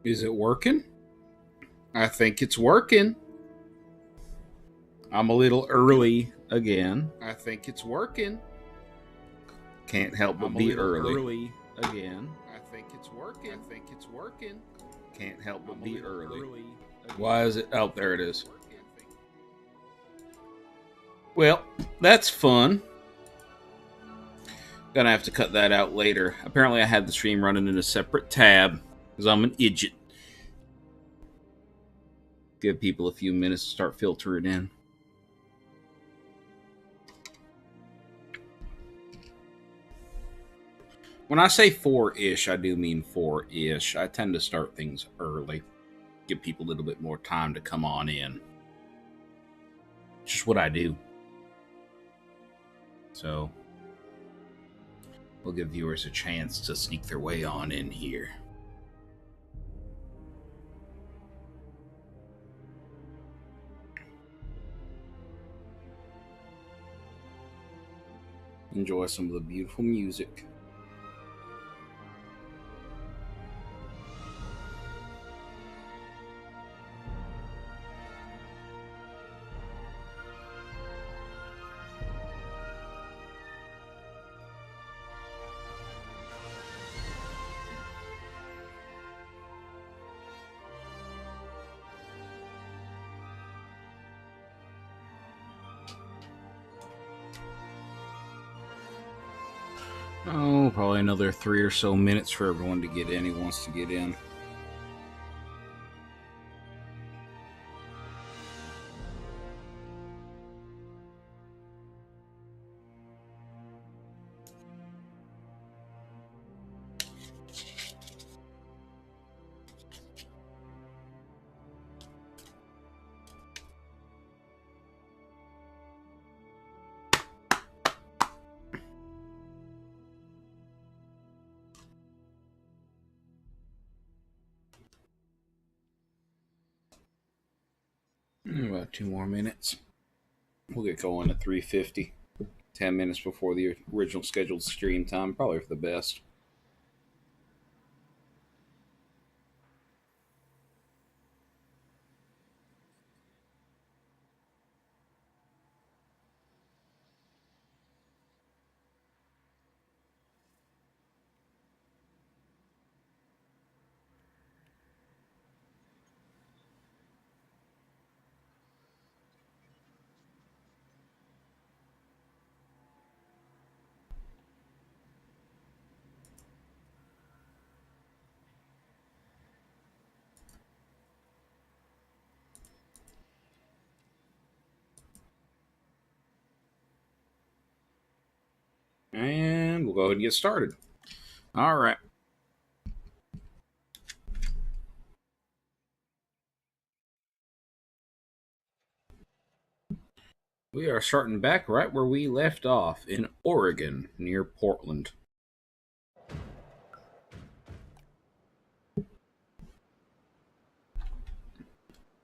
Is it working? I think it's working. I'm a little early again. I think it's working. Can't help but be early again. I think it's working. I think it's working. Can't help but be early. Why is it? Oh, there it is. Well, that's fun. Gonna have to cut that out later. Apparently, I had the stream running in a separate tab because I'm an idiot. Give people a few minutes to start filtering in. When I say 4-ish, I do mean 4-ish. I tend to start things early. Give people a little bit more time to come on in. Just what I do. So, we'll give viewers a chance to sneak their way on in here. Enjoy some of the beautiful music. Oh, probably another 3 or so minutes for everyone to get in who wants to get in. About 2 more minutes. We'll get going at 3:50. 10 minutes before the original scheduled stream time. Probably for the best. And we'll go ahead and get started. All right. We are starting back right where we left off in Oregon, near Portland.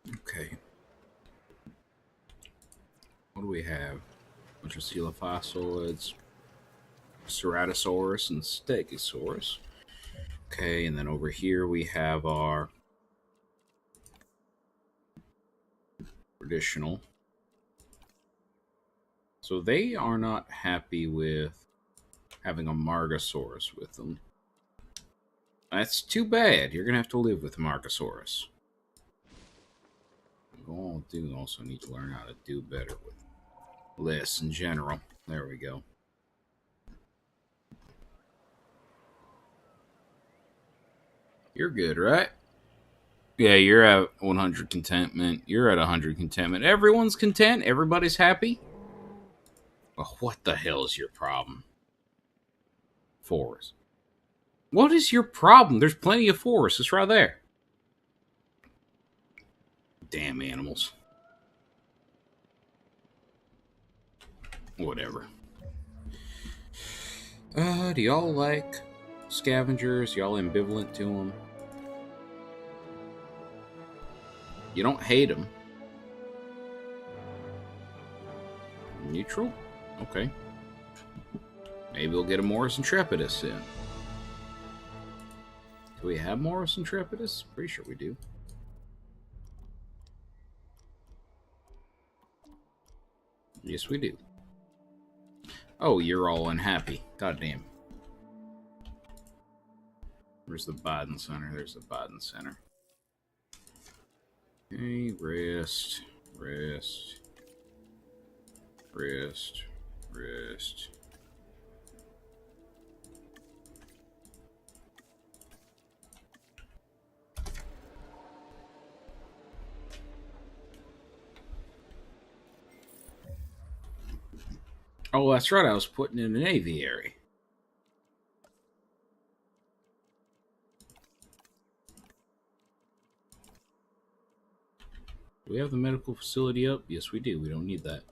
Okay. What do we have? A bunch of coelophysoids, Ceratosaurus, and Stegosaurus. Okay, and then over here we have our traditional. So they are not happy with having a Margosaurus with them. That's too bad. You're going to have to live with Margosaurus. All do also need to learn how to do better with less in general. There we go. You're good, right? Yeah, you're at 100 contentment. You're at 100 contentment. Everyone's content. Everybody's happy. Well, what the hell is your problem? Forest. What is your problem? There's plenty of forest. It's right there. Damn animals. Whatever. Do y'all like scavengers? Y'all ambivalent to them? You don't hate them. Neutral? Okay. Maybe we'll get a Morris Intrepidus in. Do we have Morris Intrepidus? Pretty sure we do. Yes, we do. Oh, you're all unhappy. Goddamn. Where's the Biden Center? There's the Biden Center. Okay, rest, rest, rest, rest. Oh, that's right. I was putting in an aviary. Do we have the medical facility up? Yes, we do. We don't need that.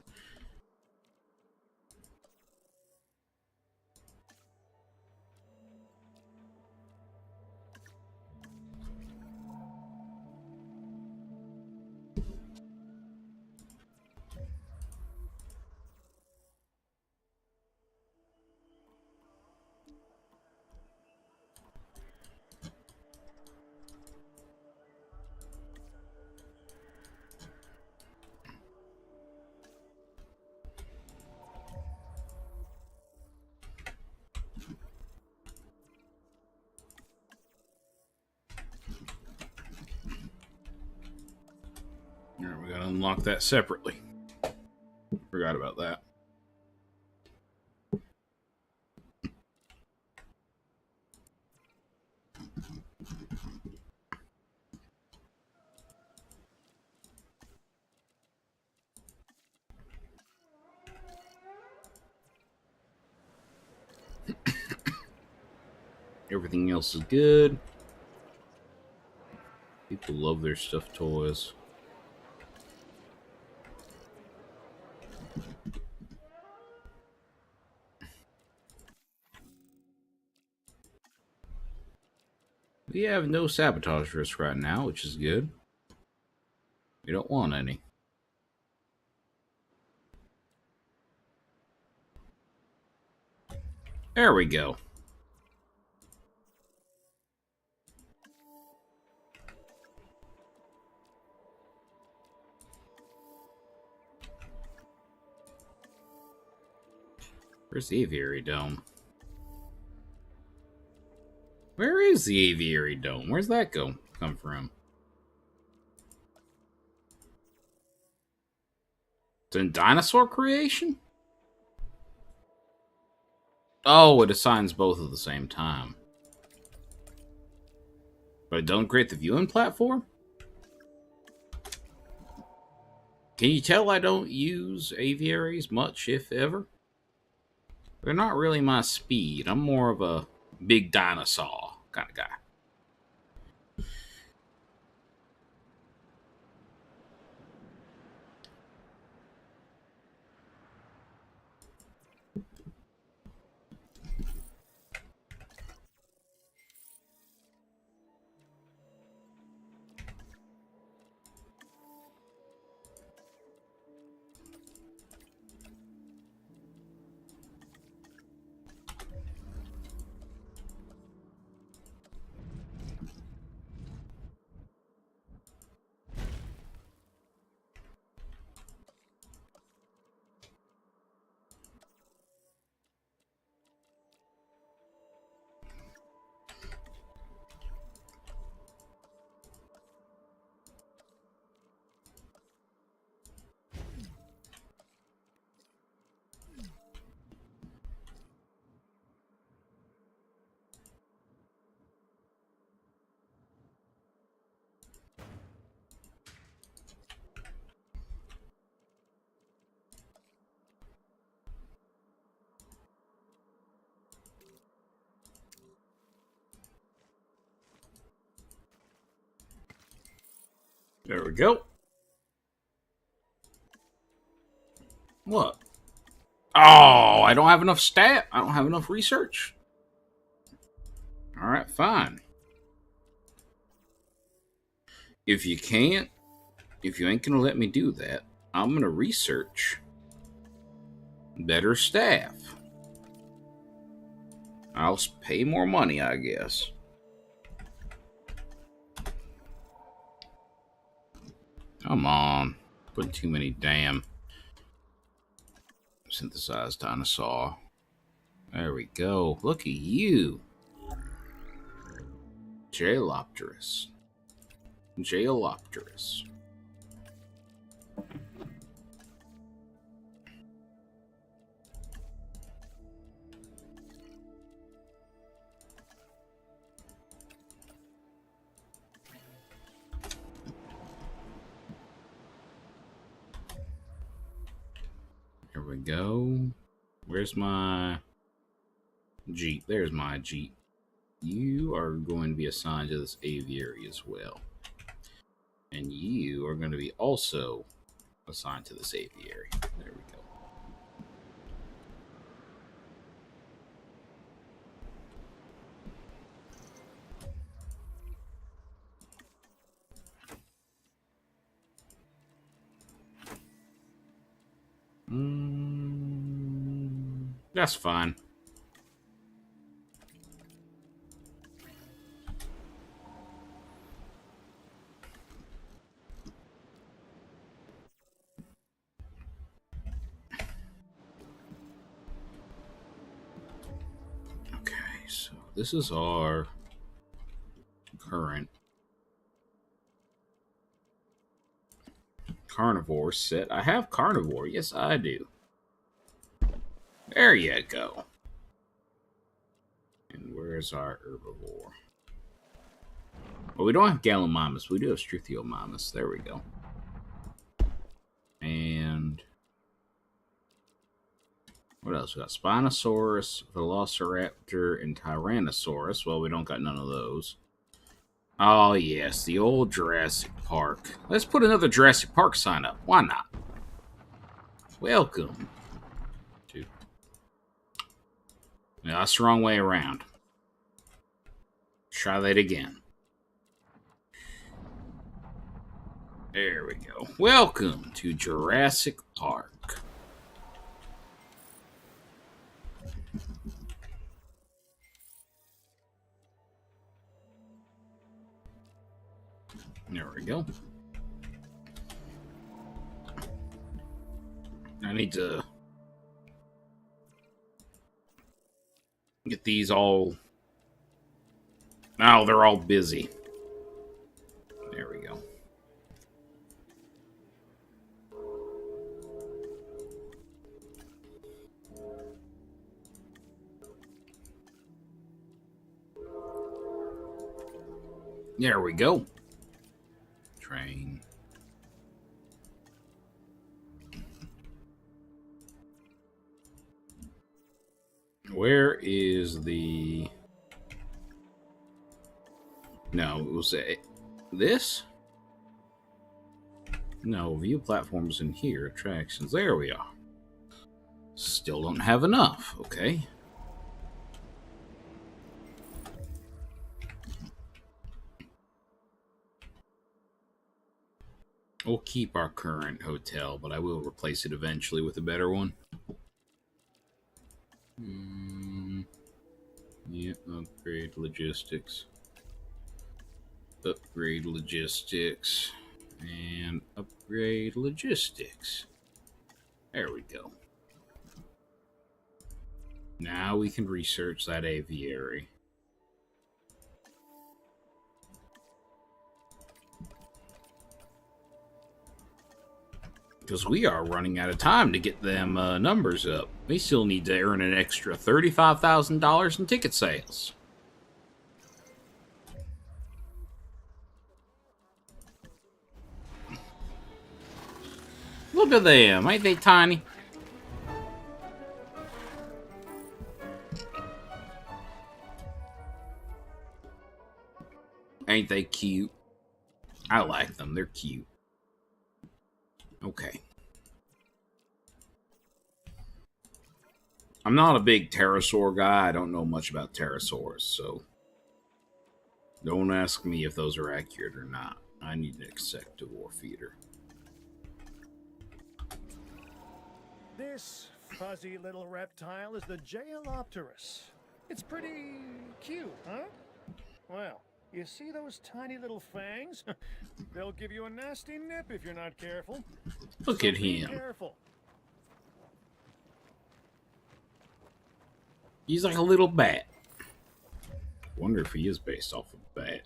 Alright, we gotta unlock that separately. Forgot about that. Everything else is good. People love their stuffed toys. We have no sabotage risk right now, which is good. We don't want any. There we go. Where's the aviary dome? Where is the aviary dome? Where's that come from? It's in dinosaur creation? Oh, it assigns both at the same time. But it don't create the viewing platform? Can you tell I don't use aviaries much, if ever? They're not really my speed. I'm more of a big dinosaur kind of guy. There we go. What? Oh, I don't have enough stat. I don't have enough research. Alright, fine. If you can't, if you ain't gonna let me do that, I'm gonna research better staff. I'll pay more money, I guess. Come on. Putting too many damn synthesized dinosaur. There we go. Look at you. Jailopterus. Jailopterus. Here we go. Where's my Jeep? There's my Jeep. You are going to be assigned to this aviary as well. And you are going to be also assigned to this aviary. There we go. That's fine. Okay, so this is our current carnivore set. I have carnivore. Yes, I do. There you go. And where's our herbivore? Well, we don't have Gallimimus. We do have Struthiomimus. There we go. And what else? We got Spinosaurus, Velociraptor, and Tyrannosaurus. Well, we don't got none of those. Oh, yes, the old Jurassic Park. Let's put another Jurassic Park sign up. Why not? Welcome to... No, that's the wrong way around. Try that again. There we go. Welcome to Jurassic Park. There we go. I need to get these all... Oh, they're all busy. There we go. There we go. Train. Where is the... No, it was this? No, view platforms in here. Attractions. There we are. Still don't have enough. Okay. We'll keep our current hotel, but I will replace it eventually with a better one. Yep, upgrade logistics. Upgrade logistics. And upgrade logistics. There we go. Now we can research that aviary. Because we are running out of time to get them numbers up. We still need to earn an extra $35,000 in ticket sales. Look at them. Ain't they tiny? Ain't they cute? I like them. They're cute. Okay. I'm not a big pterosaur guy. I don't know much about pterosaurs, so don't ask me if those are accurate or not. I need an insectivore feeder. This fuzzy little reptile is the Jailopterus. It's pretty cute, huh? Well, You see those tiny little fangs? They'll give you a nasty nip if you're not careful. Look at him. Careful. He's like a little bat. Wonder if he is based off of a bat.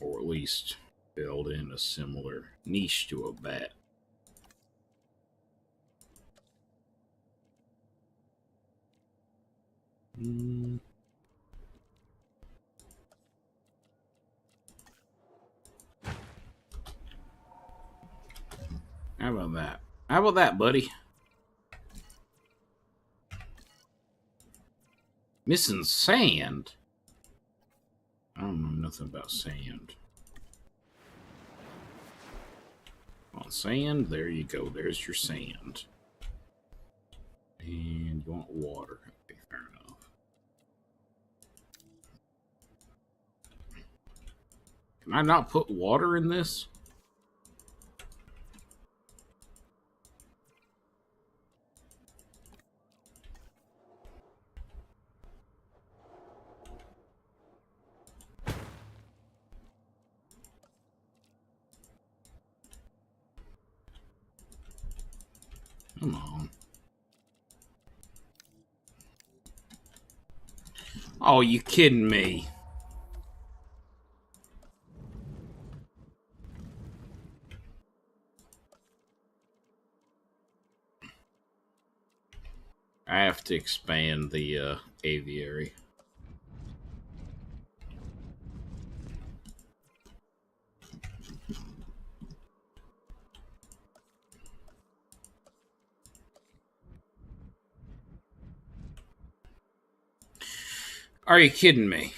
Or at least build in a similar niche to a bat. How about that? How about that, buddy? Missing sand? I don't know nothing about sand. On sand, there you go. There's your sand. And you want water. Okay, fair enough. Can I not put water in this? Come on. Oh, you kidding me? I have to expand the aviary. Are you kidding me?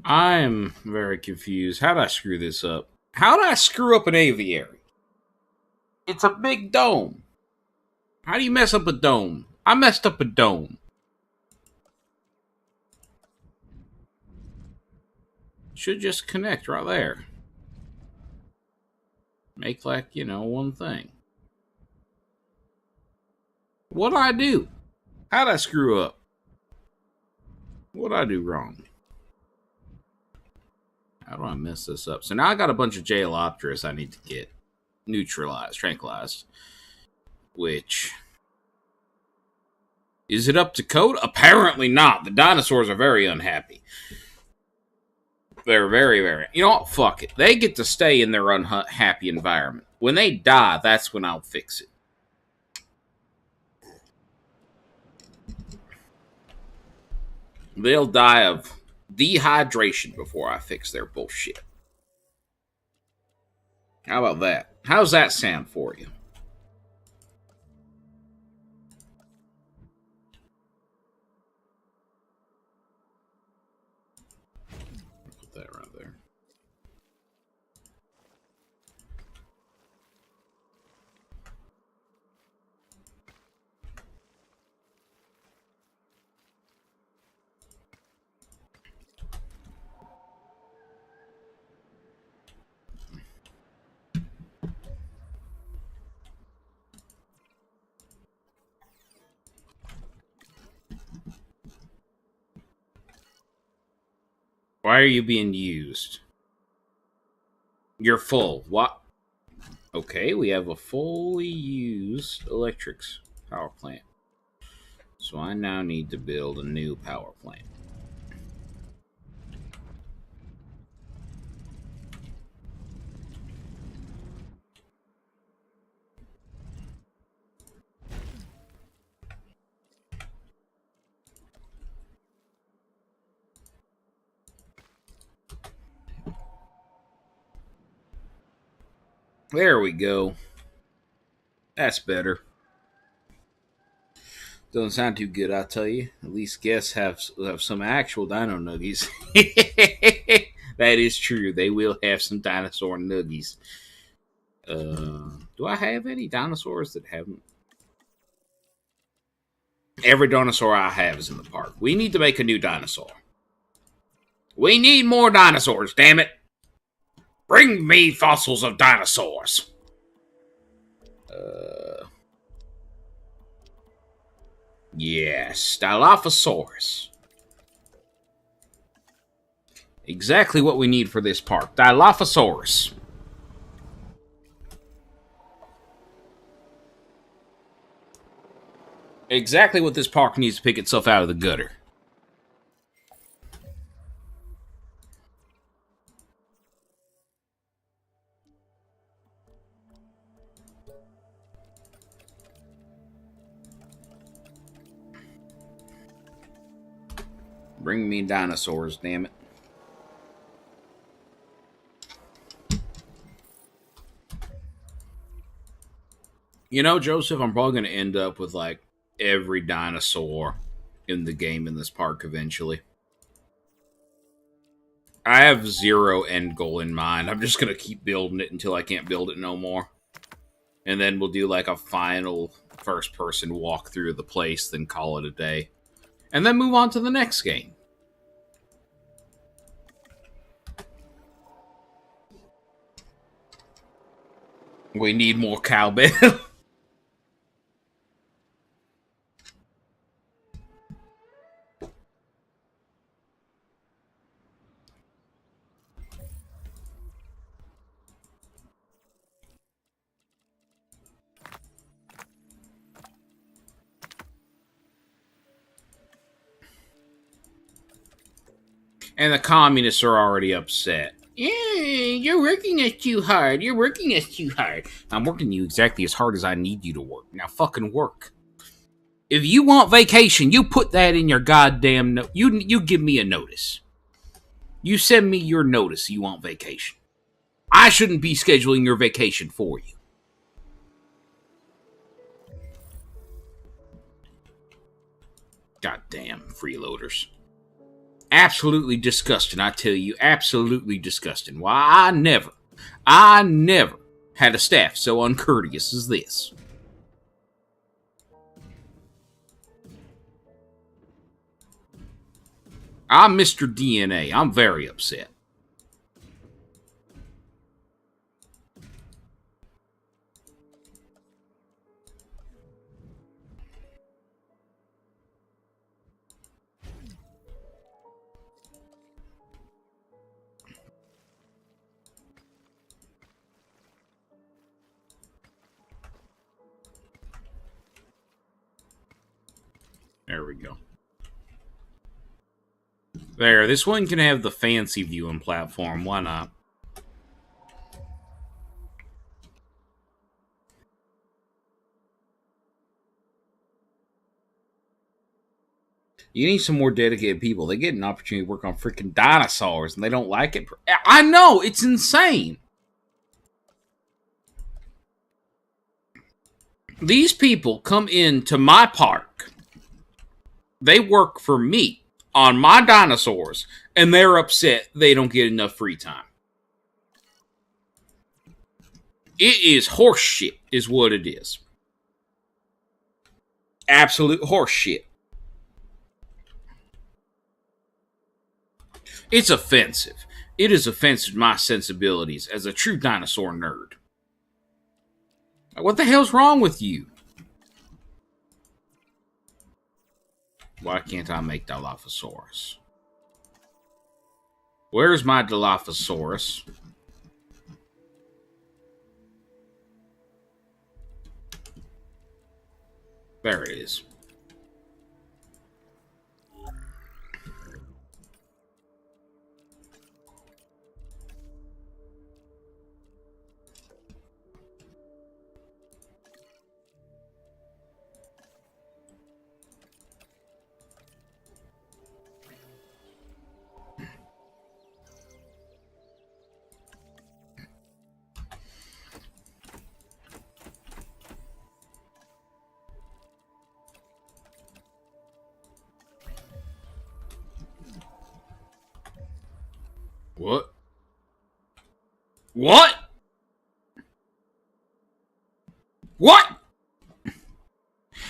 I'm very confused. How did I screw this up? How did I screw up an aviary? It's a big dome. How do you mess up a dome? I messed up a dome. Should just connect right there. Make like, you know, one thing. What'd I do? How'd I screw up? What'd I do wrong? How do I mess this up? So now I got a bunch of Jailopterus I need to get neutralized, tranquilized. Which... Is it up to code? Apparently not. The dinosaurs are very unhappy. They're very, very... You know what? Fuck it. They get to stay in their unhappy environment. When they die, that's when I'll fix it. They'll die of dehydration before I fix their bullshit. How about that? How's that sound for you? Put that right there. Why are you being used? You're full. What? Okay, we have a fully used electrics power plant. So I now need to build a new power plant. There we go. That's better. Doesn't sound too good, I tell you. At least guests have some actual dino nuggies. That is true. They will have some dinosaur nuggies. Do I have any dinosaurs that haven't? Every dinosaur I have is in the park. We need to make a new dinosaur. We need more dinosaurs, damn it. Bring me fossils of dinosaurs. Yes, Dilophosaurus. Exactly what we need for this park. Dilophosaurus. Exactly what this park needs to pick itself out of the gutter. Bring me dinosaurs, damn it. You know, Joseph, I'm probably going to end up with, like, every dinosaur in the game in this park eventually. I have zero end goal in mind. I'm just going to keep building it until I can't build it no more. And then we'll do, like, a final first-person walkthrough of the place, then call it a day. And then move on to the next game. We need more cowbell. And the communists are already upset. Yeah, you're working us too hard. You're working us too hard. I'm working you exactly as hard as I need you to work. Now fucking work. If you want vacation, you put that in your goddamn note. You give me a notice. You send me your notice you want vacation. I shouldn't be scheduling your vacation for you. Goddamn freeloaders. Absolutely disgusting, I tell you. Absolutely disgusting. Why, I never had a staff so uncourteous as this. I'm Mr. DNA. I'm very upset. There we go. There, this one can have the fancy viewing platform. Why not? You need some more dedicated people. They get an opportunity to work on freaking dinosaurs and they don't like it. I know, it's insane. These people come into my park. They work for me on my dinosaurs, and they're upset they don't get enough free time. It is horseshit, is what it is. Absolute horseshit. It's offensive. It is offensive to my sensibilities as a true dinosaur nerd. What the hell's wrong with you? Why can't I make Dilophosaurus? Where's my Dilophosaurus? There it is. What? What? What?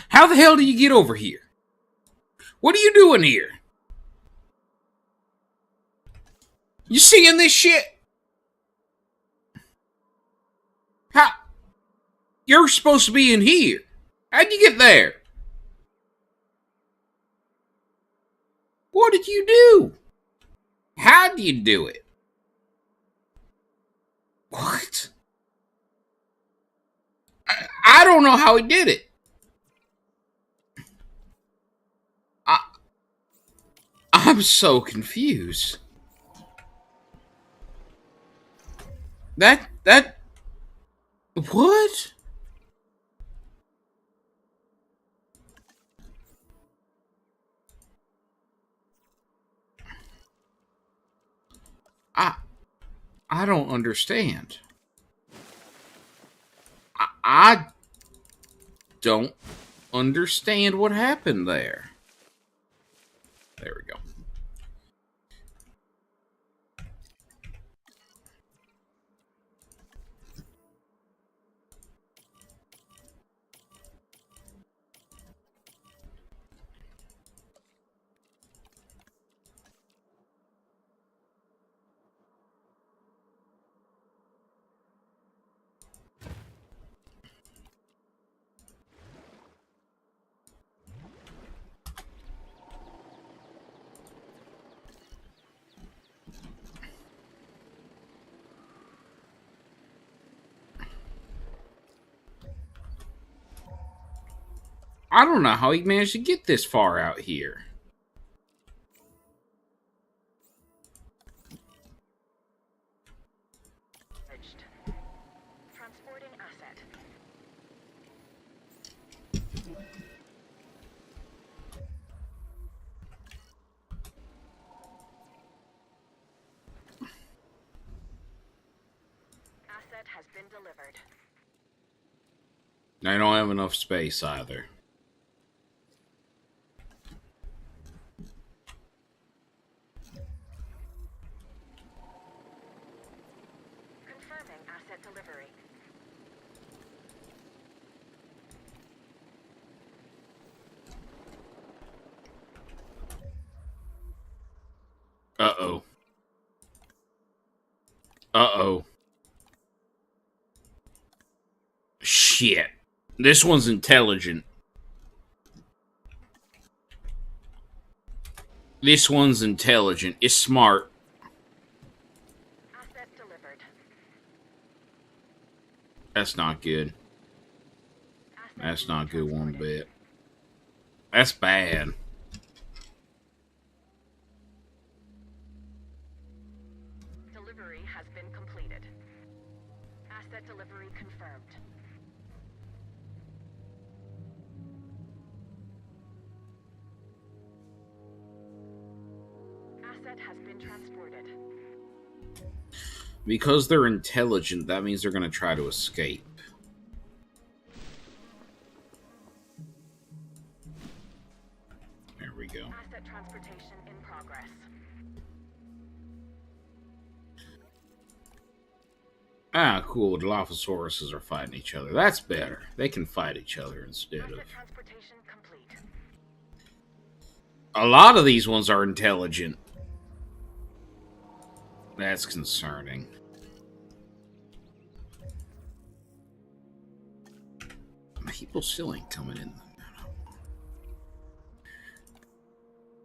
How the hell do you get over here? What are you doing here? You seeing this shit? How? You're supposed to be in here. How'd you get there? What did you do? How'd you do it? What? I don't know how he did it. I'm so confused. That what? I don't understand. I don't understand what happened there. There we go. I don't know how he managed to get this far out here. Transporting asset. Asset has been delivered. I don't have enough space either. Confirming asset delivery. Uh-oh. Uh-oh. Shit. This one's intelligent. This one's intelligent. It's smart. Asset delivered. That's not good. That's not good one bit. That's bad. Delivery has been completed. Asset delivery confirmed. Asset has been transported. Because they're intelligent, that means they're going to try to escape. There we go. Asset transportation in progress. Ah, cool. The Dilophosaurus are fighting each other. That's better. They can fight each other instead of... Asset transportation complete. A lot of these ones are intelligent. That's concerning. People still ain't coming in.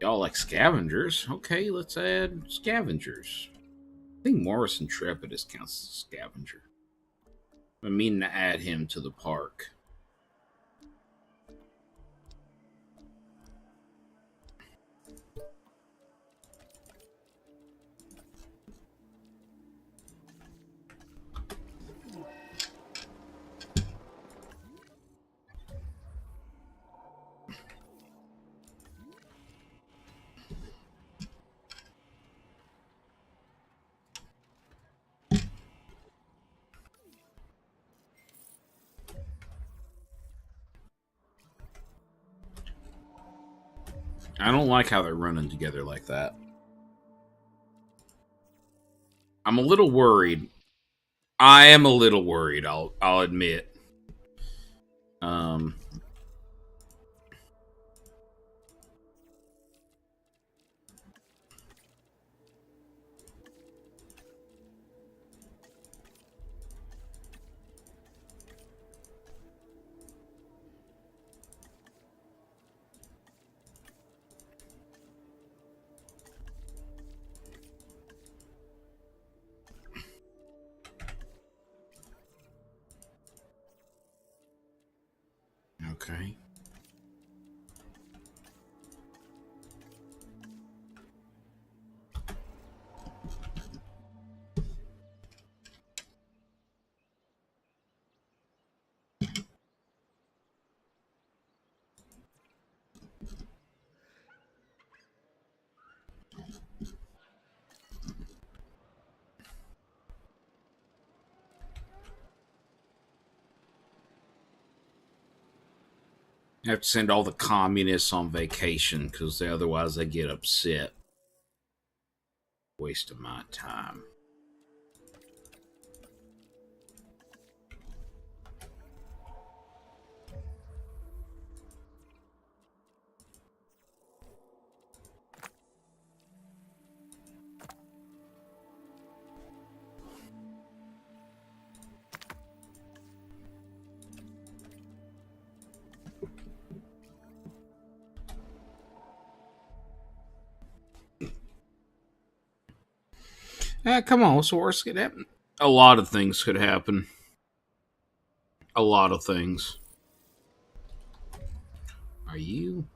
Y'all like scavengers? Okay, let's add scavengers. I think Morris Intrepidus counts as a scavenger. I mean to add him to the park. I don't like how they're running together like that. I'm a little worried. I am a little worried, I'll admit. Okay. I have to send all the communists on vacation because otherwise they get upset. Waste of my time. Come on, what's the worst could happen? A lot of things could happen. A lot of things. Are you?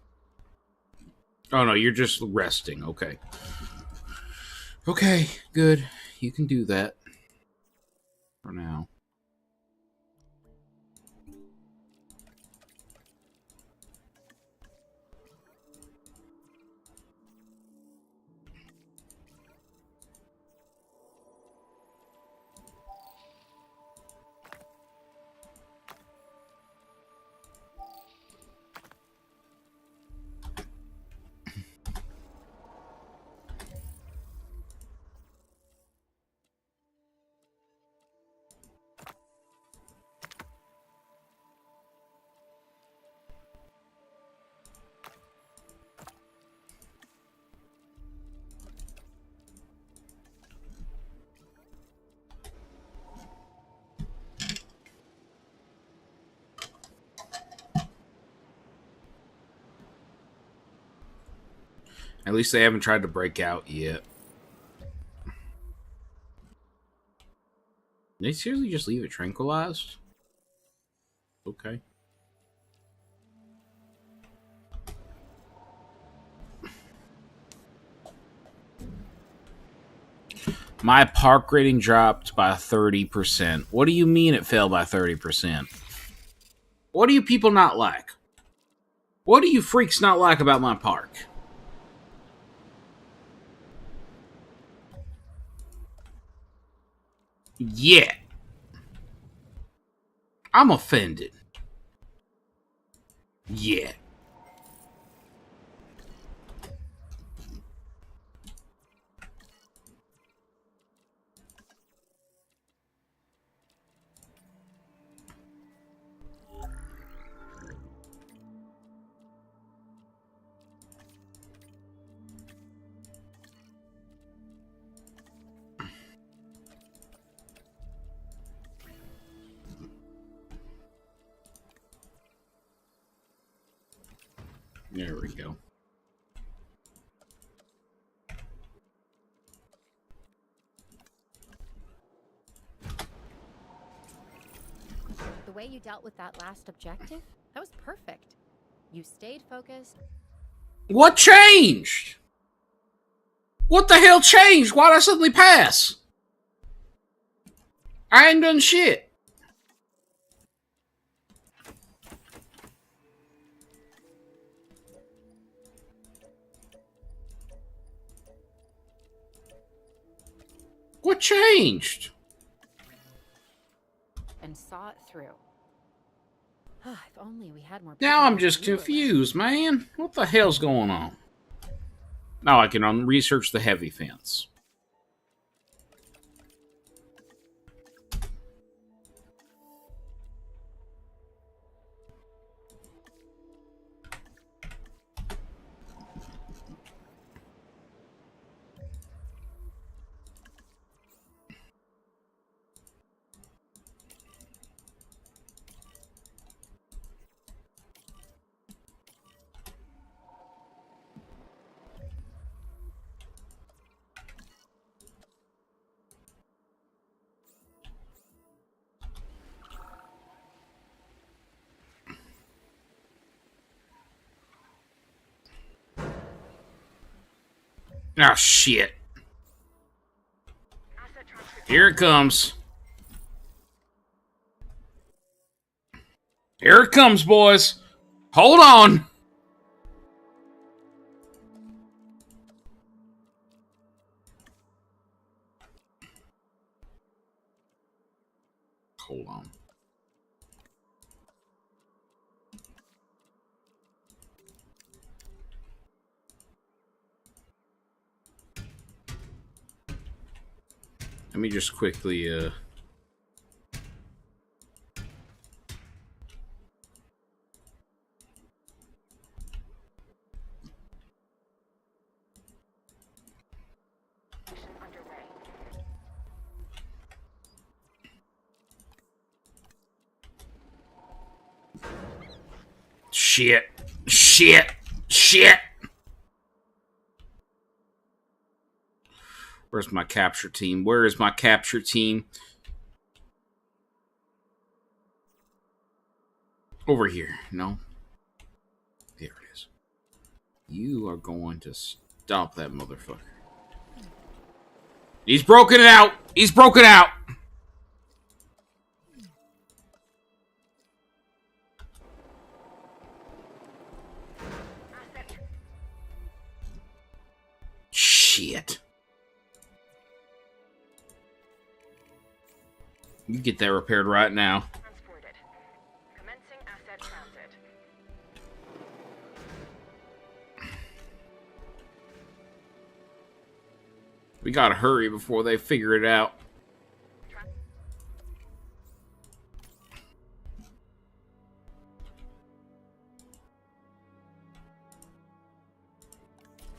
Oh no, you're just resting. Okay. Okay, good. You can do that. For now. At least they haven't tried to break out yet. Did they seriously just leave it tranquilized? Okay. My park rating dropped by 30%. What do you mean it fell by 30%? What do you people not like? What do you freaks not like about my park? Yeah. I'm offended. Yeah. There we go. The way you dealt with that last objective, that was perfect. You stayed focused. What changed? What the hell changed? Why'd I suddenly pass? I ain't done shit. What changed? And saw it through. If only we had more. Now I'm just confused, man. What the hell's going on? Now I can research the heavy fence. Ah, shit. Here it comes. Here it comes, boys. Hold on. Hold on. Let me just quickly, Shit. Shit. Shit. Where's my capture team? Where is my capture team? Over here. No. There it is. You are going to stop that motherfucker. He's broken it out. He's broken out. Shit. You get that repaired right now. Transported. Commencing asset transit. We gotta hurry before they figure it out.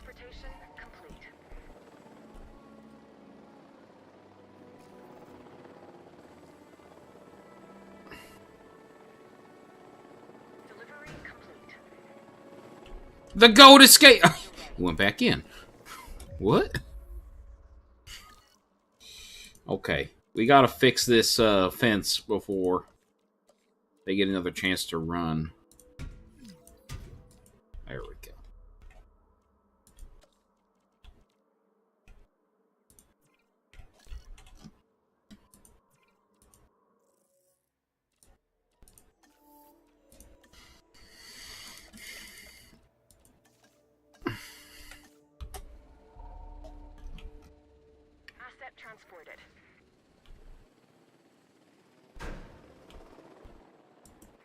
Transportation complete. Delivery complete. The goat escape. He went back in. What? Okay, we gotta fix this fence before they get another chance to run. There we go. Asset transported.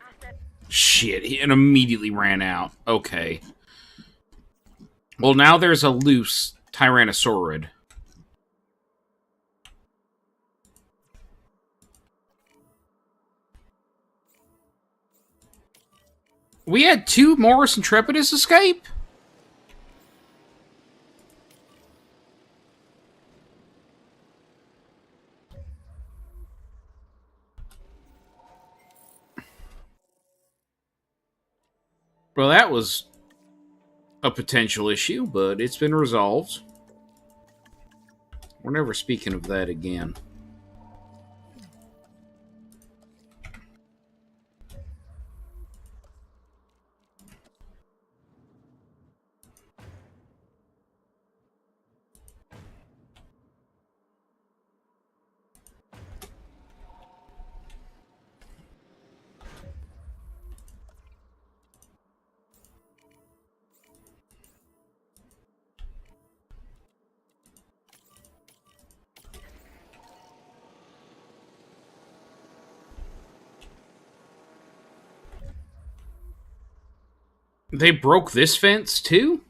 Asset. Shit, he immediately ran out. Okay. Well, now there's a loose Tyrannosaurid. We had 2 Morris Intrepidus escape? Well, that was a potential issue, but it's been resolved. We're never speaking of that again. They broke this fence, too?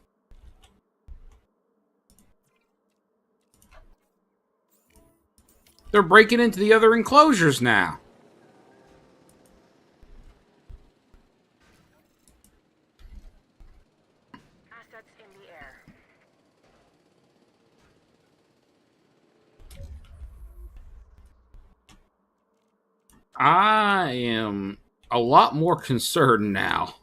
They're breaking into the other enclosures now. Assets in the air. I am a lot more concerned now.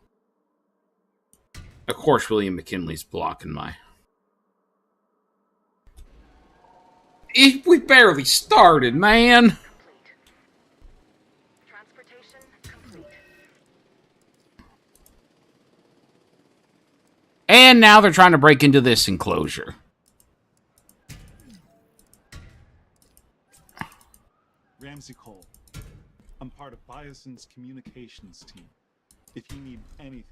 Of course, William McKinley's blocking my... We barely started, man! Complete. Transportation complete. And now they're trying to break into this enclosure. Ramsey Cole. I'm part of Bioson's communications team. If you need anything,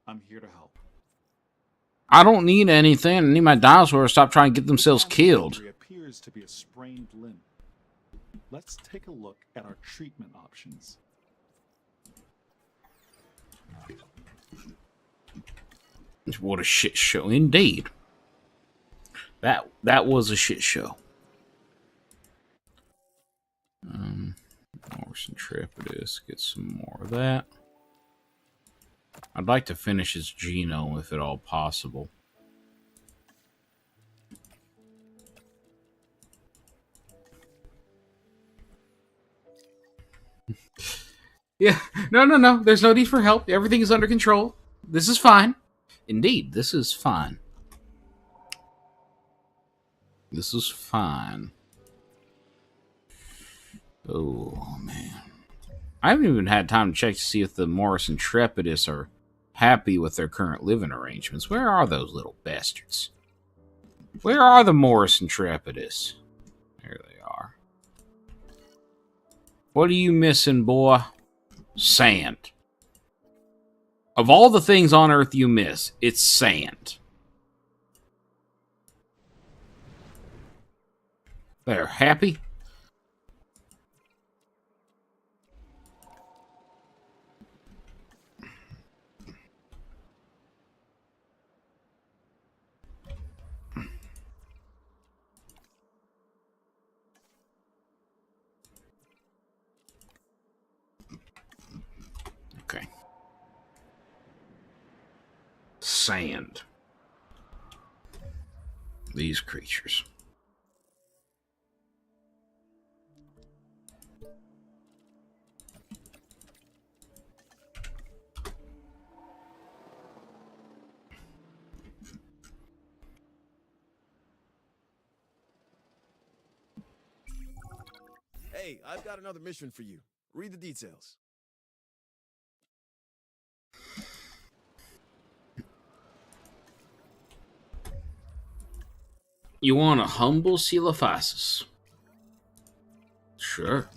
I'm here to help. I don't need anything. I need my dinosaurs to stop trying to get themselves killed. Appears to be a sprained limb. Let's take a look at our treatment options. What a shit show indeed. That was a shit show. Morse Intrepidus, get some more of that. I'd like to finish his genome if at all possible. Yeah, no. There's no need for help. Everything is under control. This is fine. Indeed, this is fine. This is fine. Oh, man. I haven't even had time to check to see if the Morris Intrepidus are happy with their current living arrangements. Where are those little bastards? Where are the Morris Intrepidus? There they are. What are you missing, boy? Sand. Of all the things on Earth you miss, it's sand. They're happy. Okay. Sand. These creatures. Hey, I've got another mission for you. Read the details. You want a humble Coelophysis? Sure.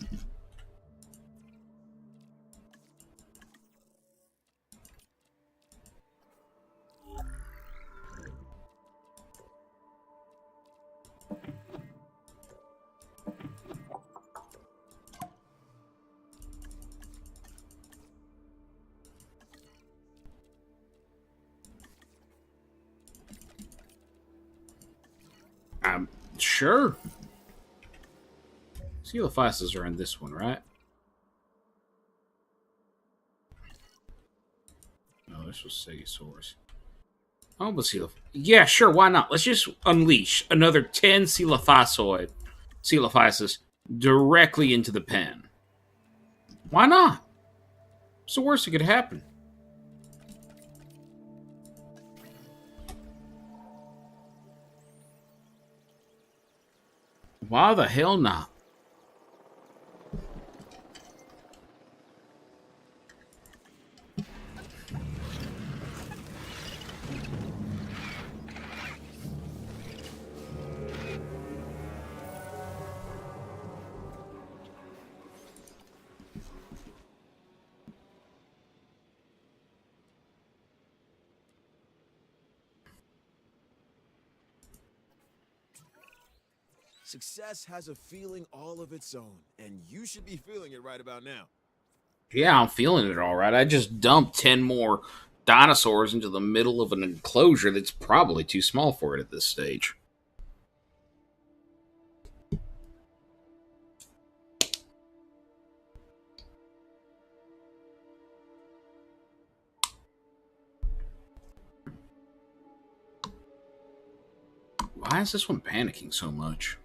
Sure. Coelophysis are in this one, right? No, this was Stegosaurus. Oh, but yeah, sure, why not? Let's just unleash another 10 Coelophysis directly into the pen. Why not? What's the worst that could happen? Why the hell not? Success has a feeling all of its own, and you should be feeling it right about now. Yeah, I'm feeling it all right. I just dumped 10 more dinosaurs into the middle of an enclosure that's probably too small for it at this stage. Why is this one panicking so much?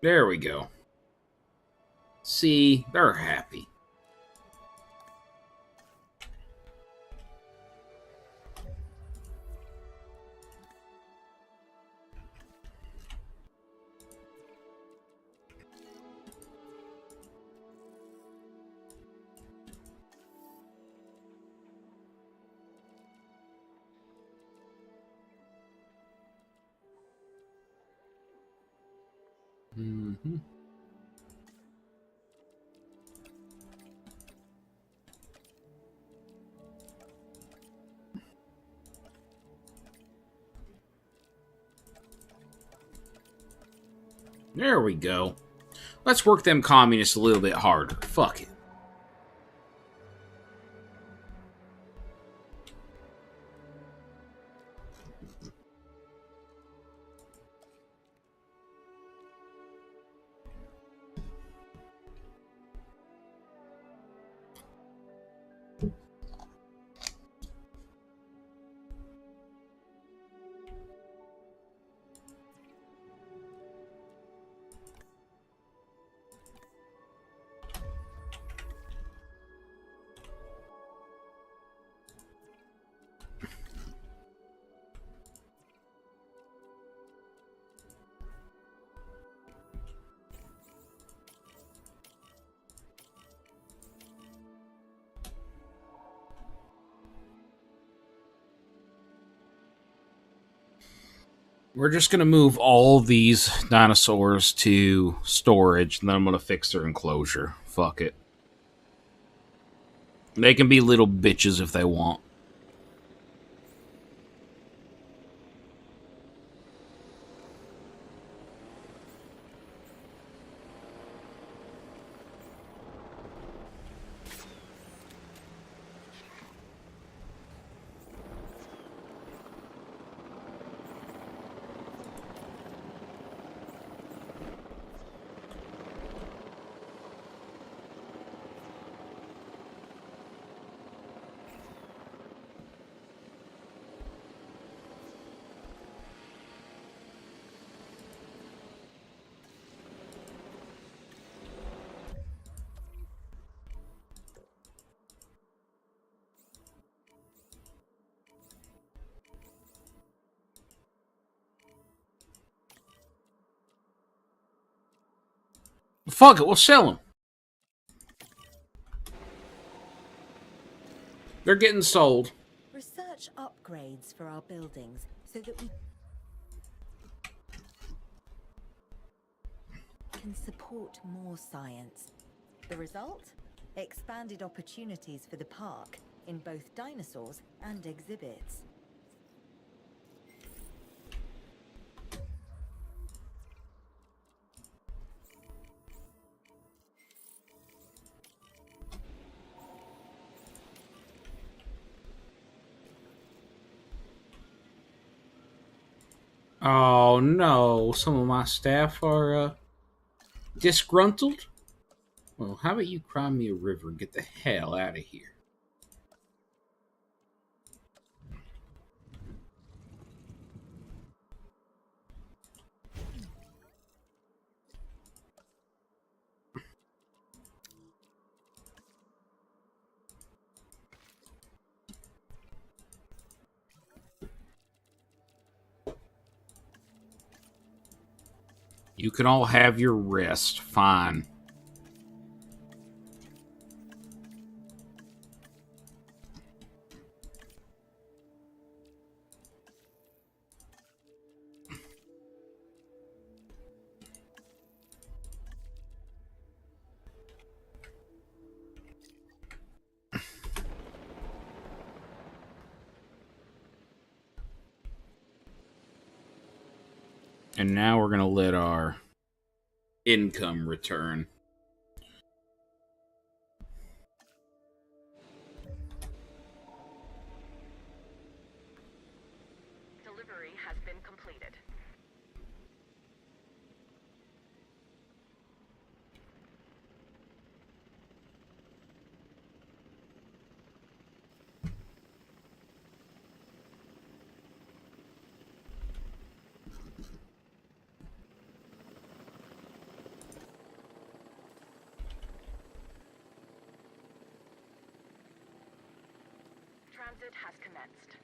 There we go. See, they're happy. Mm-hmm. There we go. Let's work them communists a little bit harder. Fuck it. We're just going to move all these dinosaurs to storage, and then I'm going to fix their enclosure. Fuck it. They can be little bitches if they want. Fuck it, we'll sell them. They're getting sold. Research upgrades for our buildings so that we can support more science. The result? Expanded opportunities for the park in both dinosaurs and exhibits. Oh no, some of my staff are disgruntled. Well, how about you cry me a river and get the hell out of here? You can all have your rest. Fine. And now we're going to let our income return. Delivery has been completed. Transit has commenced.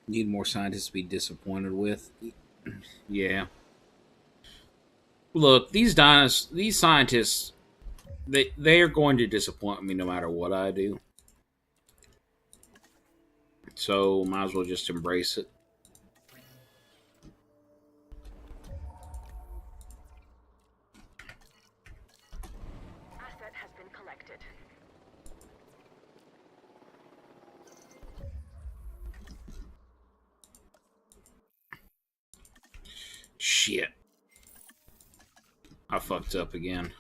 Need more scientists to be disappointed with. Yeah. Look, these scientists, they are going to disappoint me no matter what I do. So might as well just embrace it. shit. I fucked up again.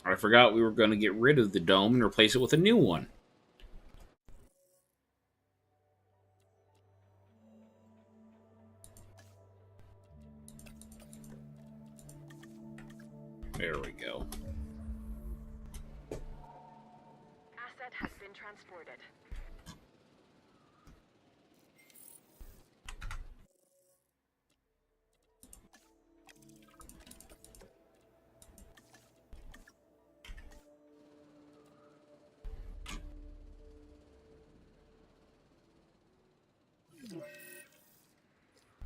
I forgot we were going to get rid of the dome and replace it with a new one. There we go. Asset has been transported.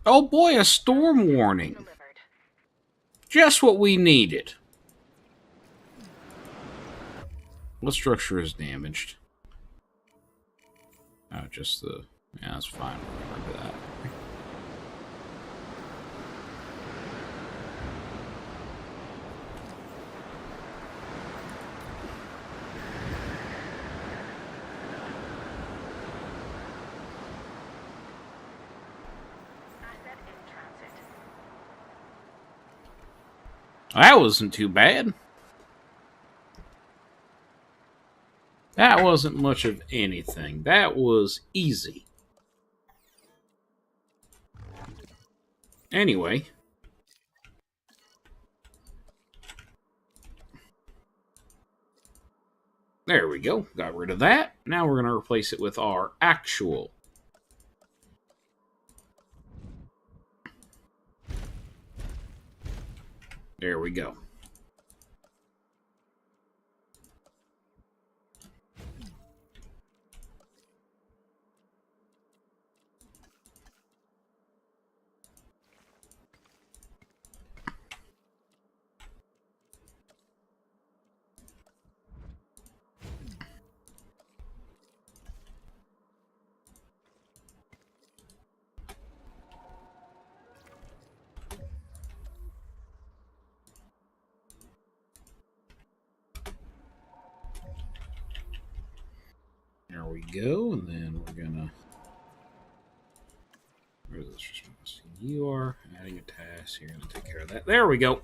Oh boy, a storm warning. Delivered. Just what we needed. What structure is damaged? Oh, just the... Yeah, that's fine. Remember that. Asset in transit. That wasn't too bad. That wasn't much of anything. That was easy. Anyway. There we go. Got rid of that. Now we're going to replace it with our actual. There we go. There we go, and then we're gonna. Where's this response? You are adding a task. You're gonna take care of that. There we go.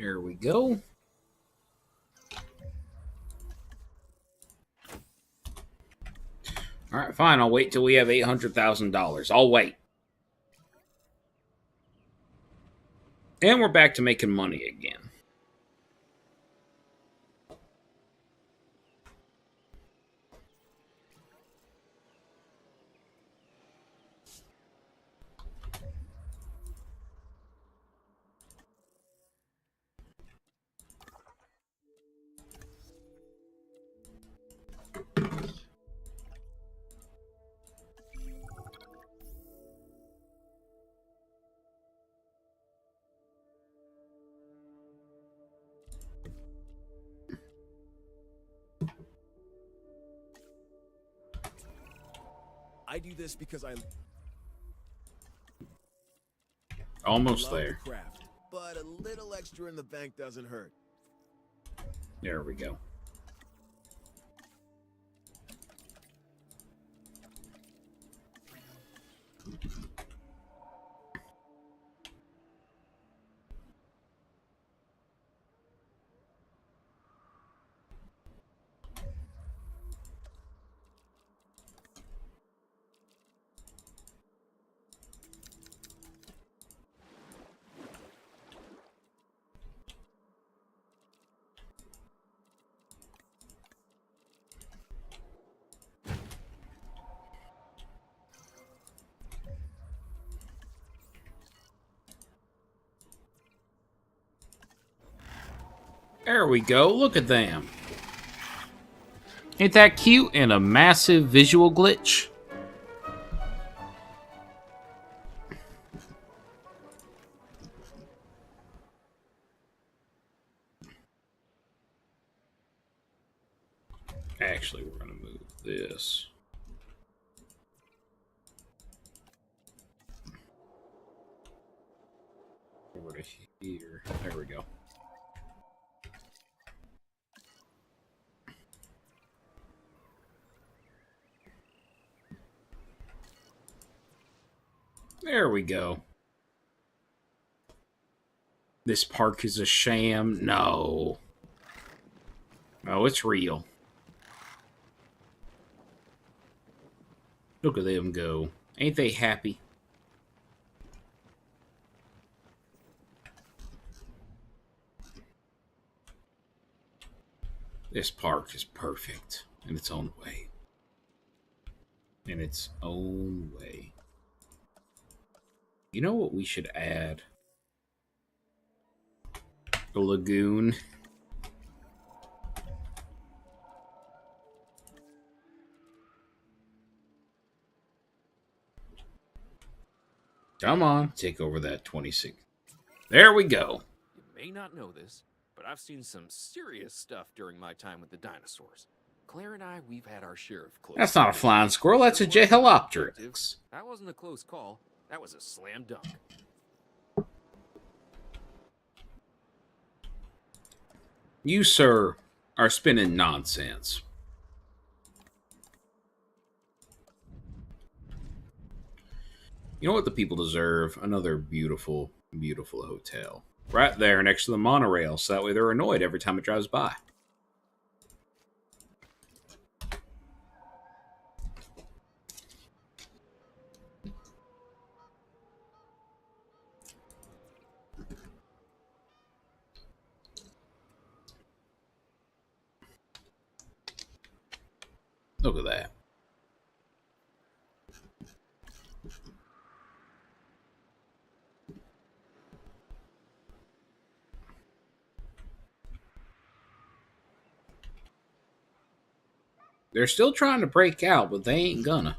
There we go. All right, fine. I'll wait till we have $800,000. I'll wait. And we're back to making money again. I do this because I Almost love there. the craft, but a little extra in the bank doesn't hurt. There we go. There we go. Look at them. Ain't that cute and a massive visual glitch? Actually, we're going to move this. Over to here. There we go. There we go. This park is a sham. No. No, it's real. Look at them go. Ain't they happy? This park is perfect in its own way. In its own way. You know what we should add? A lagoon. Come on, take over that 26. There we go. You may not know this, but I've seen some serious stuff during my time with the dinosaurs. Claire and I, we've had our share of close. That's not a flying squirrel, that's a Jehelopteryx. That wasn't a close call. That was a slam dunk. You, sir, are spinning nonsense. You know what the people deserve? Another beautiful, beautiful hotel. Right there next to the monorail, so that way they're annoyed every time it drives by. Look at that. They're still trying to break out, but they ain't gonna.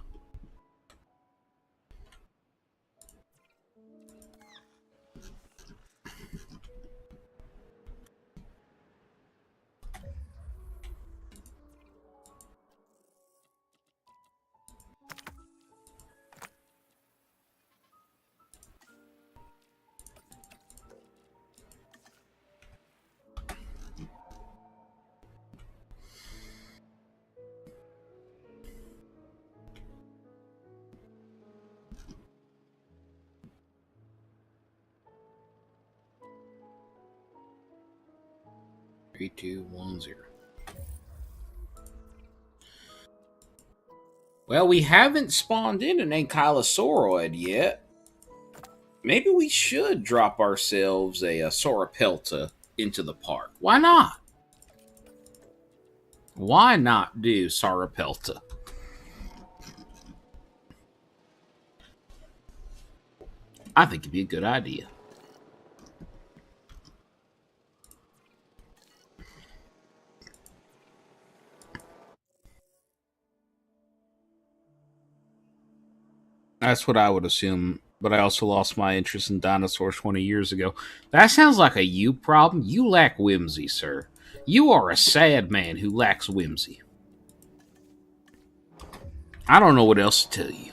Three, two, 1, 0. Well, we haven't spawned in an ankylosauroid yet. Maybe we should drop ourselves a sauropelta into the park. Why not? Why not do sauropelta? I think it'd be a good idea. That's what I would assume, but I also lost my interest in dinosaurs 20 years ago. That sounds like a you problem. You lack whimsy, sir. You are a sad man who lacks whimsy. I don't know what else to tell you.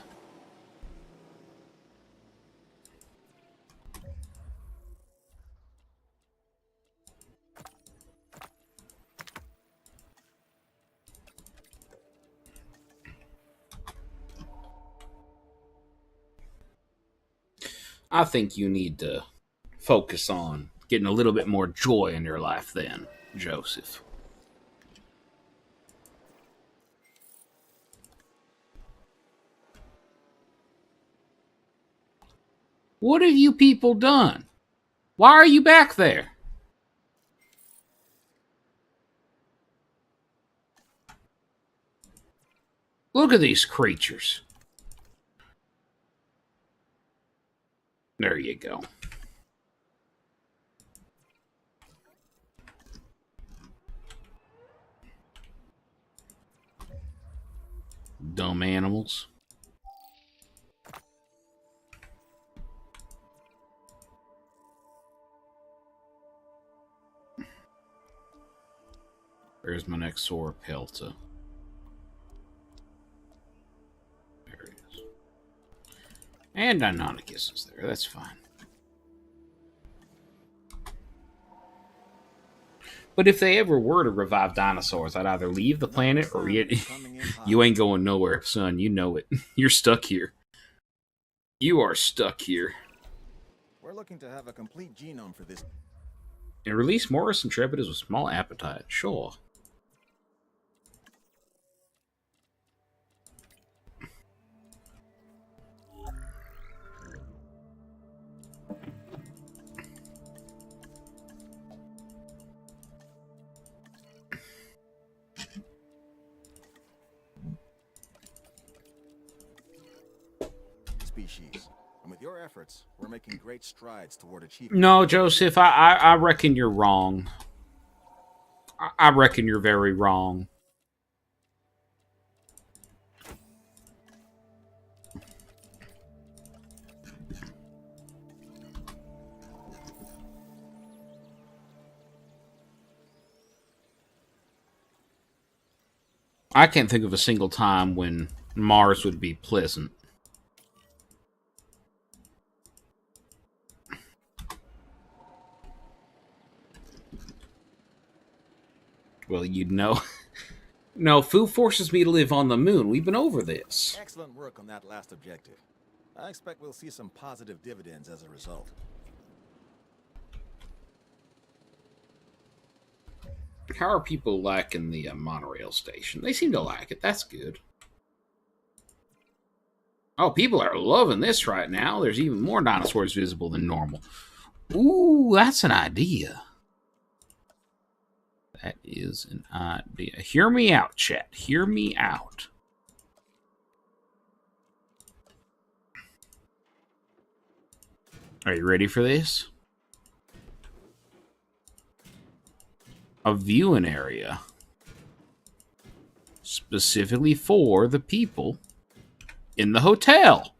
I think you need to focus on getting a little bit more joy in your life then, Joseph. What have you people done? Why are you back there? Look at these creatures. There you go. Dumb animals. Where's my next Sora Pelta? There it is. And Deinonychus is there. That's fine. But if they ever were to revive dinosaurs, I'd either leave the planet or you ain't going nowhere, son. You know it. You're stuck here. You are stuck here. We're looking to have a complete genome for this. And release Morris Intrepid with small appetite. Sure. Species. And with your efforts, we're making great strides toward achieving. No, Joseph, I reckon you're wrong. I reckon you're very wrong. I can't think of a single time when Mars would be pleasant. Well, you'd know. No, Fu forces me to live on the moon. We've been over this. Excellent work on that last objective. I expect we'll see some positive dividends as a result. How are people liking the monorail station? They seem to like it. That's good. Oh, people are loving this right now. There's even more dinosaurs visible than normal. Ooh, that's an idea. That is an idea. Hear me out, chat. Hear me out. Are you ready for this? A viewing area specifically for the people in the hotel.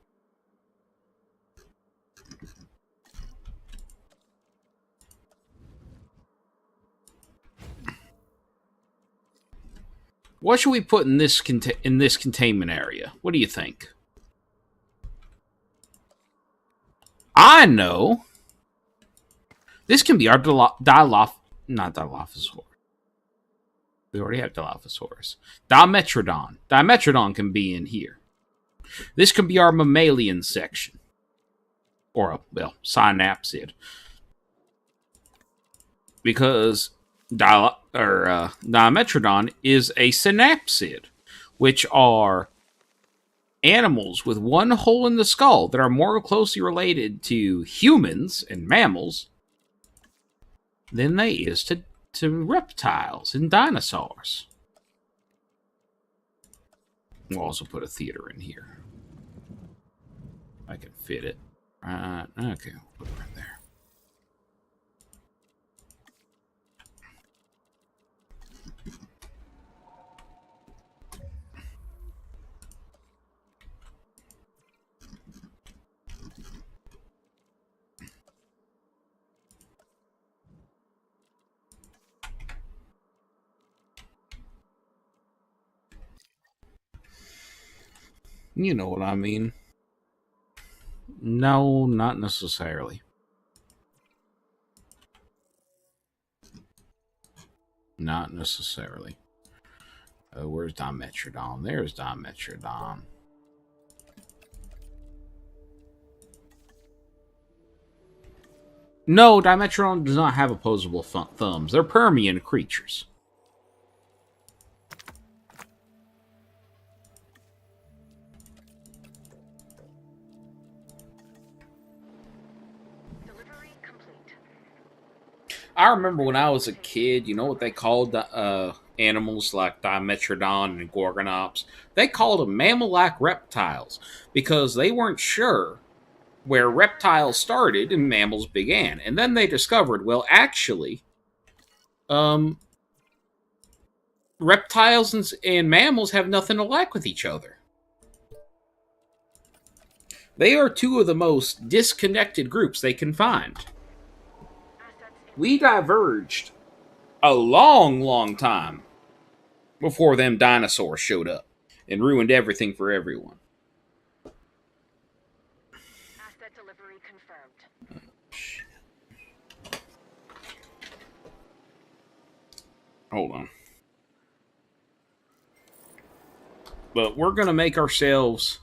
What should we put in this containment area? What do you think? I know. This can be our not Dilophosaurus. We already have Dilophosaurus. Dimetrodon. Dimetrodon can be in here. This can be our mammalian section. Or, well, synapsid. Because Dimetrodon is a synapsid, which are animals with one hole in the skull that are more closely related to humans and mammals than they is to reptiles and dinosaurs. We'll also put a theater in here. I can fit it. Okay, we'll put it right there. You know what I mean. No, not necessarily. Not necessarily. Where's Dimetrodon? There's Dimetrodon. No, Dimetrodon does not have opposable thumbs. They're Permian creatures. I remember when I was a kid, you know what they called animals like Dimetrodon and Gorgonops? They called them mammal-like reptiles because they weren't sure where reptiles started and mammals began. And then they discovered, well, actually, reptiles and mammals have nothing to lack with each other. They are two of the most disconnected groups they can find. We diverged a long, long time before them dinosaurs showed up and ruined everything for everyone. Asset delivery confirmed. Hold on. But we're going to make ourselves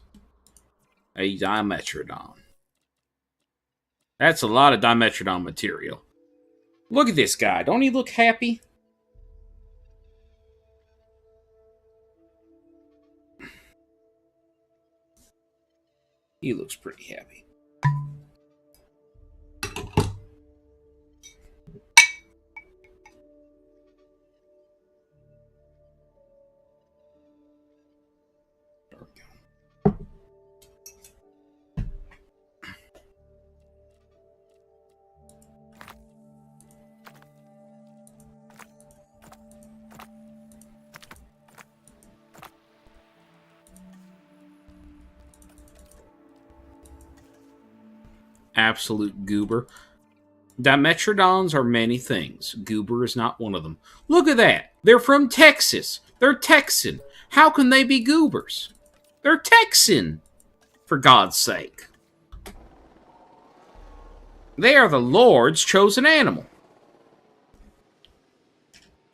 a Dimetrodon. That's a lot of Dimetrodon material. Look at this guy. Don't he look happy? He looks pretty happy. Absolute goober. Dimetrodons are many things. Goober is not one of them. Look at that. They're from Texas. They're Texan. How can they be goobers? They're Texan. For God's sake. They are the Lord's chosen animal.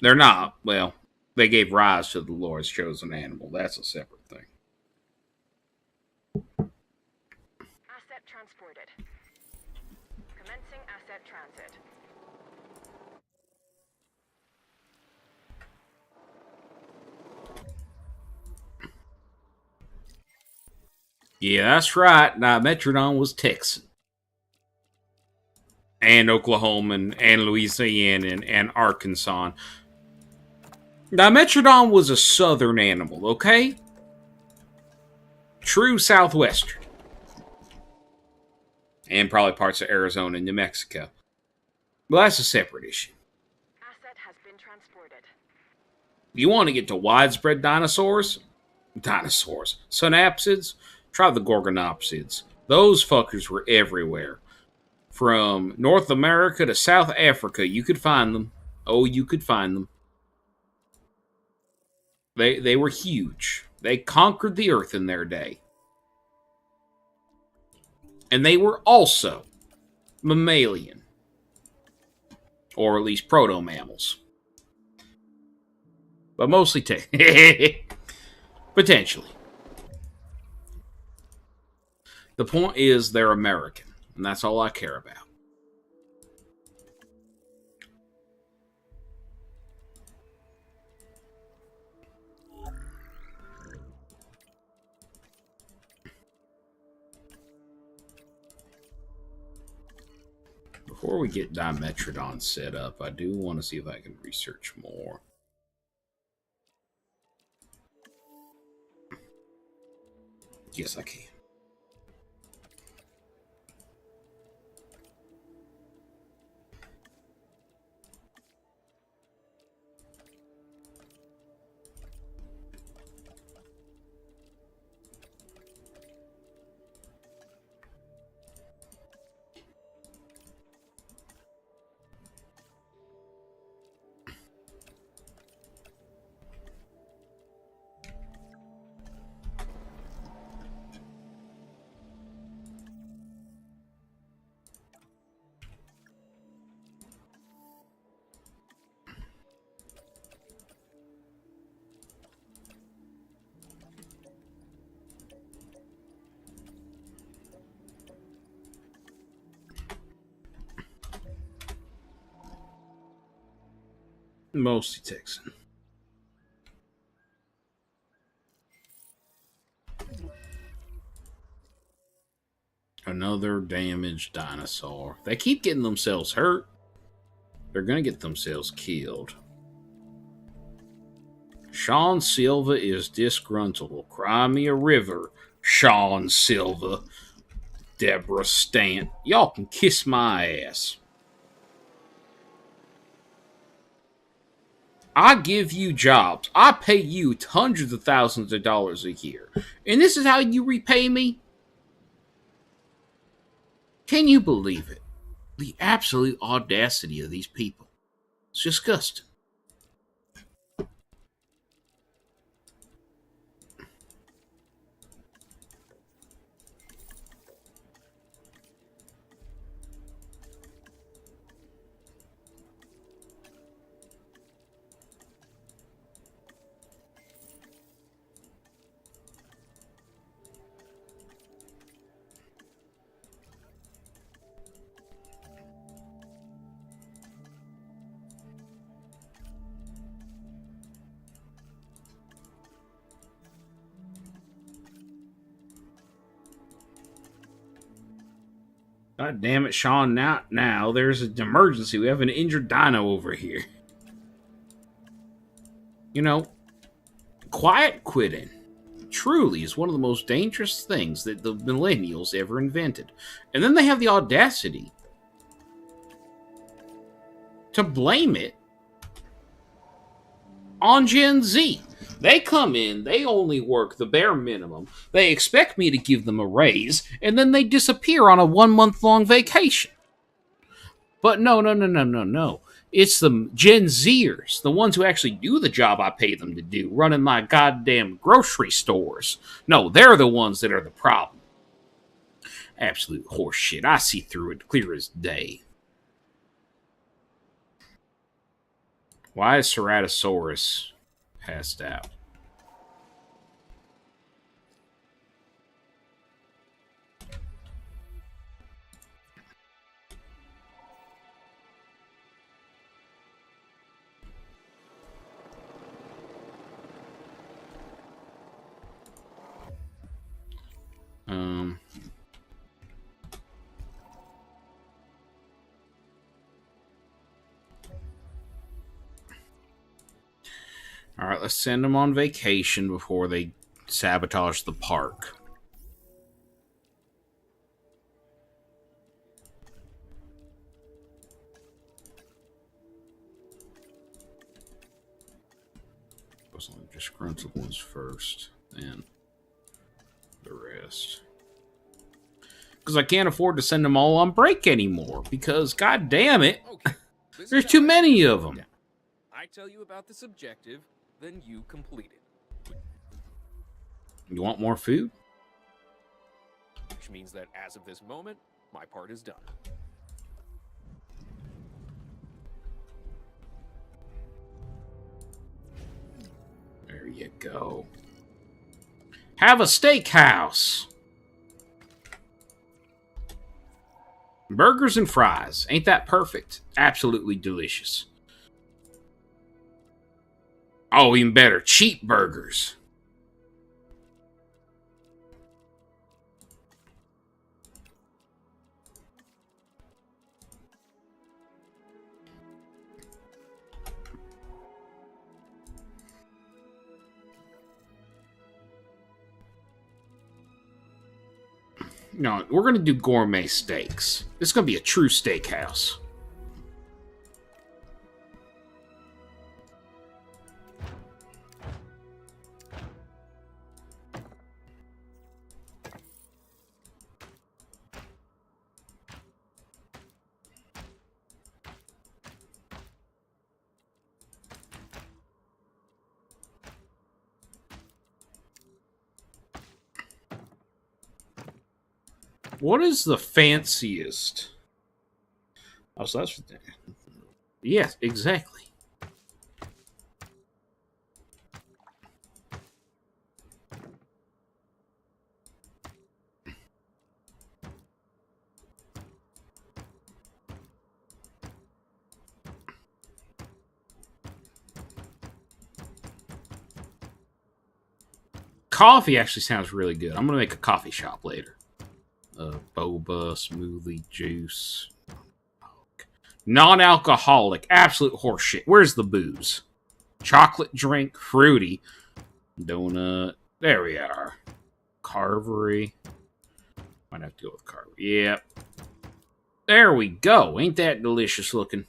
They're not. Well, they gave rise to the Lord's chosen animal. That's a separate thing. Asset transported. Commencing asset transit. Yeah, that's right. Dimetrodon was Texan. And Oklahoman, and Louisianan, and Arkansan. Dimetrodon was a southern animal, okay? True southwestern. And probably parts of Arizona and New Mexico. Well, that's a separate issue. Asset has been transported. You want to get to widespread dinosaurs? Synapsids? Try the Gorgonopsids. Those fuckers were everywhere. From North America to South Africa, you could find them. Oh, you could find them. They were huge. They conquered the earth in their day. And they were also mammalian. Or at least proto-mammals. But mostly potentially. The point is they're American. And that's all I care about. Before we get Dimetrodon set up, I do want to see if I can research more. Yes, I can. Mostly Texan. Another damaged dinosaur. They keep getting themselves hurt. They're going to get themselves killed. Sean Silva is disgruntled. Well, cry me a river, Sean Silva. Deborah Stant. Y'all can kiss my ass. I give you jobs. I pay you hundreds of thousands of dollars a year. And this is how you repay me? Can you believe it? The absolute audacity of these people. It's disgusting. God damn it, Sean, now there's an emergency. We have an injured Dino over here. You know, quiet quitting truly is one of the most dangerous things that the millennials ever invented. And then they have the audacity to blame it on Gen Z. They come in, they only work the bare minimum. They expect me to give them a raise, and then they disappear on a 1-month-long vacation. But no. It's the Gen Zers, the ones who actually do the job I pay them to do, running my goddamn grocery stores. No, they're the ones that are the problem. Absolute horseshit. I see through it clear as day. Why is Ceratosaurus passed out? Alright, let's send them on vacation before they sabotage the park. Let's only disgruntled ones first, then the rest. Because I can't afford to send them all on break anymore, because, god damn it, Okay. there's too many of them. I tell you about this objective, then you complete it. You want more food? Which means that as of this moment, my part is done. There you go. Have a steakhouse. Burgers and fries. Ain't that perfect? Absolutely delicious. Oh, even better. Cheap burgers. No, we're going to do gourmet steaks. This is going to be a true steakhouse. What is the fanciest? Oh, so that's... Yes, exactly. Coffee actually sounds really good. I'm going to make a coffee shop later. Boba, smoothie, juice. Non-alcoholic. Absolute horseshit. Where's the booze? Chocolate drink, fruity, donut. There we are. Carvery. Might have to go with carvery. Yep. There we go. Ain't that delicious looking?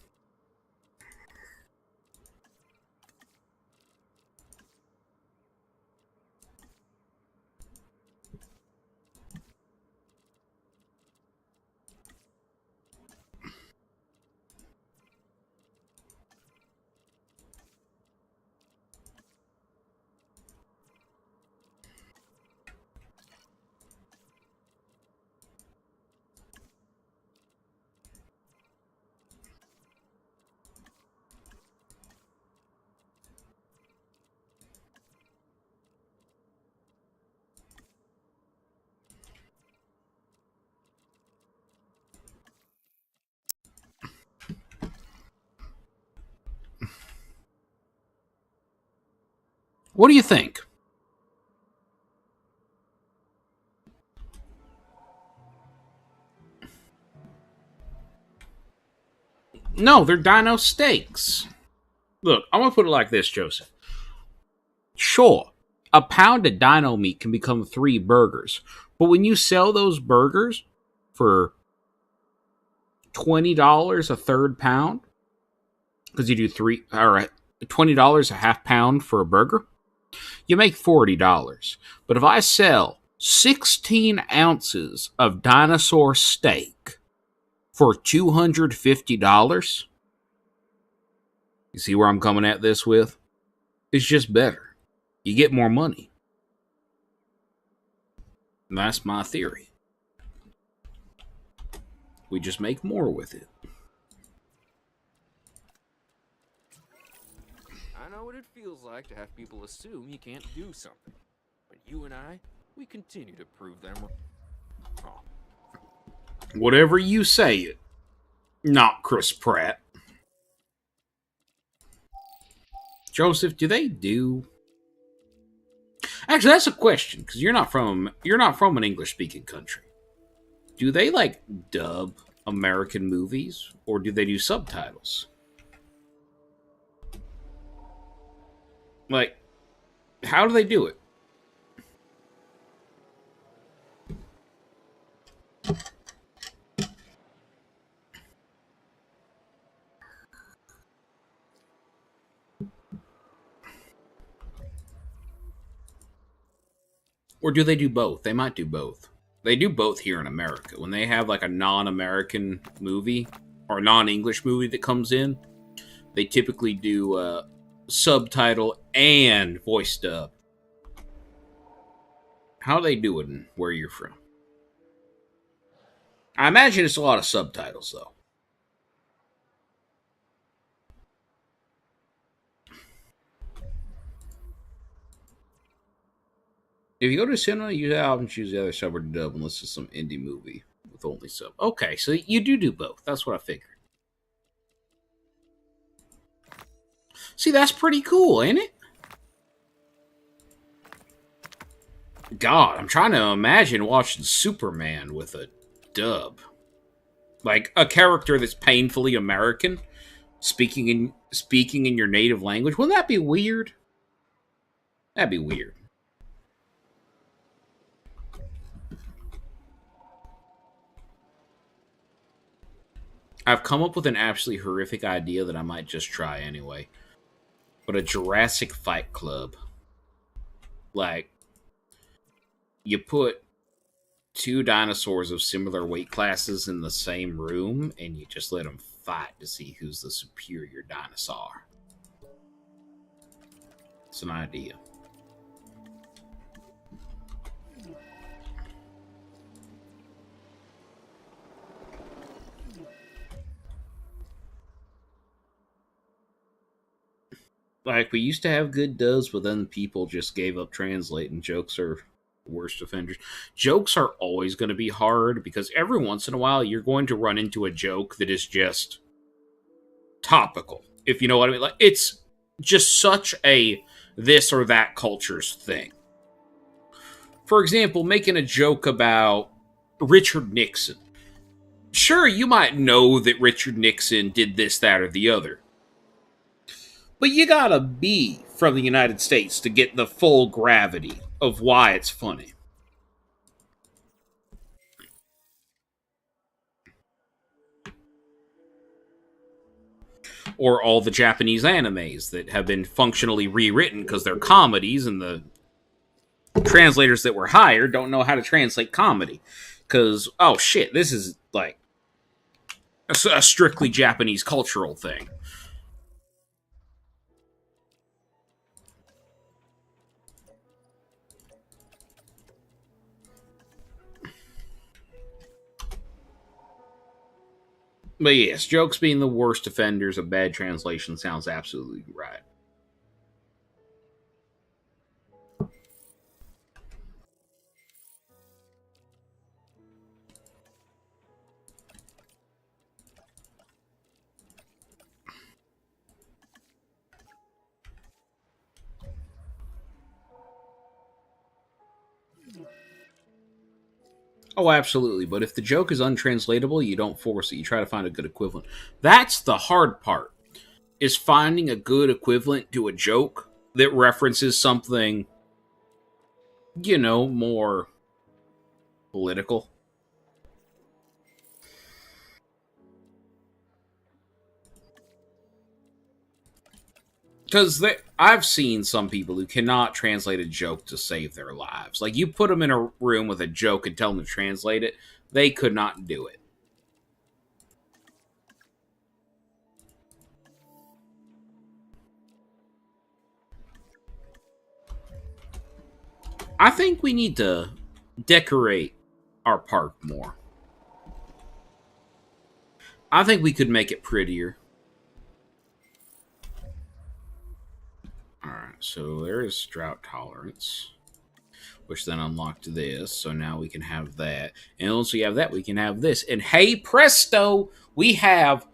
What do you think? No, they're dino steaks. Look, I'm going to put it like this, Joseph. Sure, a pound of dino meat can become 3 burgers. But when you sell those burgers for $20 a third pound, because you do $20 a half pound for a burger, you make $40. But if I sell 16 ounces of dinosaur steak for $250, you see where I'm coming at this with? It's just better. You get more money. And that's my theory. We just make more with it. I know what it feels like to have people assume you can't do something. But you and I, we continue to prove them wrong. Whatever you say it. Not Chris Pratt. Joseph, do they do... Actually, that's a question, because you're not from an English-speaking country. Do they, like, dub American movies, or do they do subtitles? Like, how do they do it? Or do they do both? They might do both. They do both here in America. When they have like a non-American movie or a non-English movie that comes in, they typically do subtitle and voice dub. How are they doing where you're from? I imagine it's a lot of subtitles, though. If you go to cinema, you have to choose the other sub or dub unless it's some indie movie with only sub. Okay, so you do both. That's what I figured. See, that's pretty cool, ain't it? God, I'm trying to imagine watching Superman with a dub. Like, a character that's painfully American speaking in your native language. Wouldn't that be weird? That'd be weird. I've come up with an absolutely horrific idea that I might just try anyway. But a Jurassic Fight Club. Like, you put 2 dinosaurs of similar weight classes in the same room, and you just let them fight to see who's the superior dinosaur. It's an idea. Like, we used to have good dubs, but then people just gave up translating. Jokes are worst offenders. Jokes are always going to be hard, because every once in a while, you're going to run into a joke that is just topical, if you know what I mean. Like, it's just such a this or that culture's thing. For example, making a joke about Richard Nixon. Sure, you might know that Richard Nixon did this, that, or the other. But you gotta be from the United States to get the full gravity of why it's funny. Or all the Japanese animes that have been functionally rewritten because they're comedies, and the translators that were hired don't know how to translate comedy. Because, oh shit, this is like a strictly Japanese cultural thing. But yes, jokes being the worst offenders of bad translation sounds absolutely right. Oh, absolutely. But if the joke is untranslatable, you don't force it. You try to find a good equivalent. That's the hard part, is finding a good equivalent to a joke that references something, more political. Because I've seen some people who cannot translate a joke to save their lives. Like, you put them in a room with a joke and tell them to translate it, they could not do it. I think we need to decorate our park more. I think we could make it prettier. Alright, so there is drought tolerance, which then unlocked this, so now we can have that. And once we have that, we can have this. And hey presto, we have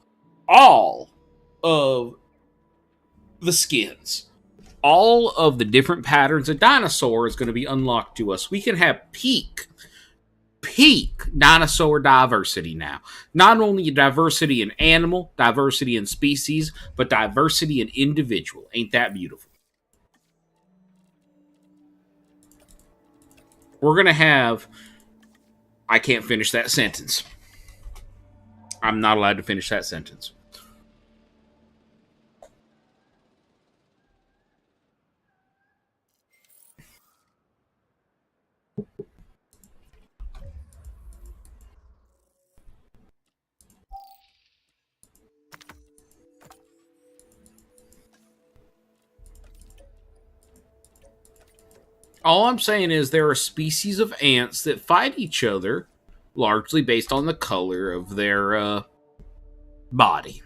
all of the skins. All of the different patterns of dinosaur is going to be unlocked to us. We can have peak dinosaur diversity now. Not only diversity in animal, diversity in species, but diversity in individual. Ain't that beautiful? We're going to have... I can't finish that sentence. I'm not allowed to finish that sentence. All I'm saying is there are species of ants that fight each other largely based on the color of their body.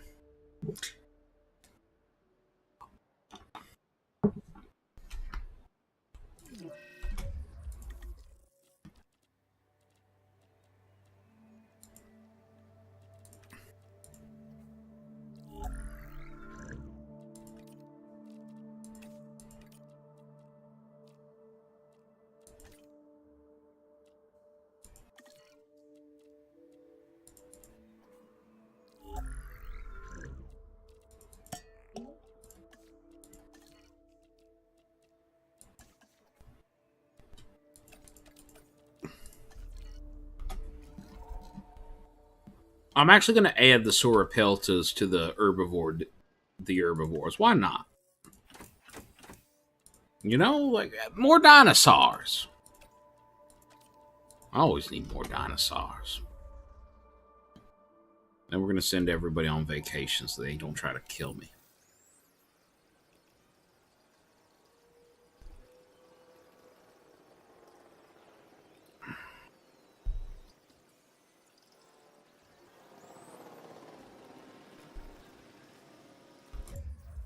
I'm actually going to add the Sauropeltas to the herbivores. Why not? Like, more dinosaurs. I always need more dinosaurs. Then we're going to send everybody on vacation so they don't try to kill me.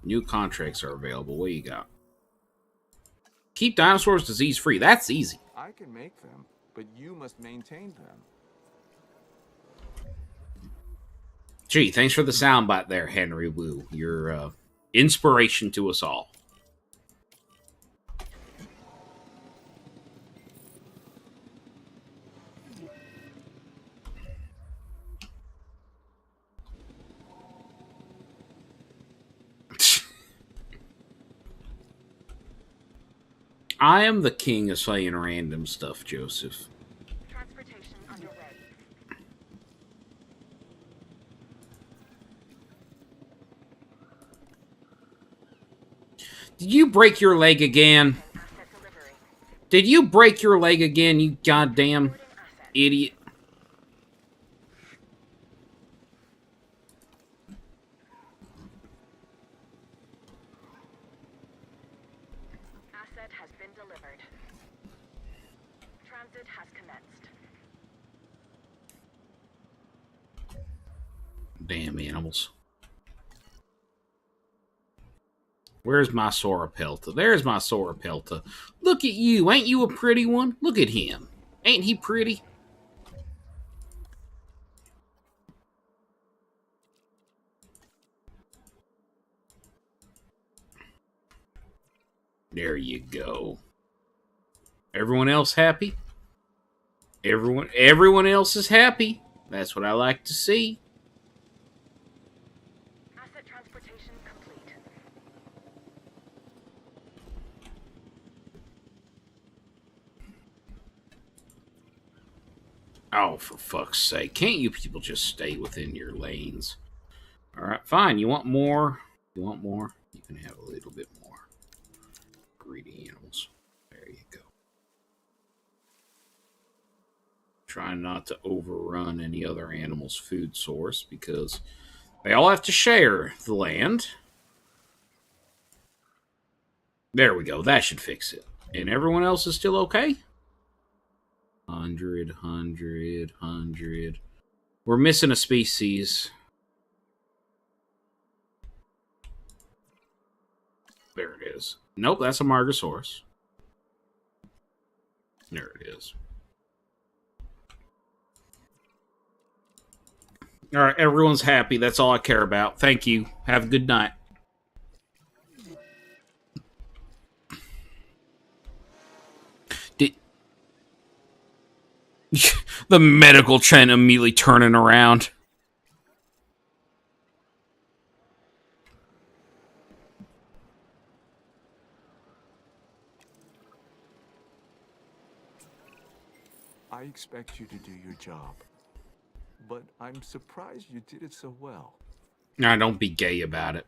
New contracts are available. What you got? Keep dinosaurs disease-free. That's easy. I can make them, but you must maintain them. Gee, thanks for the soundbite there, Henry Wu. You're inspiration to us all. I am the king of saying random stuff, Joseph. Transportation underway. Did you break your leg again? Did you break your leg again, you goddamn idiot? Asset has been delivered. Transit has commenced. Damn animals. Where's my Sauropelta? There's my Sauropelta. Look at you. Ain't you a pretty one? Look at him. Ain't he pretty? There you go. Everyone else happy? Everyone else is happy. That's what I like to see. Asset transportation complete. Oh, for fuck's sake. Can't you people just stay within your lanes? Alright, fine. You want more? You want more? You can have a little bit more. Greedy animals. There you go. Trying not to overrun any other animal's food source because they all have to share the land. There we go. That should fix it. And everyone else is still okay? 100, 100, 100. We're missing a species. There it is. Nope, that's a Margosaurus. There it is. Alright, everyone's happy. That's all I care about. Thank you. Have a good night. The medical chain immediately turning around. I expect you to do your job, but I'm surprised you did it so well. Nah, don't be gay about it.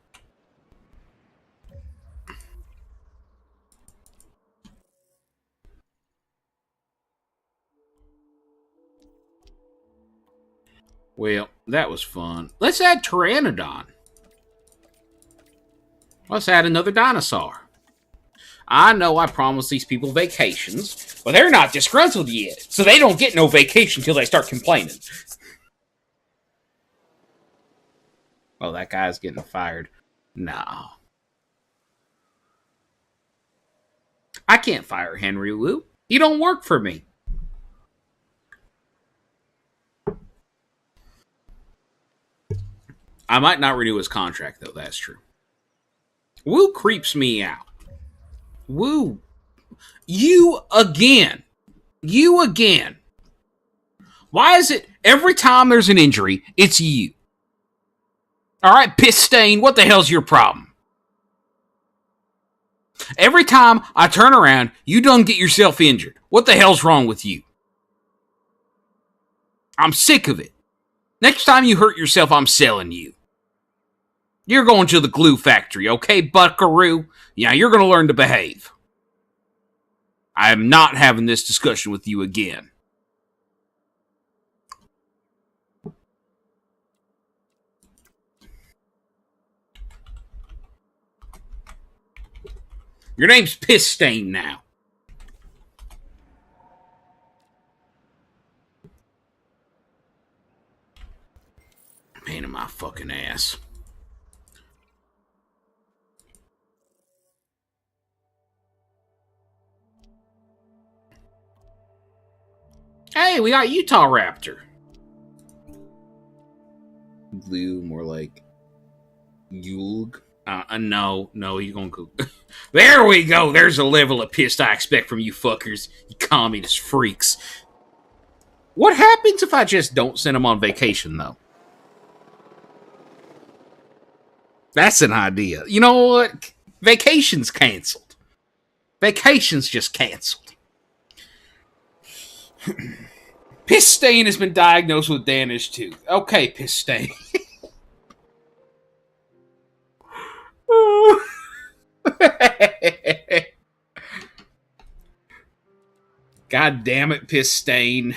Well, that was fun. Let's add Pteranodon. Let's add another dinosaur. I know I promised these people vacations, but they're not disgruntled yet, so they don't get no vacation till they start complaining. Oh, that guy's getting fired. No. I can't fire Henry Wu. You don't work for me. I might not renew his contract, though. That's true. Wu creeps me out. Wu. You again. You again. Why is it every time there's an injury, it's you? Alright, piss stain, what the hell's your problem? Every time I turn around, you done get yourself injured. What the hell's wrong with you? I'm sick of it. Next time you hurt yourself, I'm selling you. You're going to the glue factory, okay, buckaroo? Yeah, you're going to learn to behave. I am not having this discussion with you again. Your name's Piss Stain now. Pain in my fucking ass. Hey, we got Utah Raptor. Blue, more like Yulg. No, you're gonna go. There we go. There's a level of pissed I expect from you fuckers, you communist freaks. What happens if I just don't send them on vacation, though? That's an idea. You know what? Vacation's canceled. Vacation's just canceled. Piss Stain has been diagnosed with damaged tooth. Okay, Piss Stain. God damn it, Piss Stain.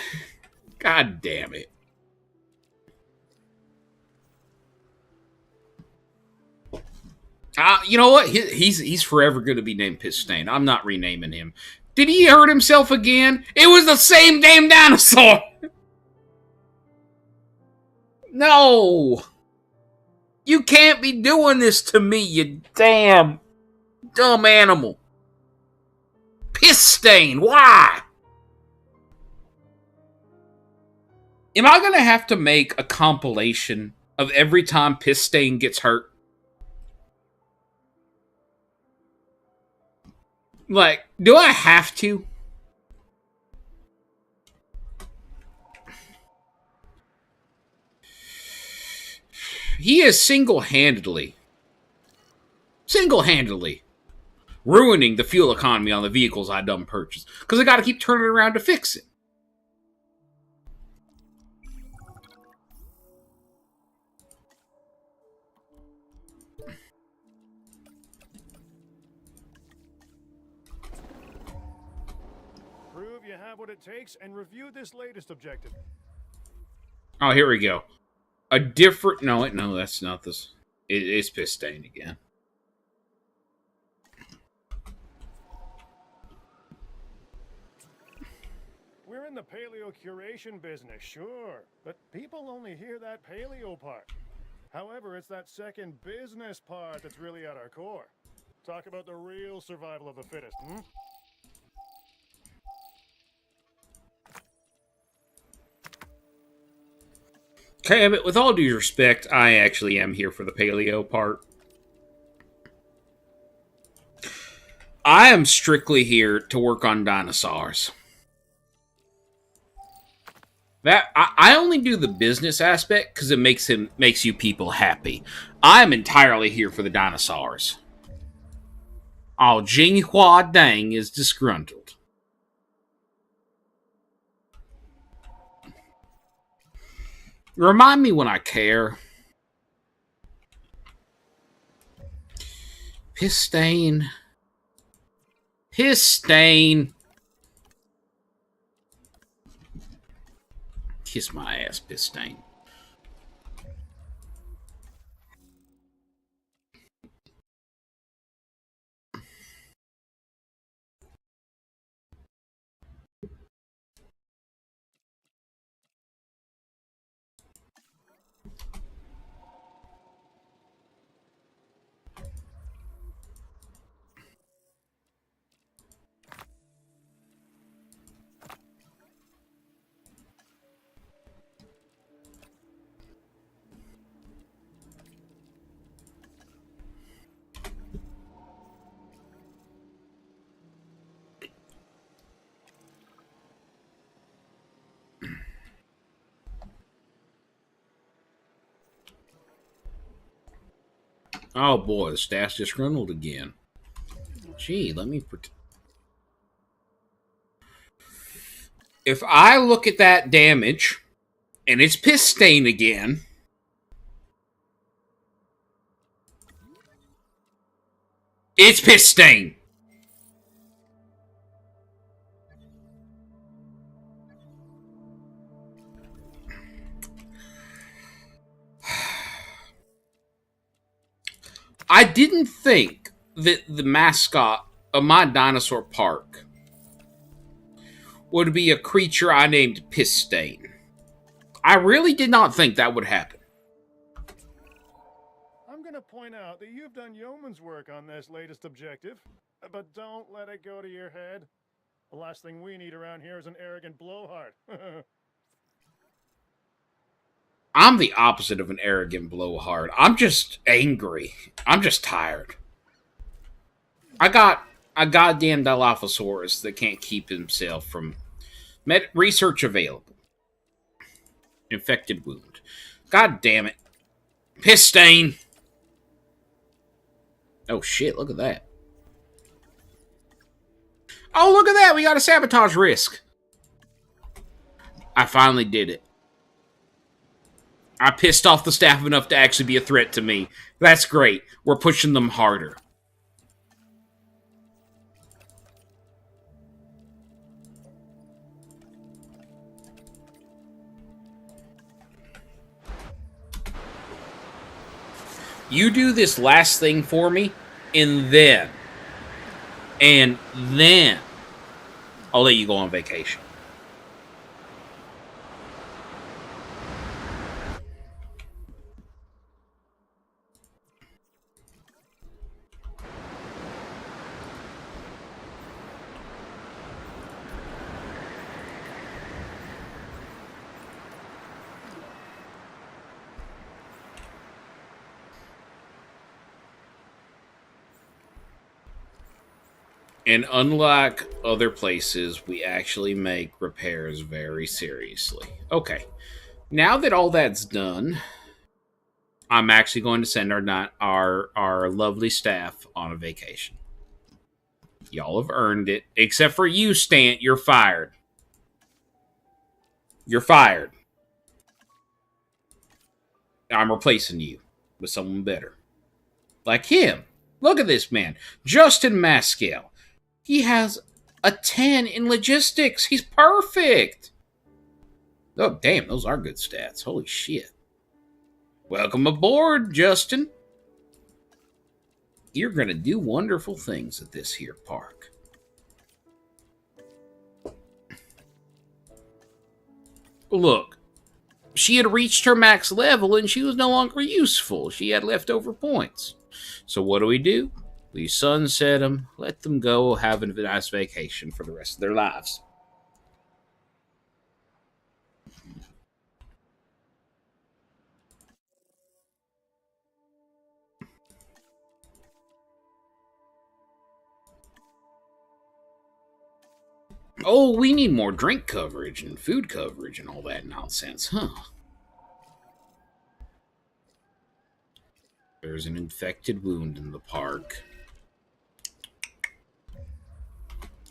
God damn it. You know what? He's forever going to be named Piss Stain. I'm not renaming him. Did he hurt himself again? It was the same damn dinosaur! No! You can't be doing this to me, you damn dumb animal. Piss Stain, why? Am I going to have to make a compilation of every time Piss Stain gets hurt? Like, do I have to? He is single-handedly ruining the fuel economy on the vehicles I done purchased. Because I gotta keep turning around to fix it. Prove you have what it takes and review this latest objective. Oh, here we go. A different... No, that's not this. It's piss stain again. We're in the paleo curation business, sure, but people only hear that paleo part. However, it's that second business part that's really at our core. Talk about the real survival of the fittest, hmm? Okay, but with all due respect, I actually am here for the paleo part. I am strictly here to work on dinosaurs. That I only do the business aspect because it makes you people happy. I'm entirely here for the dinosaurs. Oh, Jinghua Dang is disgruntled. Remind me when I care. Piss stain. Piss stain. Kiss my ass, piss stain. Oh boy, the staff's disgruntled again. Gee, let me... If I look at that damage, and it's piss stain again... It's piss stain! I didn't think that the mascot of my dinosaur park would be a creature I named Piss Stain. I really did not think that would happen. I'm gonna point out that you've done yeoman's work on this latest objective, but don't let it go to your head. The last thing we need around here is an arrogant blowhard. I'm the opposite of an arrogant blowhard. I'm just angry. I'm just tired. I got a goddamn Dilophosaurus that can't keep himself from... research available. Infected wound. God damn it. Piss stain. Oh shit, look at that. Oh, look at that. We got a sabotage risk. I finally did it. I pissed off the staff enough to actually be a threat to me. That's great. We're pushing them harder. You do this last thing for me, and then I'll let you go on vacation. And unlike other places, we actually make repairs very seriously. Okay. Now that all that's done, I'm actually going to send our lovely staff on a vacation. Y'all have earned it. Except for you, Stant. You're fired. You're fired. I'm replacing you with someone better. Like him. Look at this man. Justin Maskell. He has a 10 in logistics. He's perfect. Oh, damn. Those are good stats. Holy shit. Welcome aboard, Justin. You're going to do wonderful things at this here park. Look, she had reached her max level and she was no longer useful. She had leftover points. So what do? We sunset them, let them go, have a nice vacation for the rest of their lives. Oh, we need more drink coverage and food coverage and all that nonsense, huh? There's an infected wound in the park.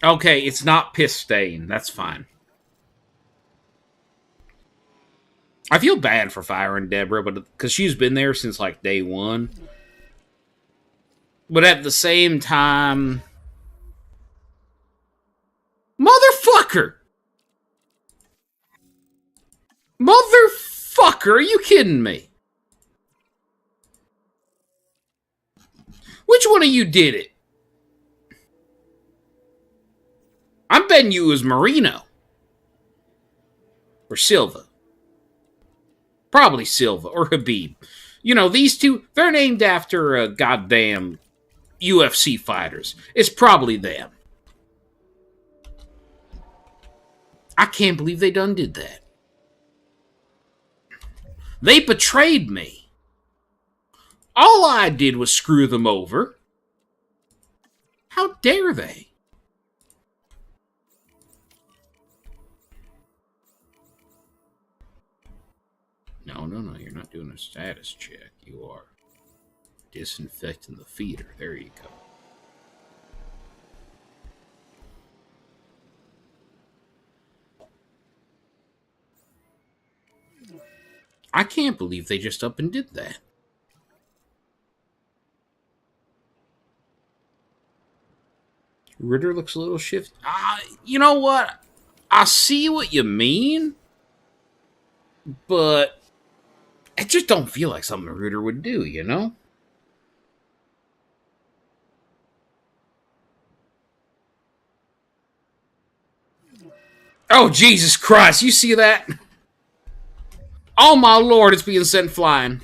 Okay, it's not piss stain. That's fine. I feel bad for firing Deborah, but because she's been there since like day one. But at the same time, motherfucker! Motherfucker, are you kidding me? Which one of you did it? I'm betting you it was Marino. Or Silva. Probably Silva or Habib. You know, these two, they're named after goddamn UFC fighters. It's probably them. I can't believe they done did that. They betrayed me. All I did was screw them over. How dare they? No, you're not doing a status check. You are disinfecting the feeder. There you go. I can't believe they just up and did that. Ritter looks a little shifty. You know what? I see what you mean, but it just don't feel like something a Ritter would do, you know? Oh, Jesus Christ, you see that? Oh, my Lord, it's being sent flying.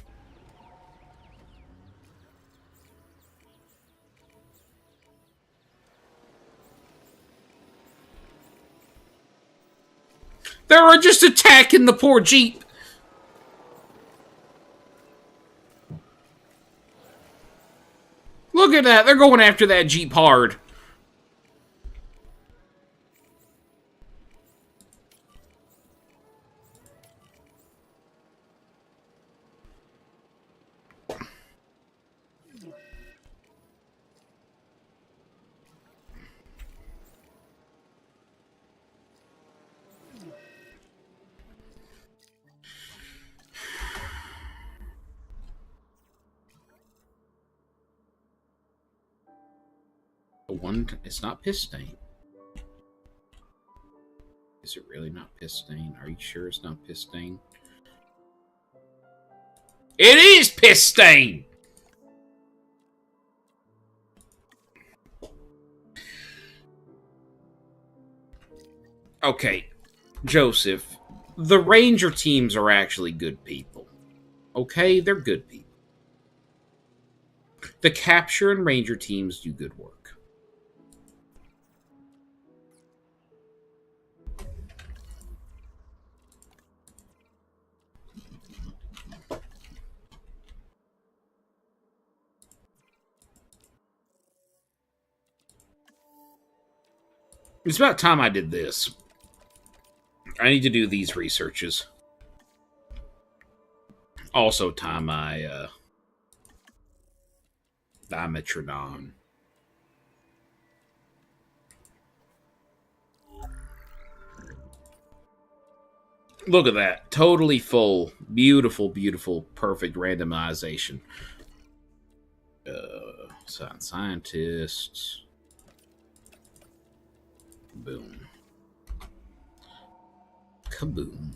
They were just attacking the poor Jeep. Look at that. They're going after that Jeep hard. It's not piss stain. Is it really not piss stain? Are you sure it's not piss stain? It is piss stain! Okay, Joseph, the Ranger teams are actually good people. Okay, they're good people. The Capture and Ranger teams do good work. It's about time I did this. I need to do these researches. Also tie my Dimetrodon. Look at that. Totally full. Beautiful, beautiful, perfect randomization. Scientists. Boom. Kaboom.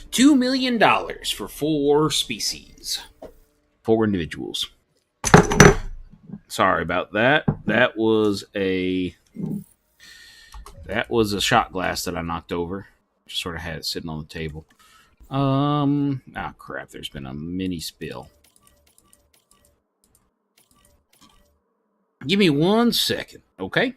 $2 million for 4 species. 4 individuals. Sorry about that. That was a shot glass that I knocked over. Just sort of had it sitting on the table. Crap, there's been a mini spill. Give me 1 second, okay?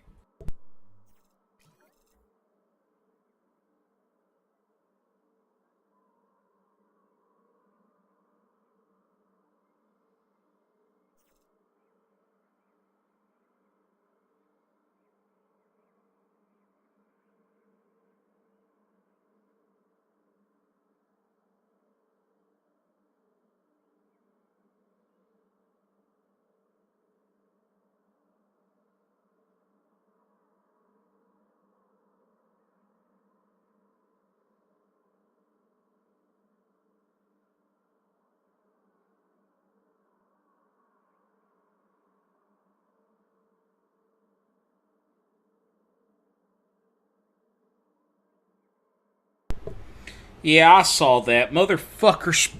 Yeah, I saw that. Motherfucker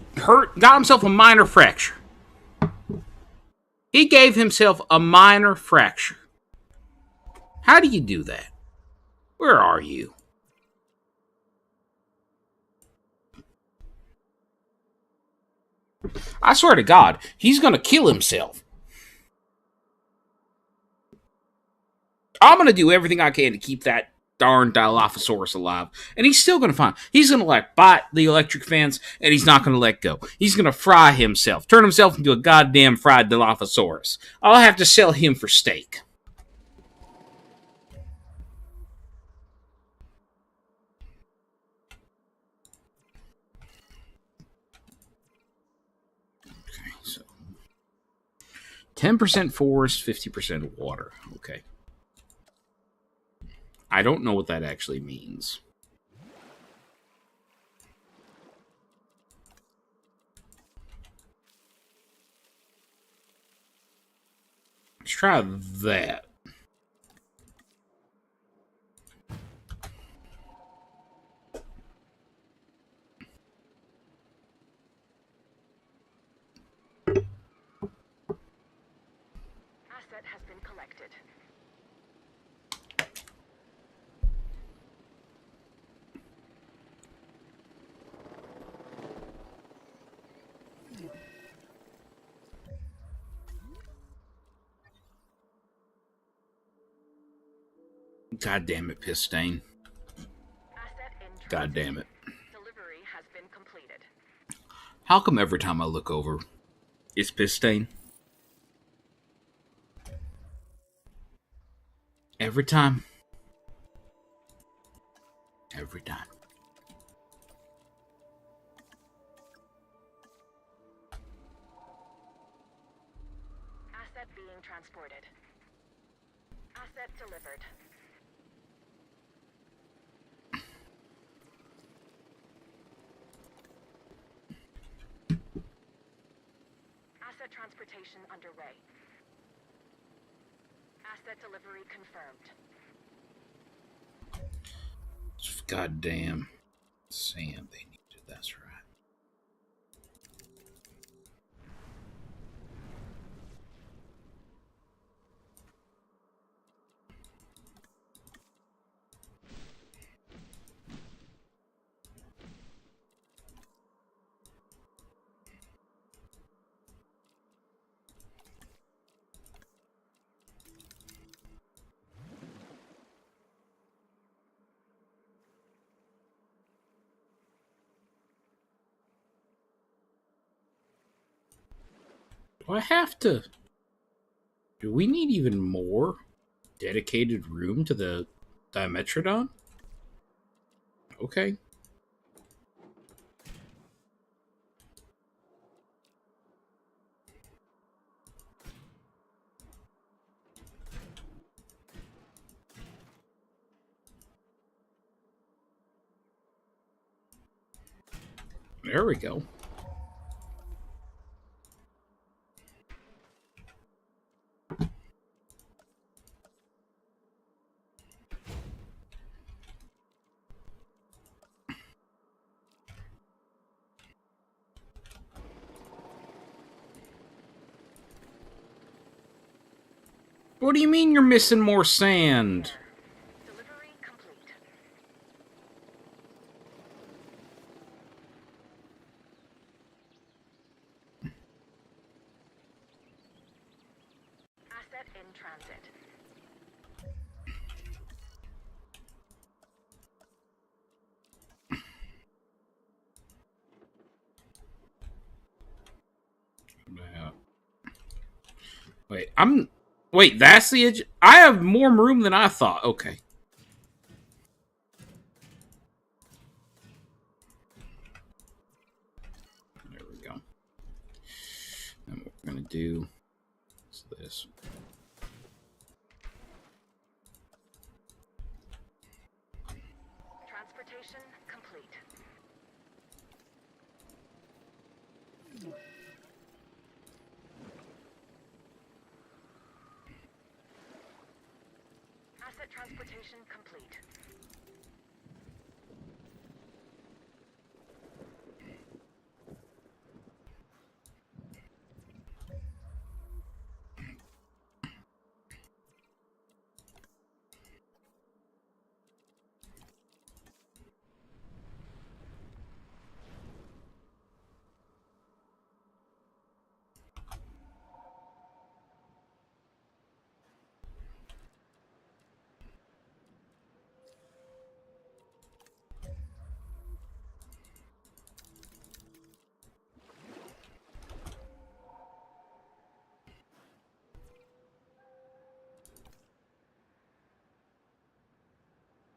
got himself a minor fracture. He gave himself a minor fracture. How do you do that? Where are you? I swear to God, he's gonna kill himself. I'm gonna do everything I can to keep that darn Dilophosaurus alive. And he's still gonna find. He's gonna like bite the electric fence and he's not gonna let go. He's gonna fry himself. Turn himself into a goddamn fried Dilophosaurus. I'll have to sell him for steak. Okay, so 10% forest, 50% water. Okay. I don't know what that actually means. Let's try that. Asset has been collected. God damn it, piss stain. God damn it. Delivery has been completed. How come every time I look over, it's piss stain? Every time. Every time. Asset being transported. Asset delivered. Asset transportation underway. Asset delivery confirmed. Goddamn sand they needed. That's right. Do I have to? Do we need even more dedicated room to the Dimetrodon? Okay. There we go. What do you mean you're missing more sand? Delivery complete. Asset in transit. Wait, that's the edge? I have more room than I thought. Okay. There we go. And what we're going to do is this. Transportation complete. Asset transportation complete.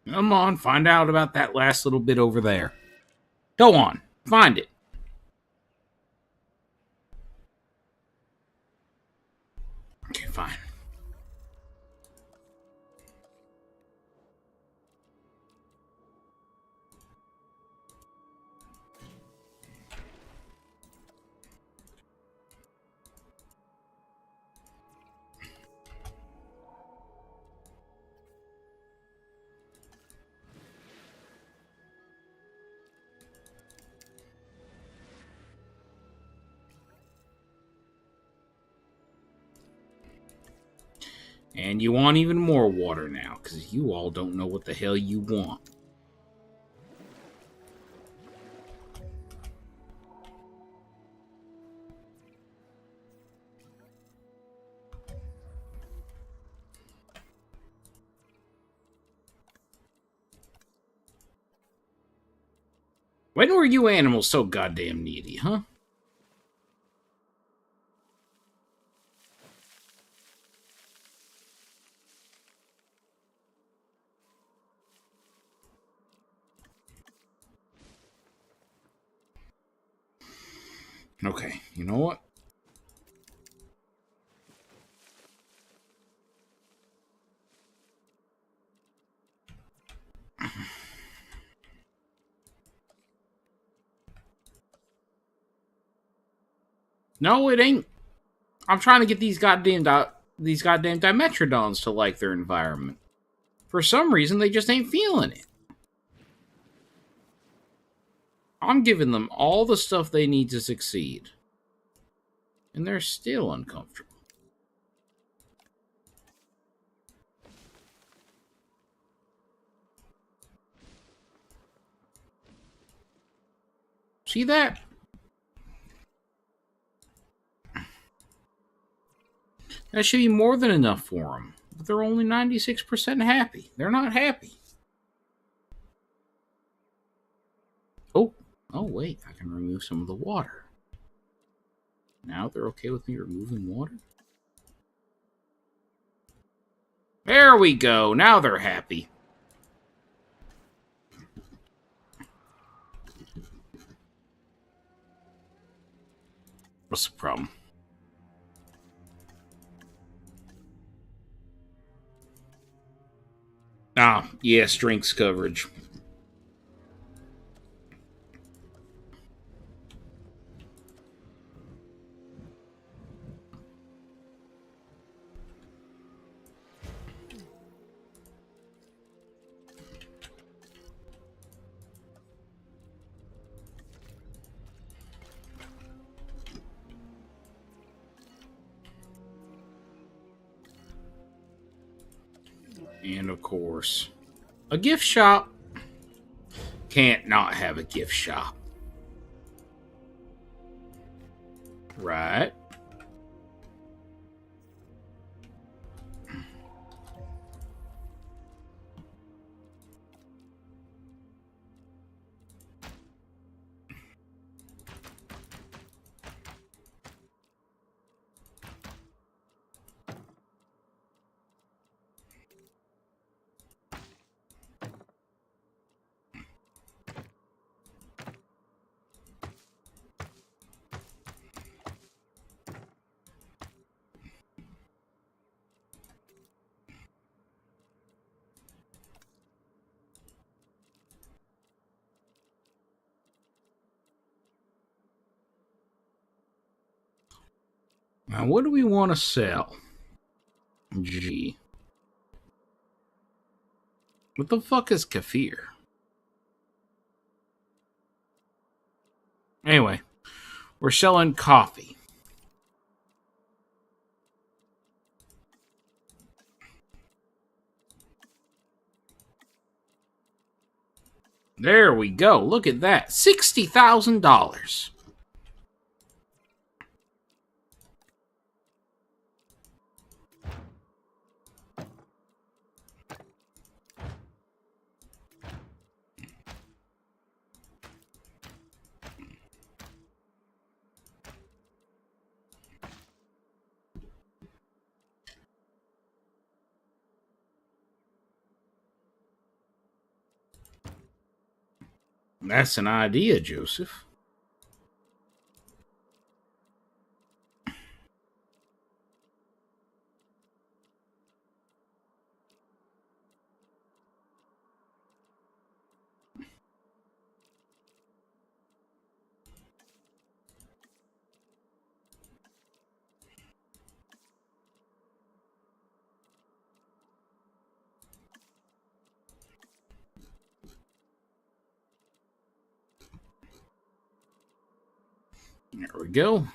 Come on, find out about that last little bit over there. Go on, find it. Okay, fine. And you want even more water now, because you all don't know what the hell you want. When were you animals so goddamn needy, huh? Okay, you know what? No, it ain't. I'm trying to get these goddamn Dimetrodons to like their environment. For some reason, they just ain't feeling it. I'm giving them all the stuff they need to succeed. And they're still uncomfortable. See that? That should be more than enough for them. But they're only 96% happy. They're not happy. Oh, wait. I can remove some of the water. Now they're okay with me removing water? There we go. Now they're happy. What's the problem? Ah, yeah, strengths coverage. And of course, a gift shop. Can't not have a gift shop. Right. Now, what do we want to sell? G. What the fuck is kefir? Anyway, we're selling coffee. There we go. Look at that. $60,000. That's an idea, Joseph. There we go.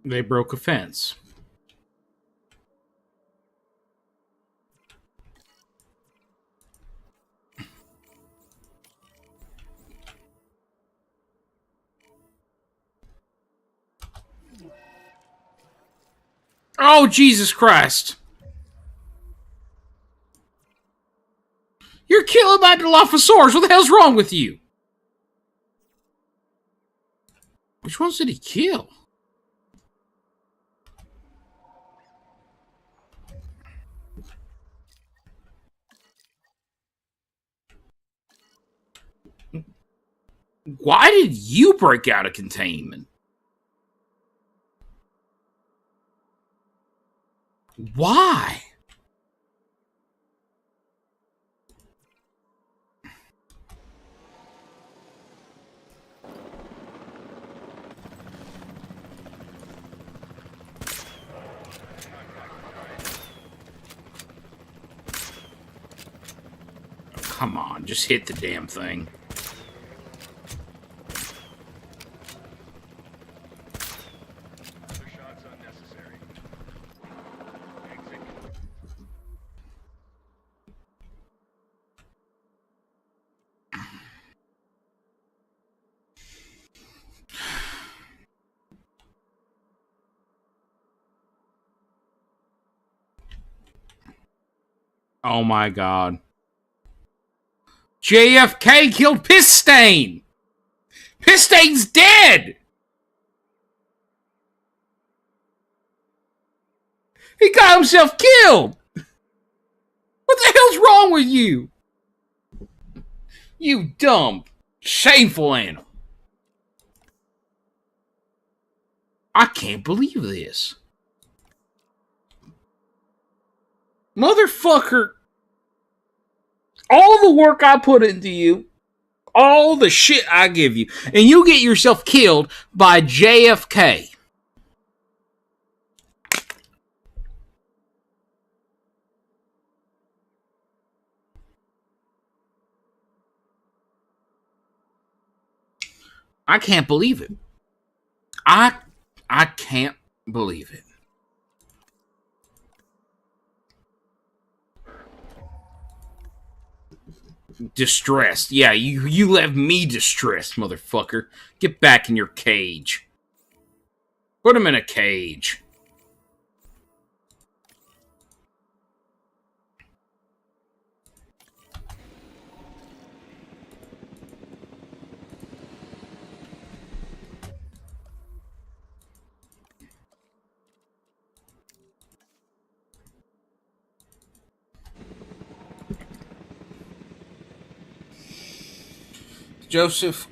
They broke a fence. Oh, Jesus Christ. You're killing my Dilophosaurus. What the hell's wrong with you? Which ones did he kill? Why did you break out of containment? Why? Come on, just hit the damn thing. Oh my god. JFK killed Pisstain! Pisstain's dead! He got himself killed! What the hell's wrong with you? You dumb, shameful animal. I can't believe this. Motherfucker. All the work I put into you, all the shit I give you, and you get yourself killed by JFK. I can't believe it. I can't believe it. Distressed. Yeah, you left me distressed, motherfucker. Get back in your cage. Put him in a cage. Joseph,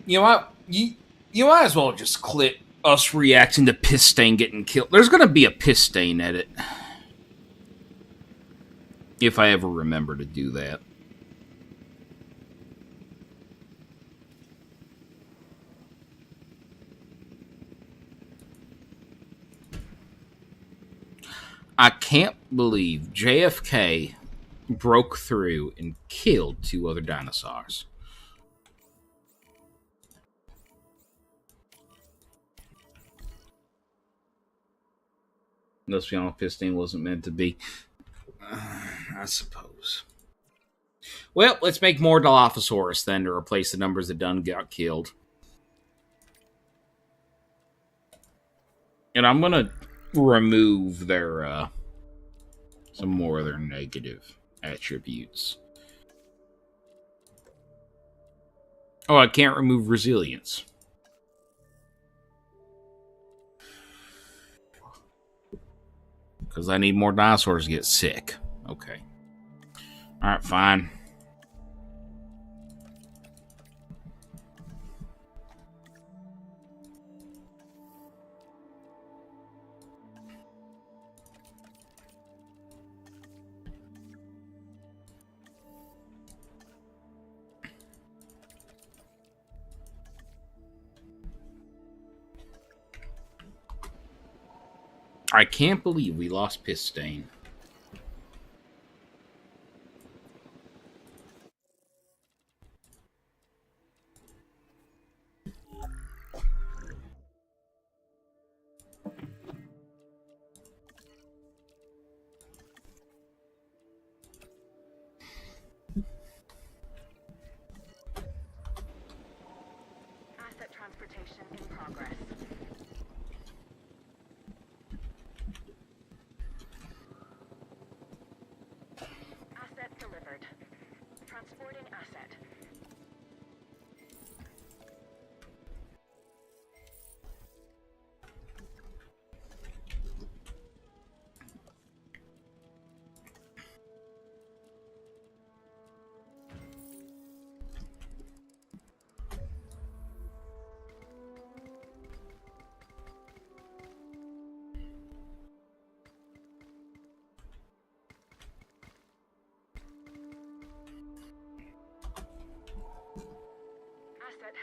you know what? You might as well just clip us reacting to Pisstain getting killed. There's going to be a Pisstain edit. If I ever remember to do that. I can't believe JFK broke through and killed 2 other dinosaurs. Unless Pisstain wasn't meant to be. I suppose. Well, let's make more Dilophosaurus then to replace the numbers that done got killed. And I'm going to remove their, some more of their negative attributes. Oh, I can't remove resilience. Because I need more dinosaurs to get sick. Okay. Alright, fine. I can't believe we lost Pisstain. Asset transportation in progress. Asset delivered. Transporting asset.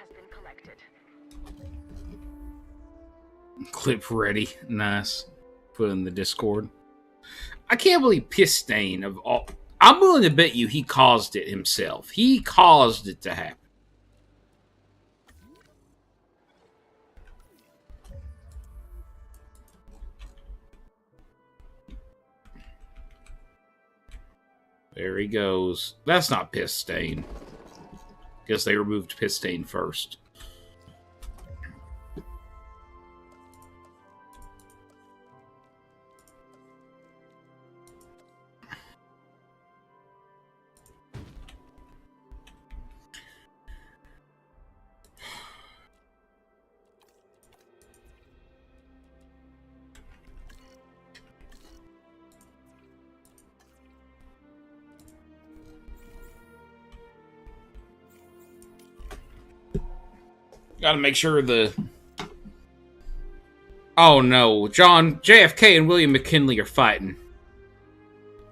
has been collected. Clip ready. Nice. Put in the Discord. I can't believe Pistain of all. I'm willing to bet you he caused it himself. He caused it to happen. There he goes. That's not Pistain. Guess they removed Pistain first. Gotta make sure the... Oh no, John, JFK and William McKinley are fighting.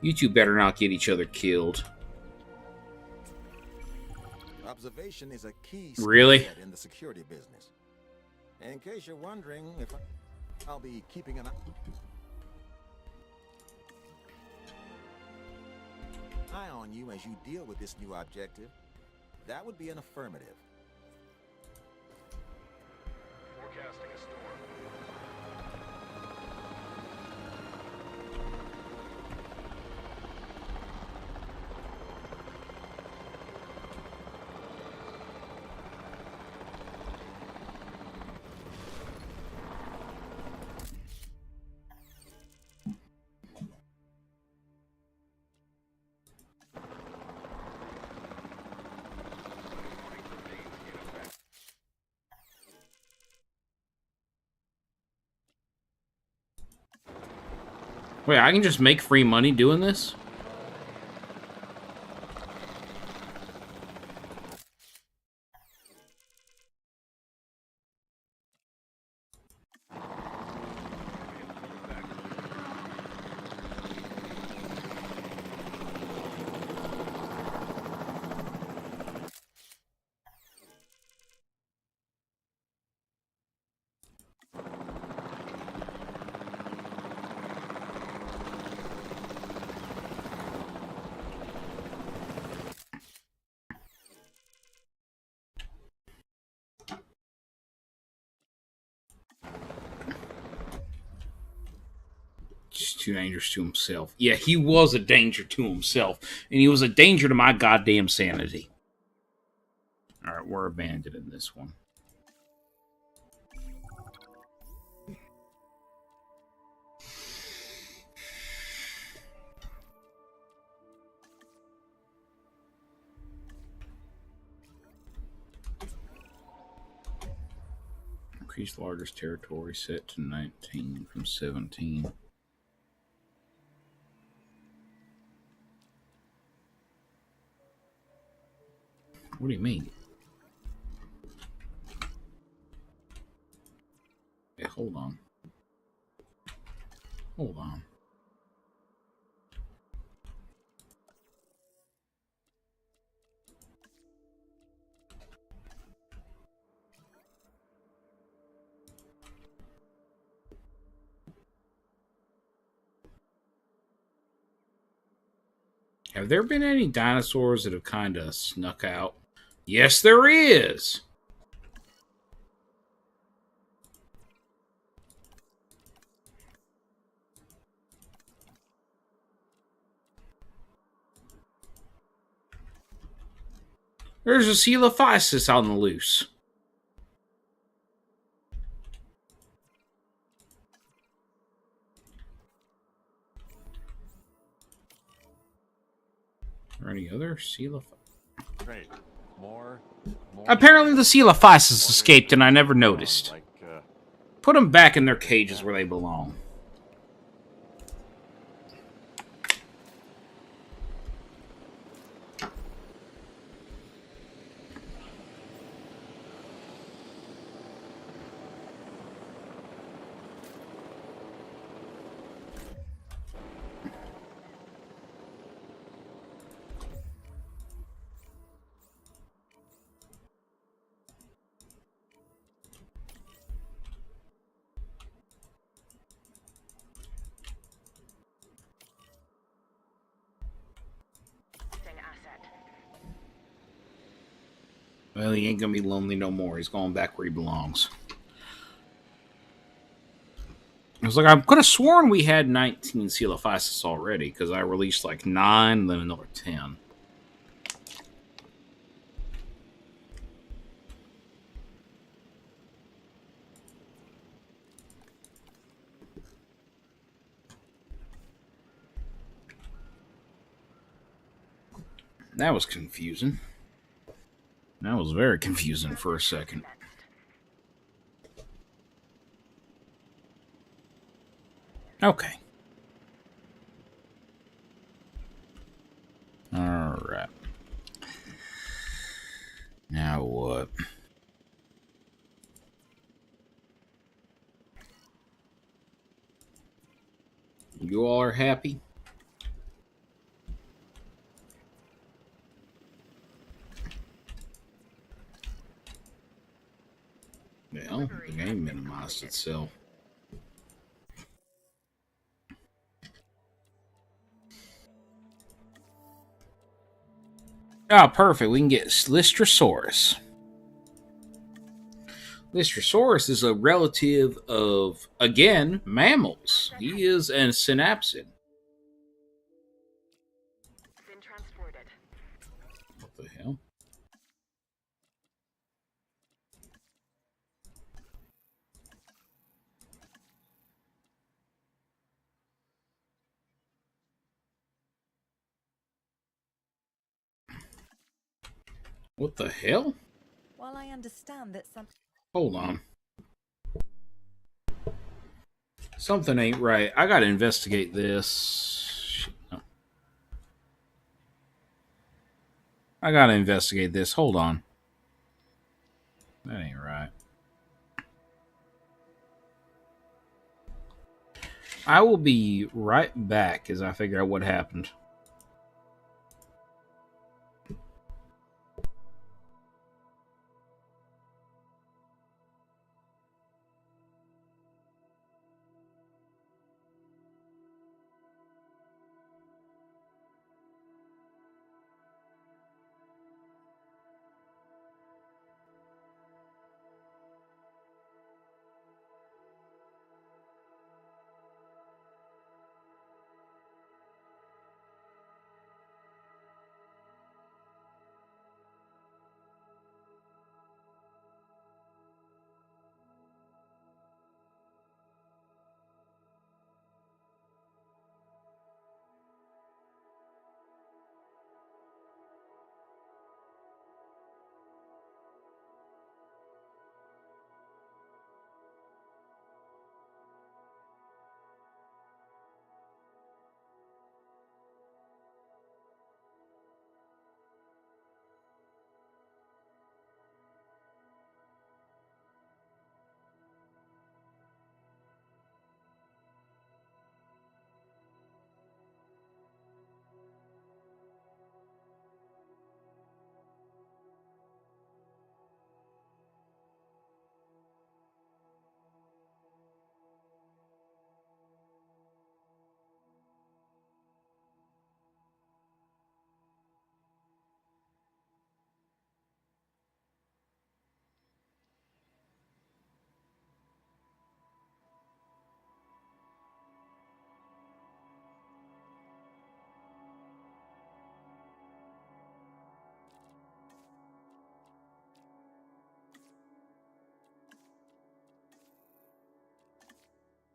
You two better not get each other killed. Observation is a key Really? in the security business. In case you're wondering if I'll be keeping an eye on you as you deal with this new objective, that would be an affirmative. Forecasting a storm. Wait, I can just make free money doing this? Just too dangerous to himself. Yeah, he was a danger to himself. And he was a danger to my goddamn sanity. Alright, we're abandoning this one. Increase largest territory set to 19 from 17. What do you mean? Hey, hold on. Hold on. Have there been any dinosaurs that have kind of snuck out? Yes, there is! There's a Coelophysis on the loose. Or any other Coelophysis? Great. More. Apparently the Coelophysis escaped and I never noticed. Put them back in their cages where they belong. Well, he ain't gonna be lonely no more. He's going back where he belongs. I was like, I could have sworn we had 19 Coelophysis already, because I released like 9, then another 10. That was confusing. That was very confusing for a second. Okay. Alright. Now what? You all are happy? Well, the game minimized itself. Ah, perfect. We can get Lystrosaurus. Lystrosaurus is a relative of, again, mammals. He is a synapsid. Been transported. What the hell? What the hell? While I understand that some... Hold on. Something ain't right. I gotta investigate this. Shit, no. I gotta investigate this. Hold on. That ain't right. I will be right back as I figure out what happened.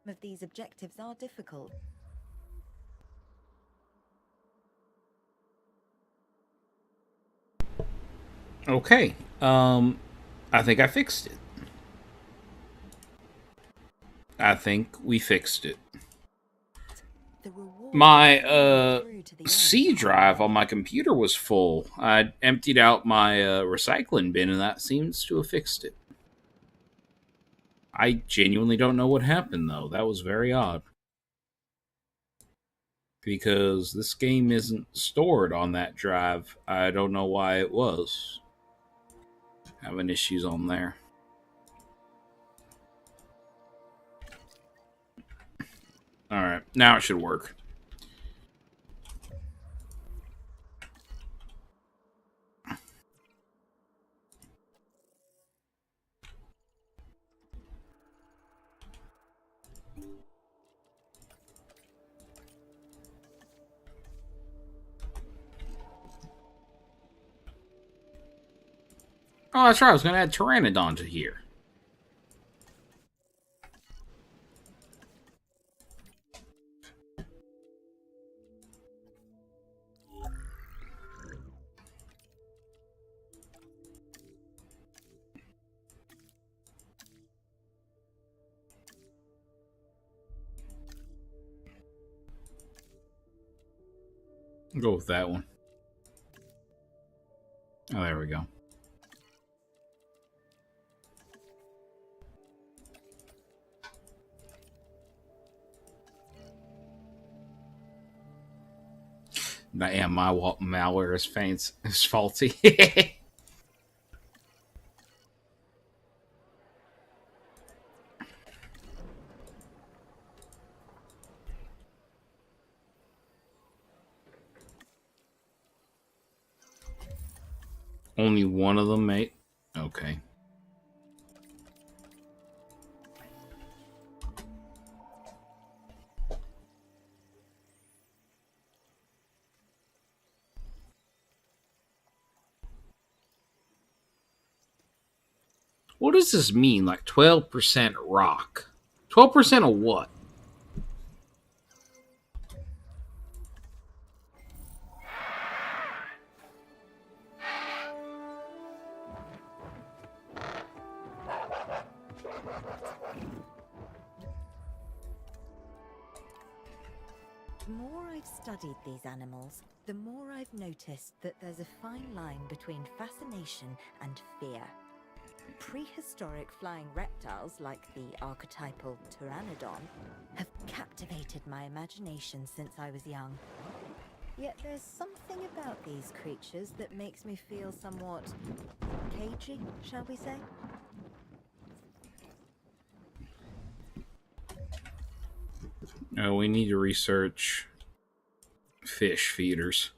of these objectives are difficult. Okay. I think I fixed it. I think we fixed it. My C drive on my computer was full. I emptied out my recycling bin, and that seems to have fixed it. I genuinely don't know what happened, though. That was very odd. Because this game isn't stored on that drive. I don't know why it was. Having issues on there. Alright, now it should work. Oh, that's right. I was going to add Pteranodon to here. I'll go with that one. Oh, there we go. Yeah, my malware is faulty. Only one of them, mate? Okay. What does this mean? Like 12% rock? 12% of what? The more I've studied these animals, the more I've noticed that there's a fine line between fascination and fear. Prehistoric flying reptiles like the archetypal Pteranodon have captivated my imagination since I was young. Yet there's something about these creatures that makes me feel somewhat cagey, shall we say? We need to research fish feeders.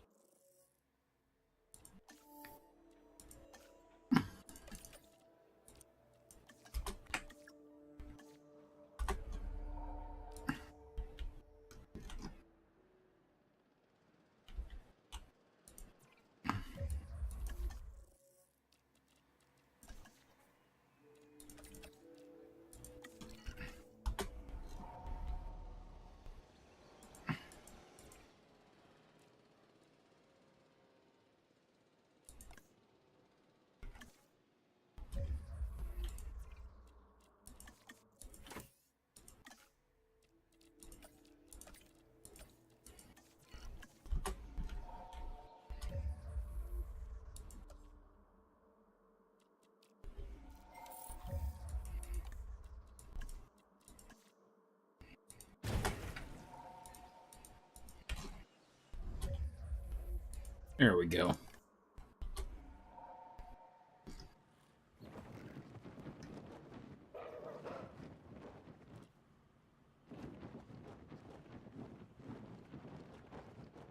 There we go.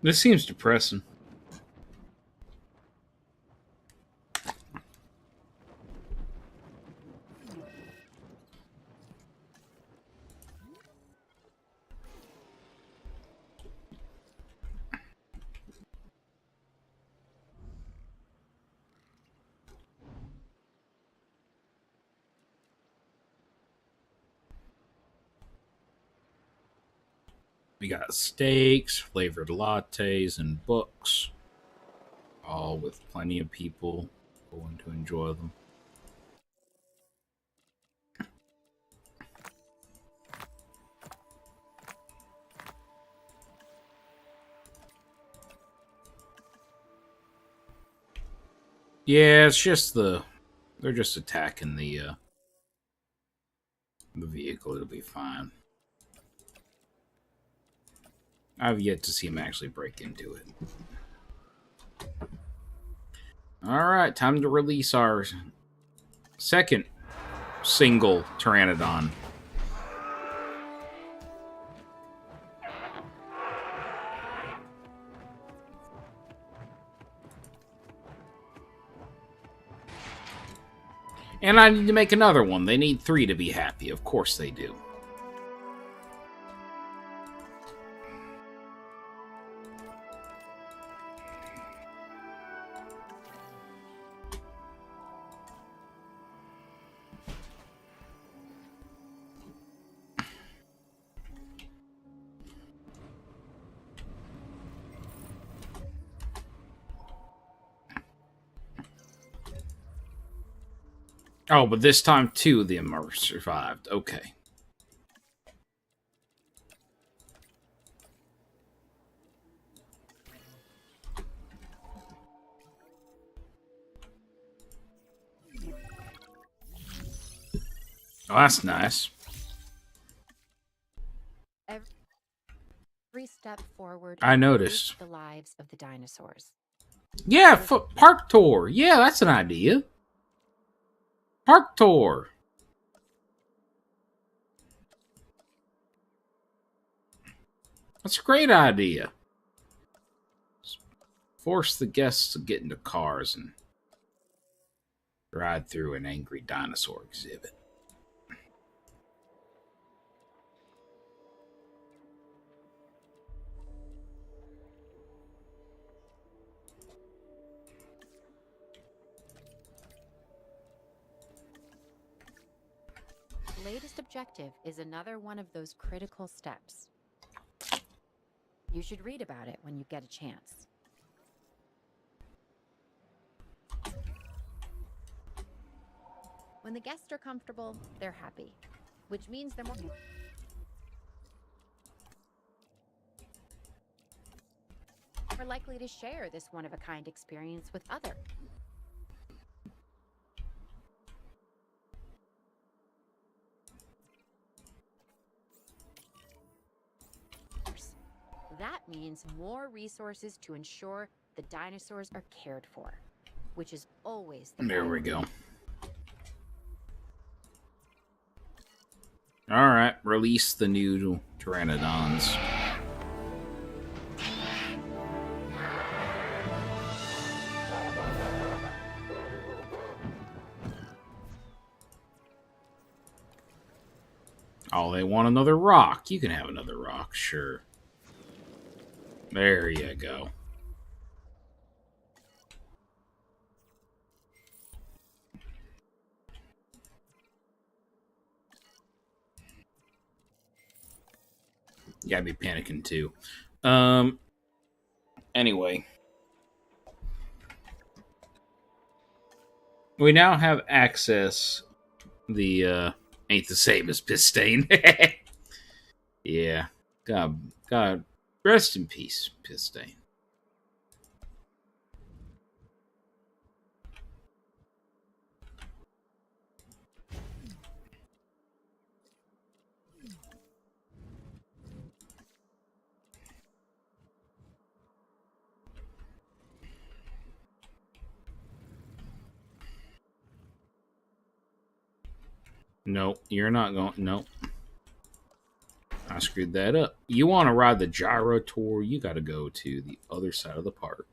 This seems depressing. We got steaks, flavored lattes, and books. All with plenty of people going to enjoy them. Yeah, it's just they're just attacking the vehicle. It'll be fine. I've yet to see him actually break into it. Alright, time to release our second single Pteranodon. And I need to make another one. They need 3 to be happy. Of course they do. Oh, but this time, two of them are survived. Okay. Oh, that's nice. Every step forward, I noticed the lives of the dinosaurs. Yeah, park tour. Yeah, that's an idea. Park tour. That's a great idea. Force the guests to get into cars and ride through an angry dinosaur exhibit. The latest objective is another one of those critical steps. You should read about it when you get a chance. When the guests are comfortable, they're happy, which means they're more likely to share this one-of-a-kind experience with others. That means more resources to ensure the dinosaurs are cared for, which is always the There we priority. go. All right, release the new pteranodons. Oh, they want another rock. You can have another rock, sure. There you go. You gotta be panicking too. Anyway. We now have access. The ain't the same as Pistane. Yeah. God, rest in peace, Pistane. Nope, you're not going. Nope. I screwed that up. You want to ride the gyro tour, you got to go to the other side of the park.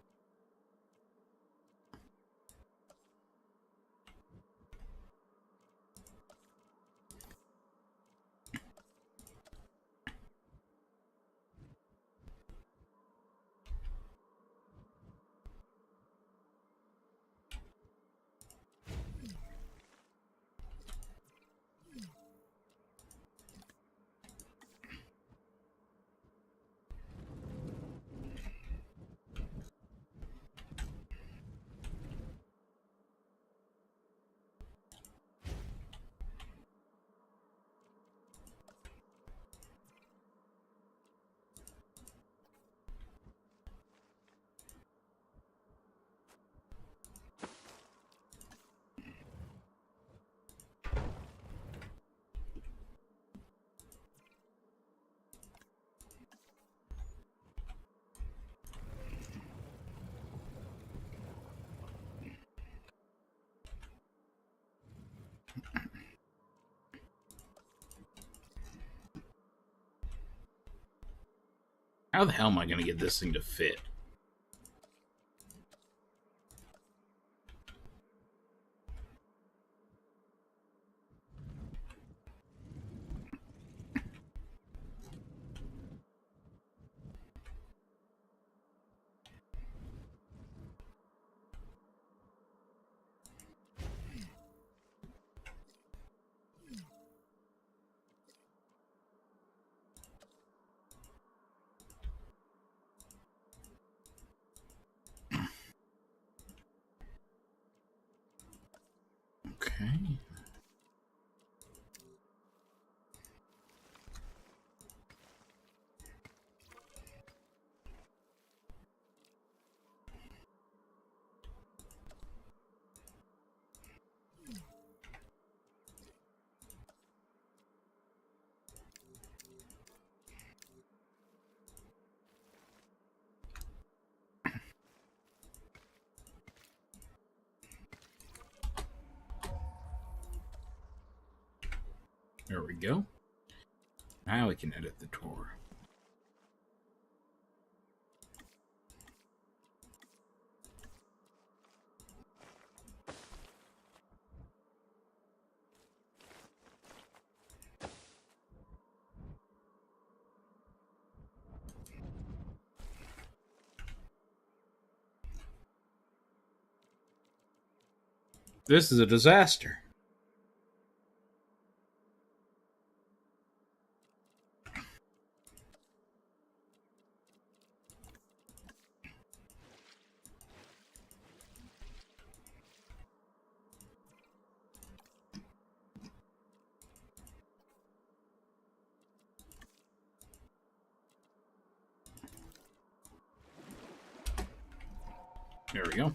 How the hell am I going to get this thing to fit? Okay. There we go. Now we can edit the tour. This is a disaster. There we go.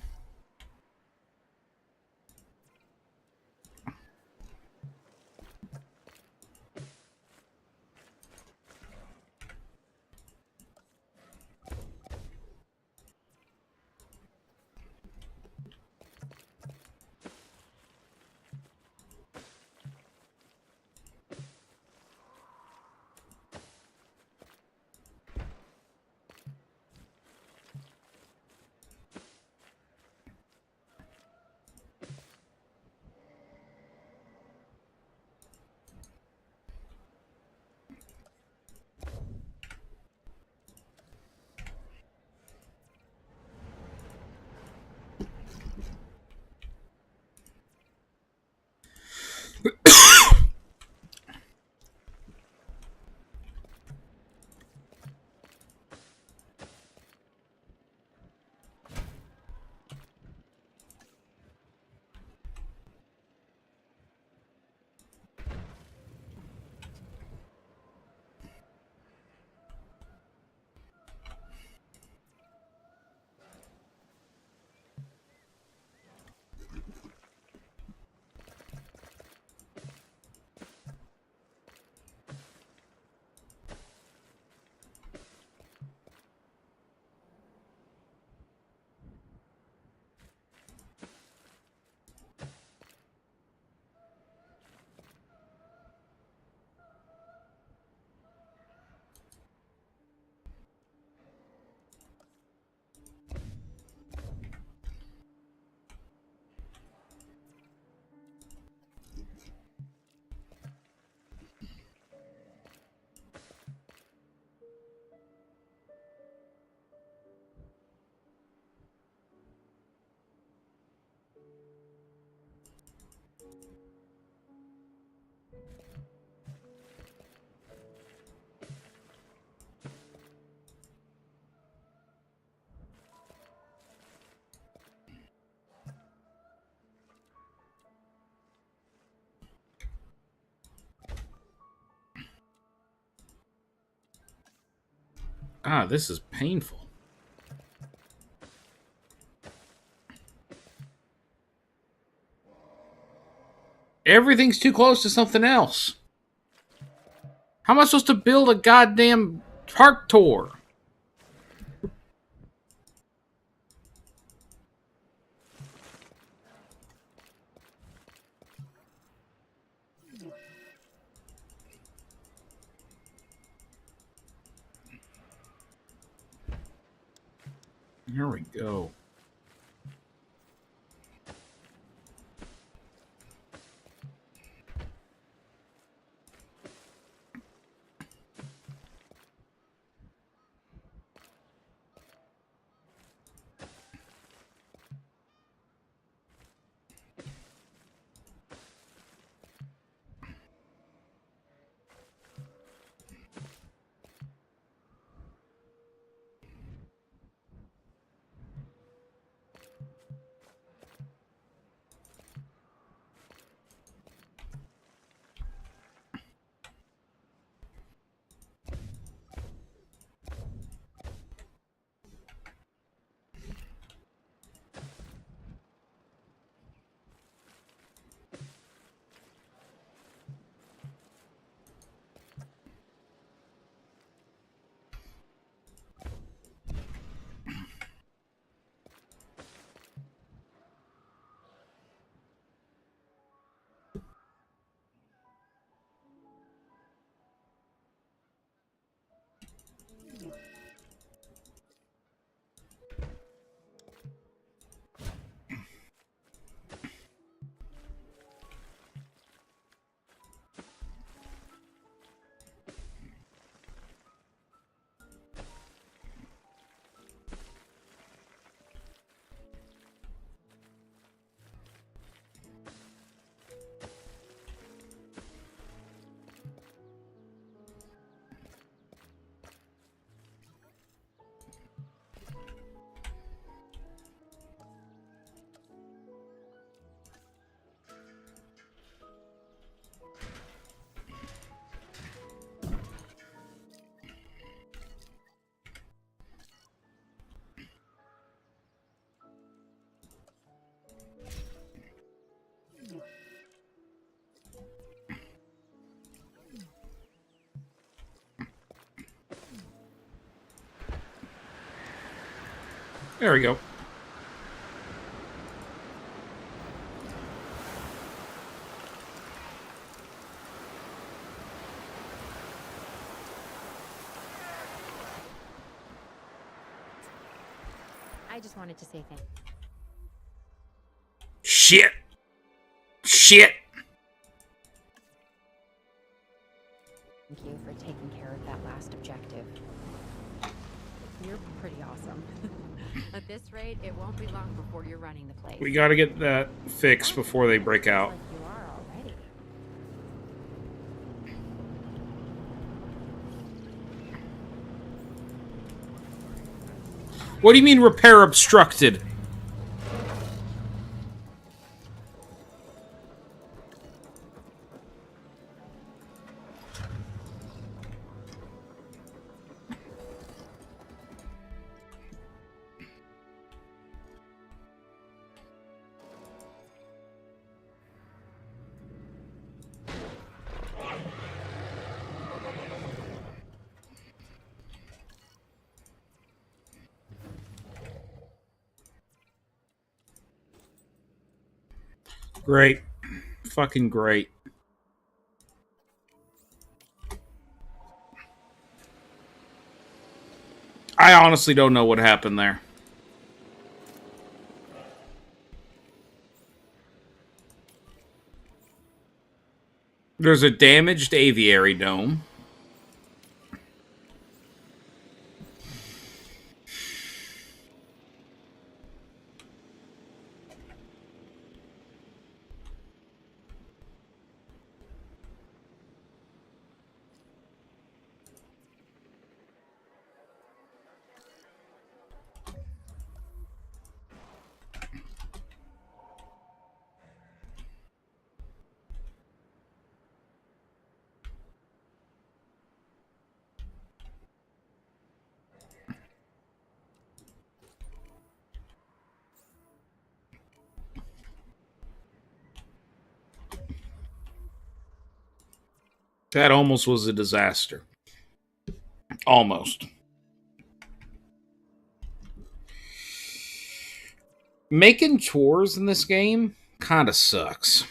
Ah, this is painful. Everything's too close to something else. How am I supposed to build a goddamn park tour? Here we go. There we go. I just wanted to say thank you. Shit! Shit! Thank you for taking care of that last objective. You're pretty awesome. At this rate, it won't be long before you're running the place. We gotta get that fixed before they break out. Like you are already. What do you mean repair obstructed? Great. Fucking great. I honestly don't know what happened there. There's a damaged aviary dome. That almost was a disaster. Almost. Making tours in this game kind of sucks.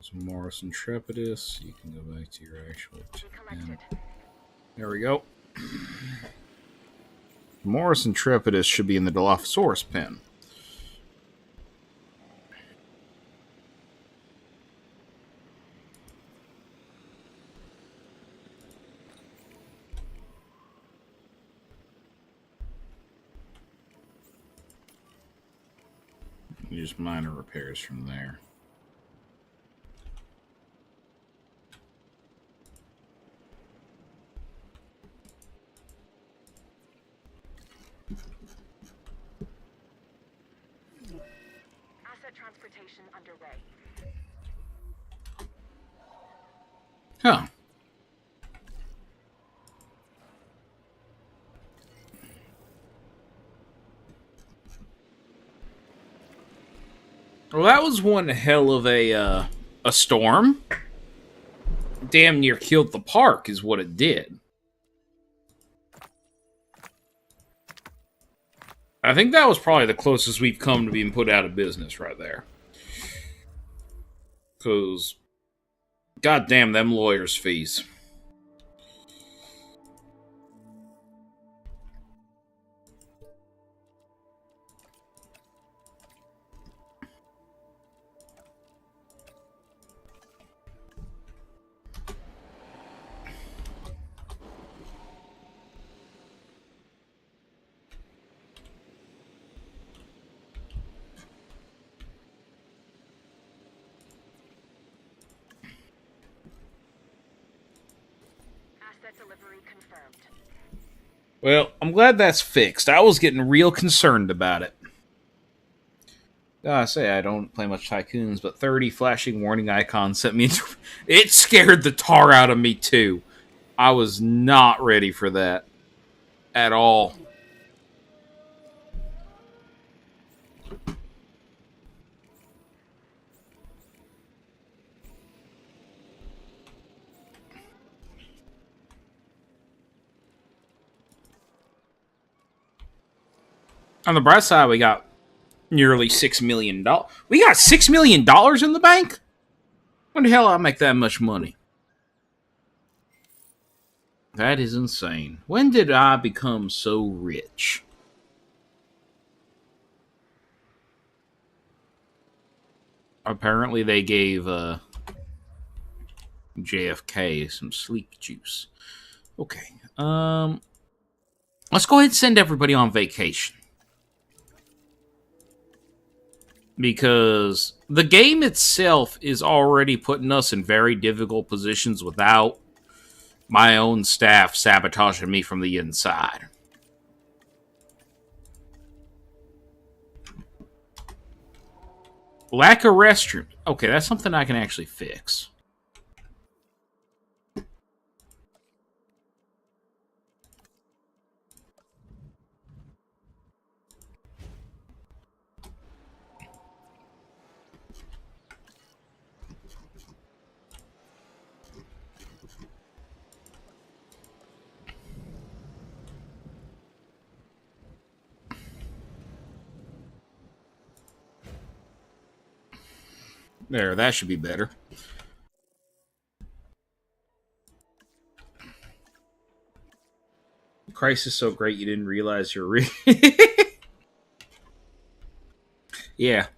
So Morris Intrepidus, you can go back to your actual pen. There we go. Morris Intrepidus should be in the Dilophosaurus pen. Just minor repairs from there. Asset transportation underway. Huh. Well, that was one hell of a storm. Damn near killed the park is what it did. I think that was probably the closest we've come to being put out of business right there. Because, goddamn them lawyers' fees. Unit delivery confirmed. Well, I'm glad that's fixed. I was getting real concerned about it. I say I don't play much Tycoons, but 30 flashing warning icons sent me into... It scared the tar out of me, too. I was not ready for that. At all. On the bright side, we got nearly $6 million. We got $6 million in the bank? When the hell I make that much money? That is insane. When did I become so rich? Apparently they gave JFK some sleek juice. Okay. Let's go ahead and send everybody on vacation. Because the game itself is already putting us in very difficult positions without my own staff sabotaging me from the inside. Lack of restrooms. Okay, that's something I can actually fix. There, that should be better. Christ is so great you didn't realize you're rich. Yeah.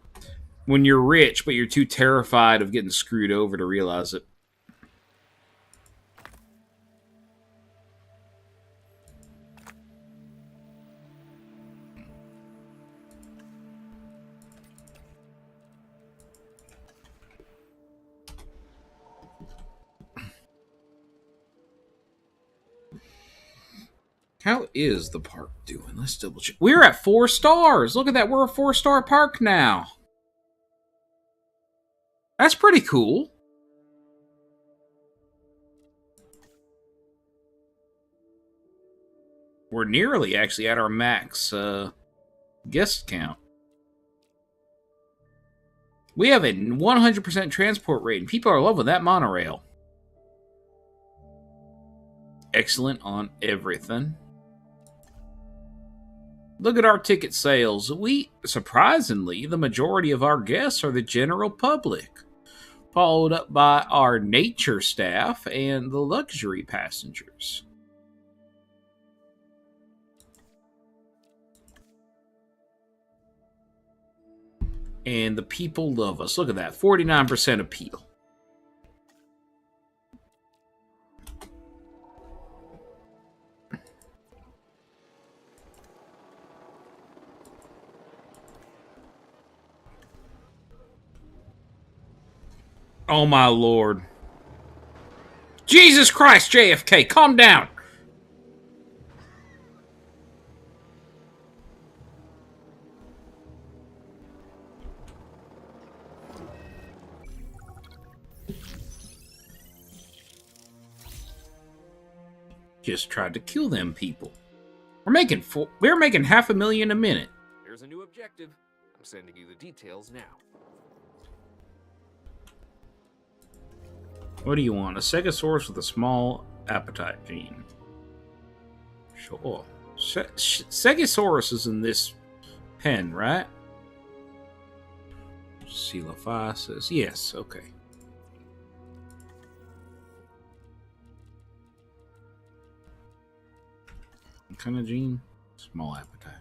When you're rich, but you're too terrified of getting screwed over to realize it. How is the park doing? Let's double check. We're at 4 stars. Look at that. We're a 4-star park now. That's pretty cool. We're nearly actually at our max guest count. We have a 100% transport rate, and people are loving that monorail. Excellent on everything. Look at our ticket sales. Surprisingly, the majority of our guests are the general public, followed up by our nature staff and the luxury passengers. And the people love us. Look at that, 49% appeal. Oh my lord. Jesus Christ, JFK, calm down. Just tried to kill them people. We're making $500,000 a minute. There's a new objective. I'm sending you the details now. What do you want? A Stegosaurus with a small appetite gene. Sure. Stegosaurus is in this pen, right? Coelophysis. Yes, okay. What kind of gene? Small appetite.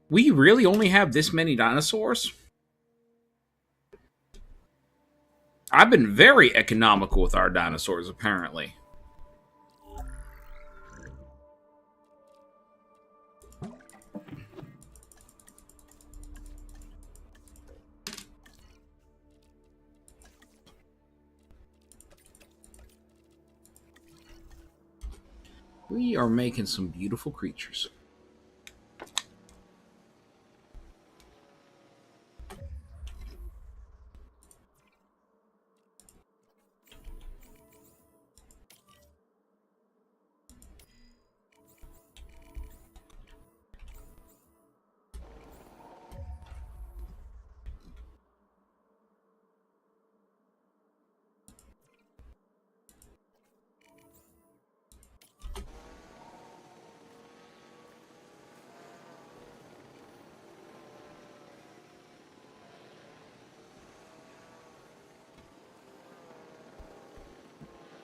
We really only have this many dinosaurs? I've been very economical with our dinosaurs, apparently. We are making some beautiful creatures.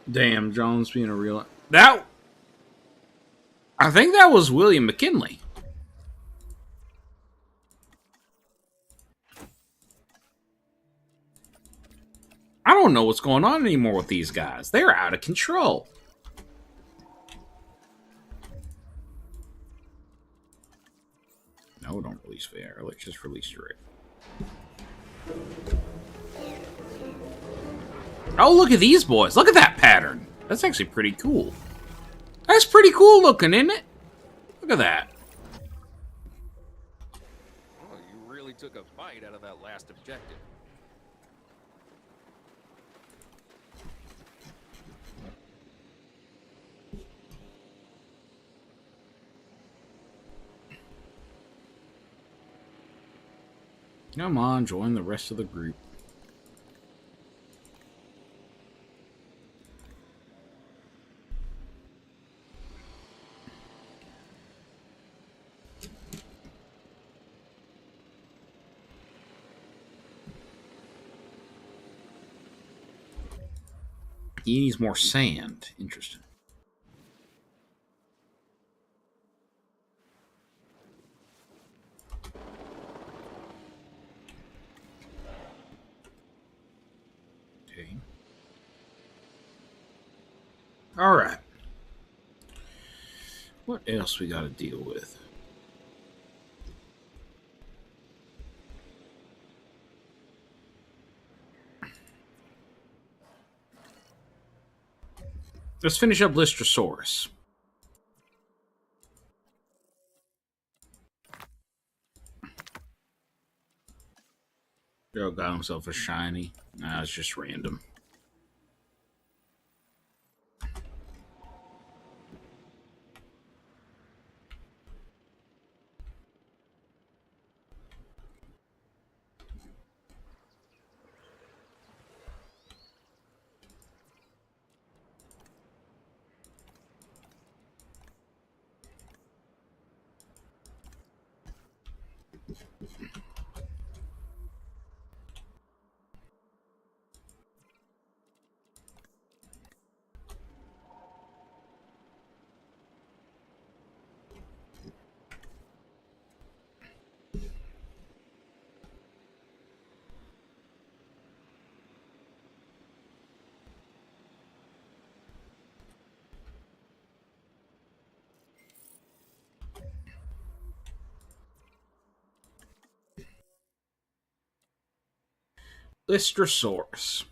Damn, Jones being a real... That... I think that was William McKinley. I don't know what's going on anymore with these guys. They're out of control. No, don't release fair. Let's just release your... Oh, look at these boys. Look at that pattern. That's actually pretty cool. That's pretty cool looking, isn't it? Look at that. Oh, you really took a bite out of that last objective. Come on, join the rest of the group. He needs more sand. Interesting. Okay. All right. What else we got to deal with? Let's finish up Lystrosaurus. Joe got himself a shiny. Nah, it's just random. Lystrosaurus.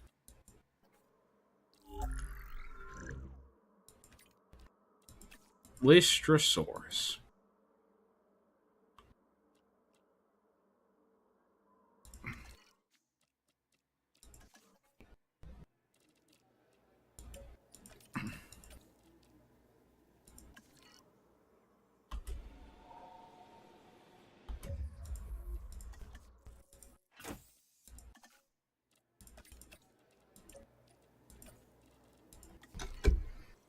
Lystrosaurus.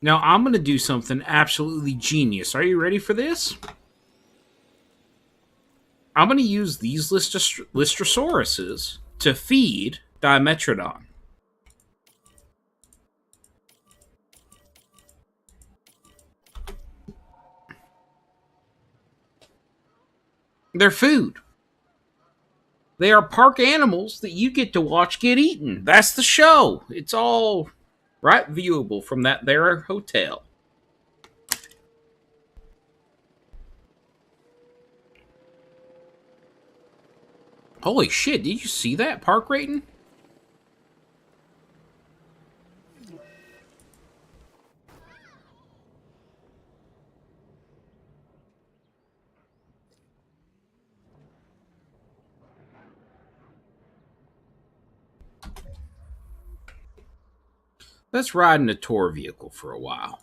Now, I'm going to do something absolutely genius. Are you ready for this? I'm going to use these Lystosauruses to feed Dimetrodon. They're food. They are park animals that you get to watch get eaten. That's the show. It's all right viewable from that there hotel. Holy shit, did you see that park rating? Let's ride in a tour vehicle for a while.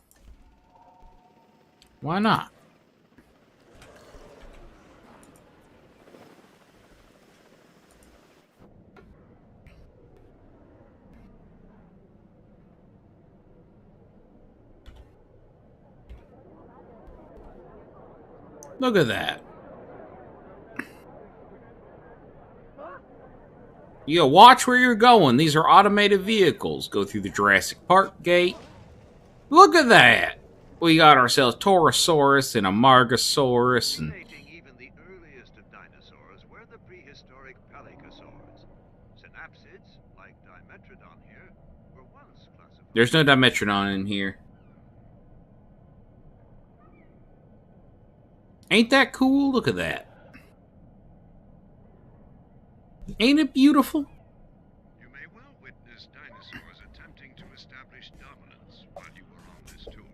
Why not? Look at that. You watch where you're going. These are automated vehicles. Go through the Jurassic Park gate. Look at that. We got ourselves Torosaurus and a Margosaurus and even the earliest of dinosaurs were the prehistoric pelycosaurs. Synapsids, like Dimetrodon here, were once classified. There's no Dimetrodon in here. Ain't that cool? Look at that. Ain't it beautiful? You may well witness dinosaurs attempting to establish dominance while you were on this tour.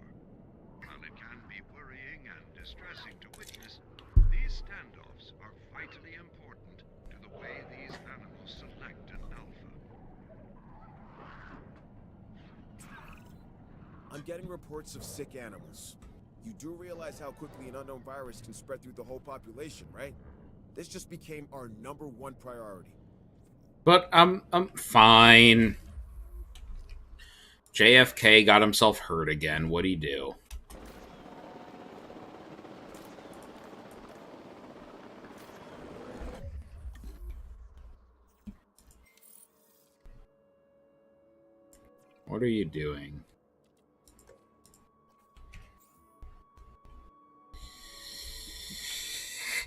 While it can be worrying and distressing to witness, these standoffs are vitally important to the way these animals select an alpha. I'm getting reports of sick animals. You do realize how quickly an unknown virus can spread through the whole population, right? This just became our #1 priority. But I'm fine. JFK got himself hurt again. What'd he do? What are you doing?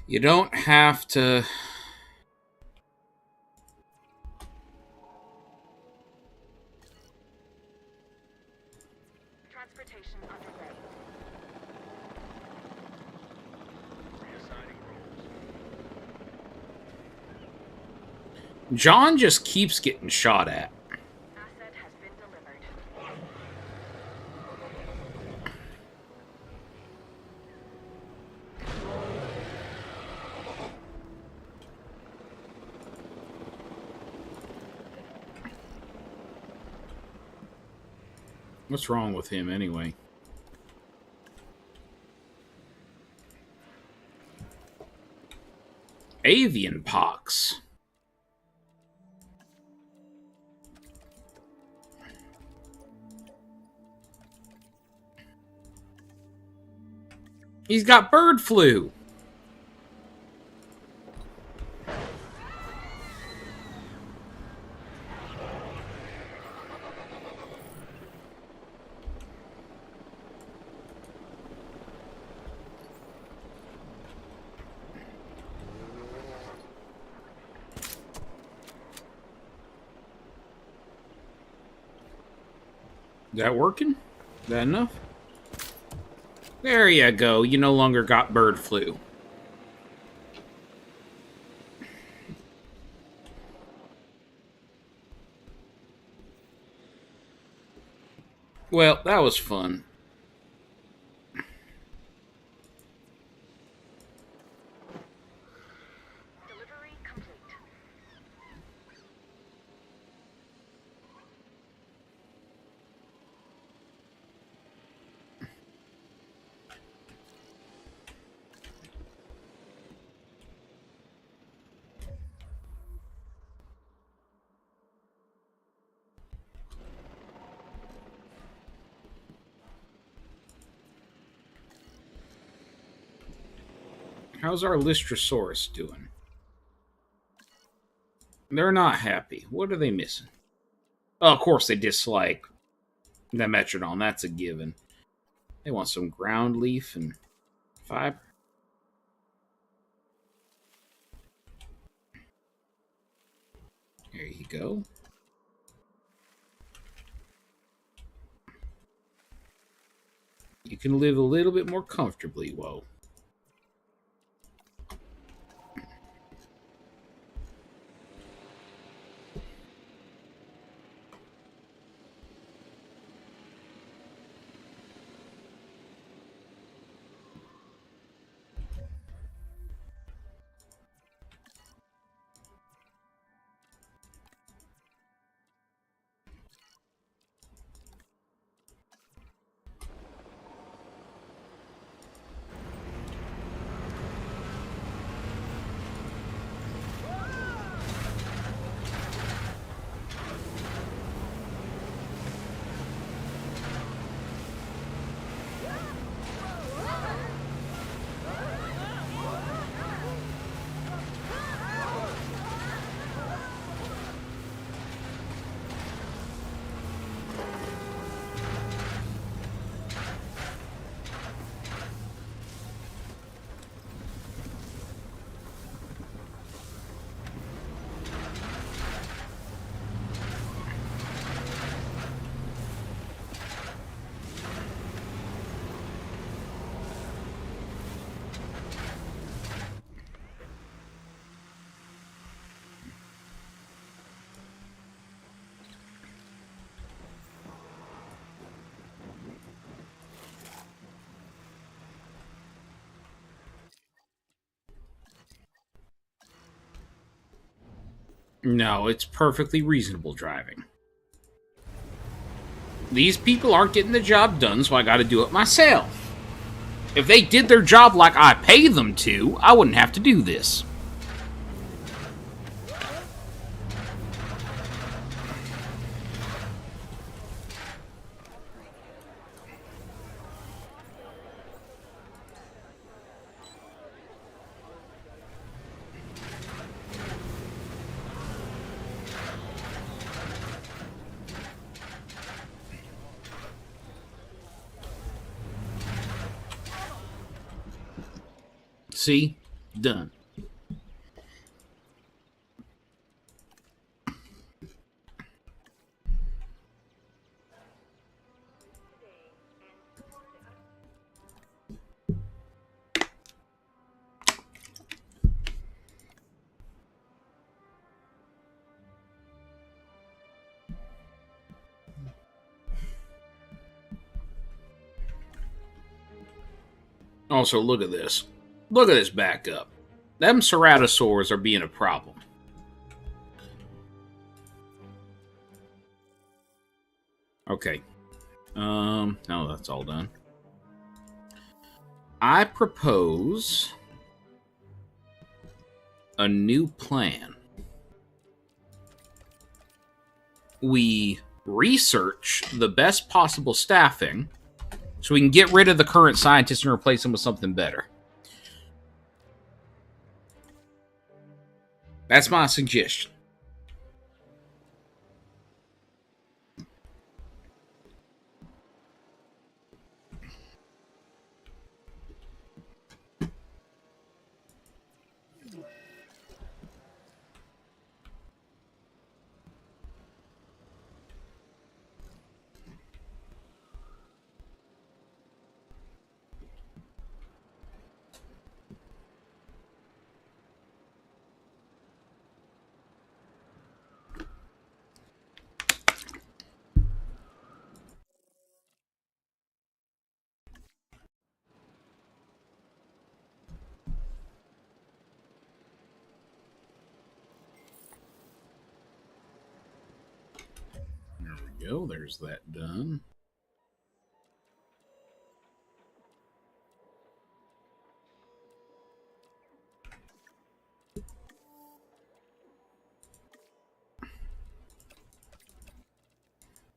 You don't have to... Transportation underway. John just keeps getting shot at. Asset has been delivered. What's wrong with him anyway? Avian pox. He's got bird flu. Is that working? Is that enough? There you go. You no longer got bird flu. Well, that was fun. Delivery complete. How's our Lystrosaurus doing? They're not happy. What are they missing? Oh, of course they dislike the Metrodon. That's a given. They want some ground leaf and fiber. There you go. You can live a little bit more comfortably, whoa. No, it's perfectly reasonable driving. These people aren't getting the job done, so I gotta do it myself. If they did their job like I pay them to, I wouldn't have to do this. See? Done. Also, look at this. Look at this backup. Them ceratosaurs are being a problem. Okay. No, that's all done. I propose a new plan. We research the best possible staffing so we can get rid of the current scientists and replace them with something better. That's my suggestion. There we go. There's that done.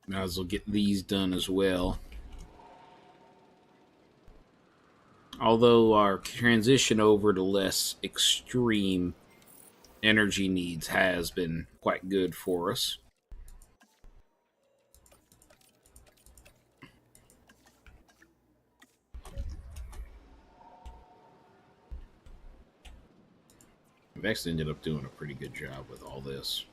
Might as well get these done as well. Although our transition over to less extreme energy needs has been quite good for us. We've actually ended up doing a pretty good job with all this.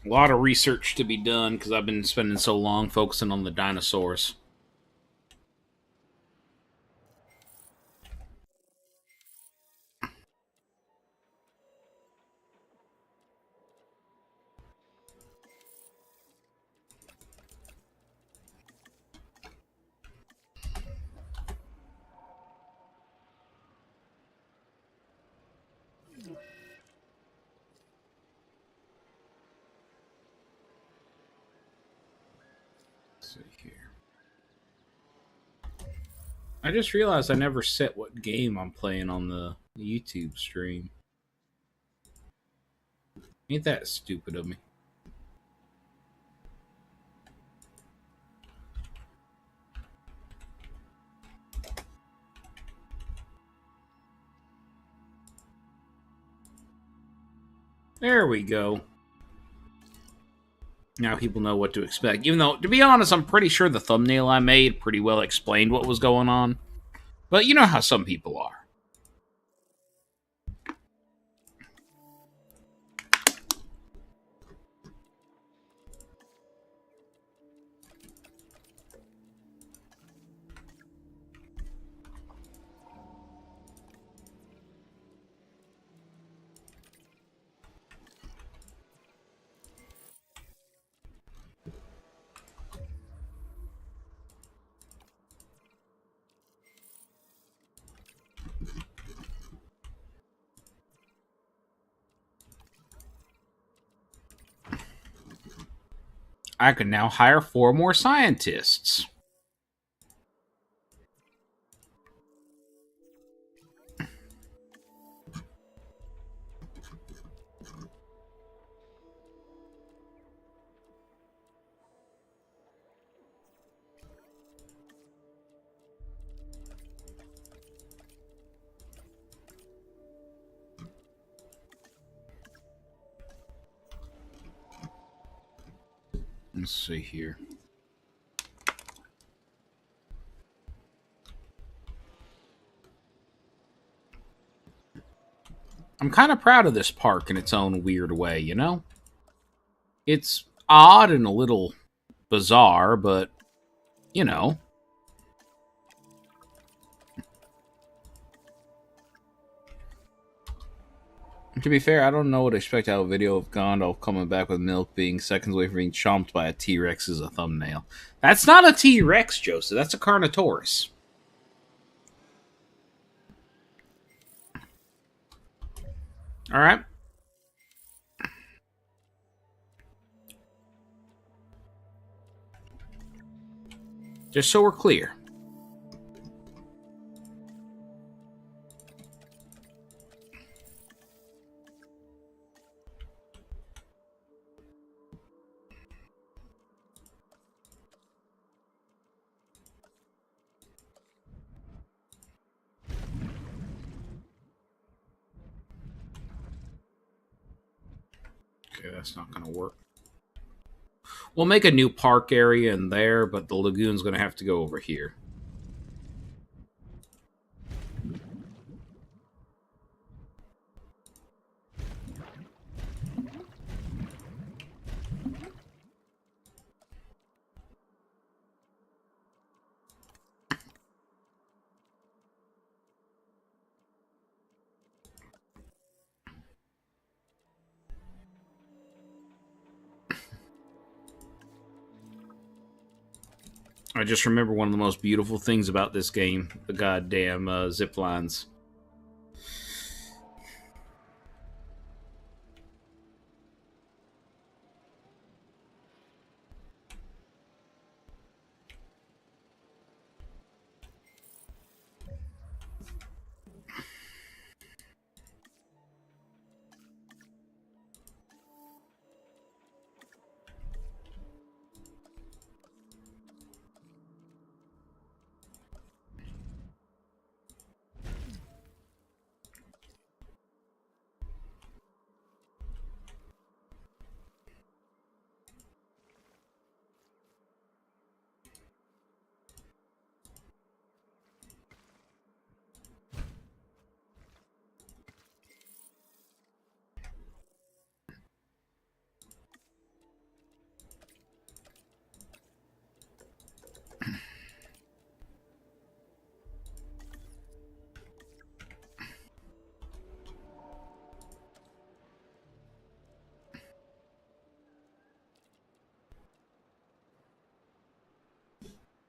A lot of research to be done because I've been spending so long focusing on the dinosaurs. Let's see here. I just realized I never set what game I'm playing on the YouTube stream. Ain't that stupid of me? There we go. Now people know what to expect. Even though, to be honest, I'm pretty sure the thumbnail I made pretty well explained what was going on. But you know how some people are. I can now hire 4 more scientists. Let's see here. I'm kind of proud of this park in its own weird way, you know? It's odd and a little bizarre, but, you know. To be fair, I don't know what to expect out of a video of Gondalf coming back with milk being seconds away from being chomped by a T-Rex as a thumbnail. That's not a T-Rex, Joseph. That's a Carnotaurus. Alright. Just so we're clear. Okay, that's not going to work. We'll make a new park area in there, but the lagoon's going to have to go over here. I just remember one of the most beautiful things about this game, the goddamn zip lines.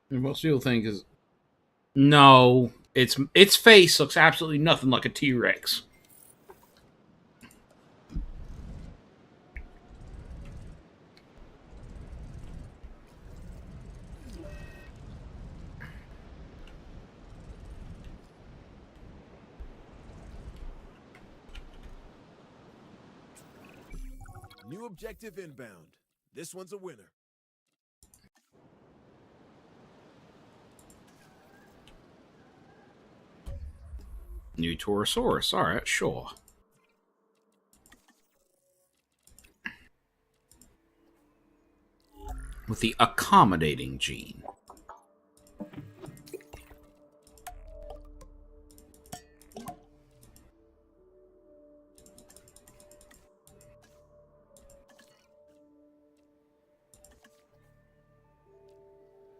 And most people think is no, its face looks absolutely nothing like a T-Rex. New objective inbound. This one's a winner. New Torosaurus. All right, sure. With the accommodating gene.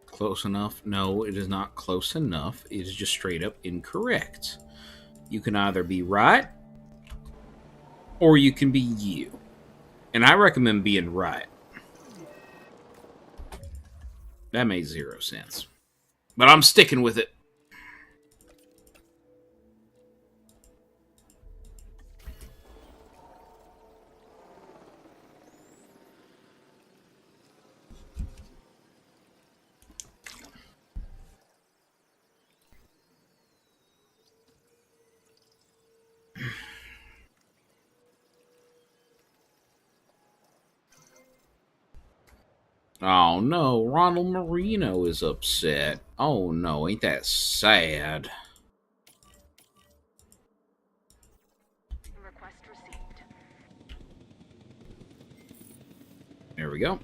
Close enough? No, it is not close enough. It is just straight up incorrect. You can either be right or you can be you. And I recommend being right. That made 0 sense. But I'm sticking with it. Oh no, Ronald Marino is upset. Oh no, ain't that sad? Request received. There we go.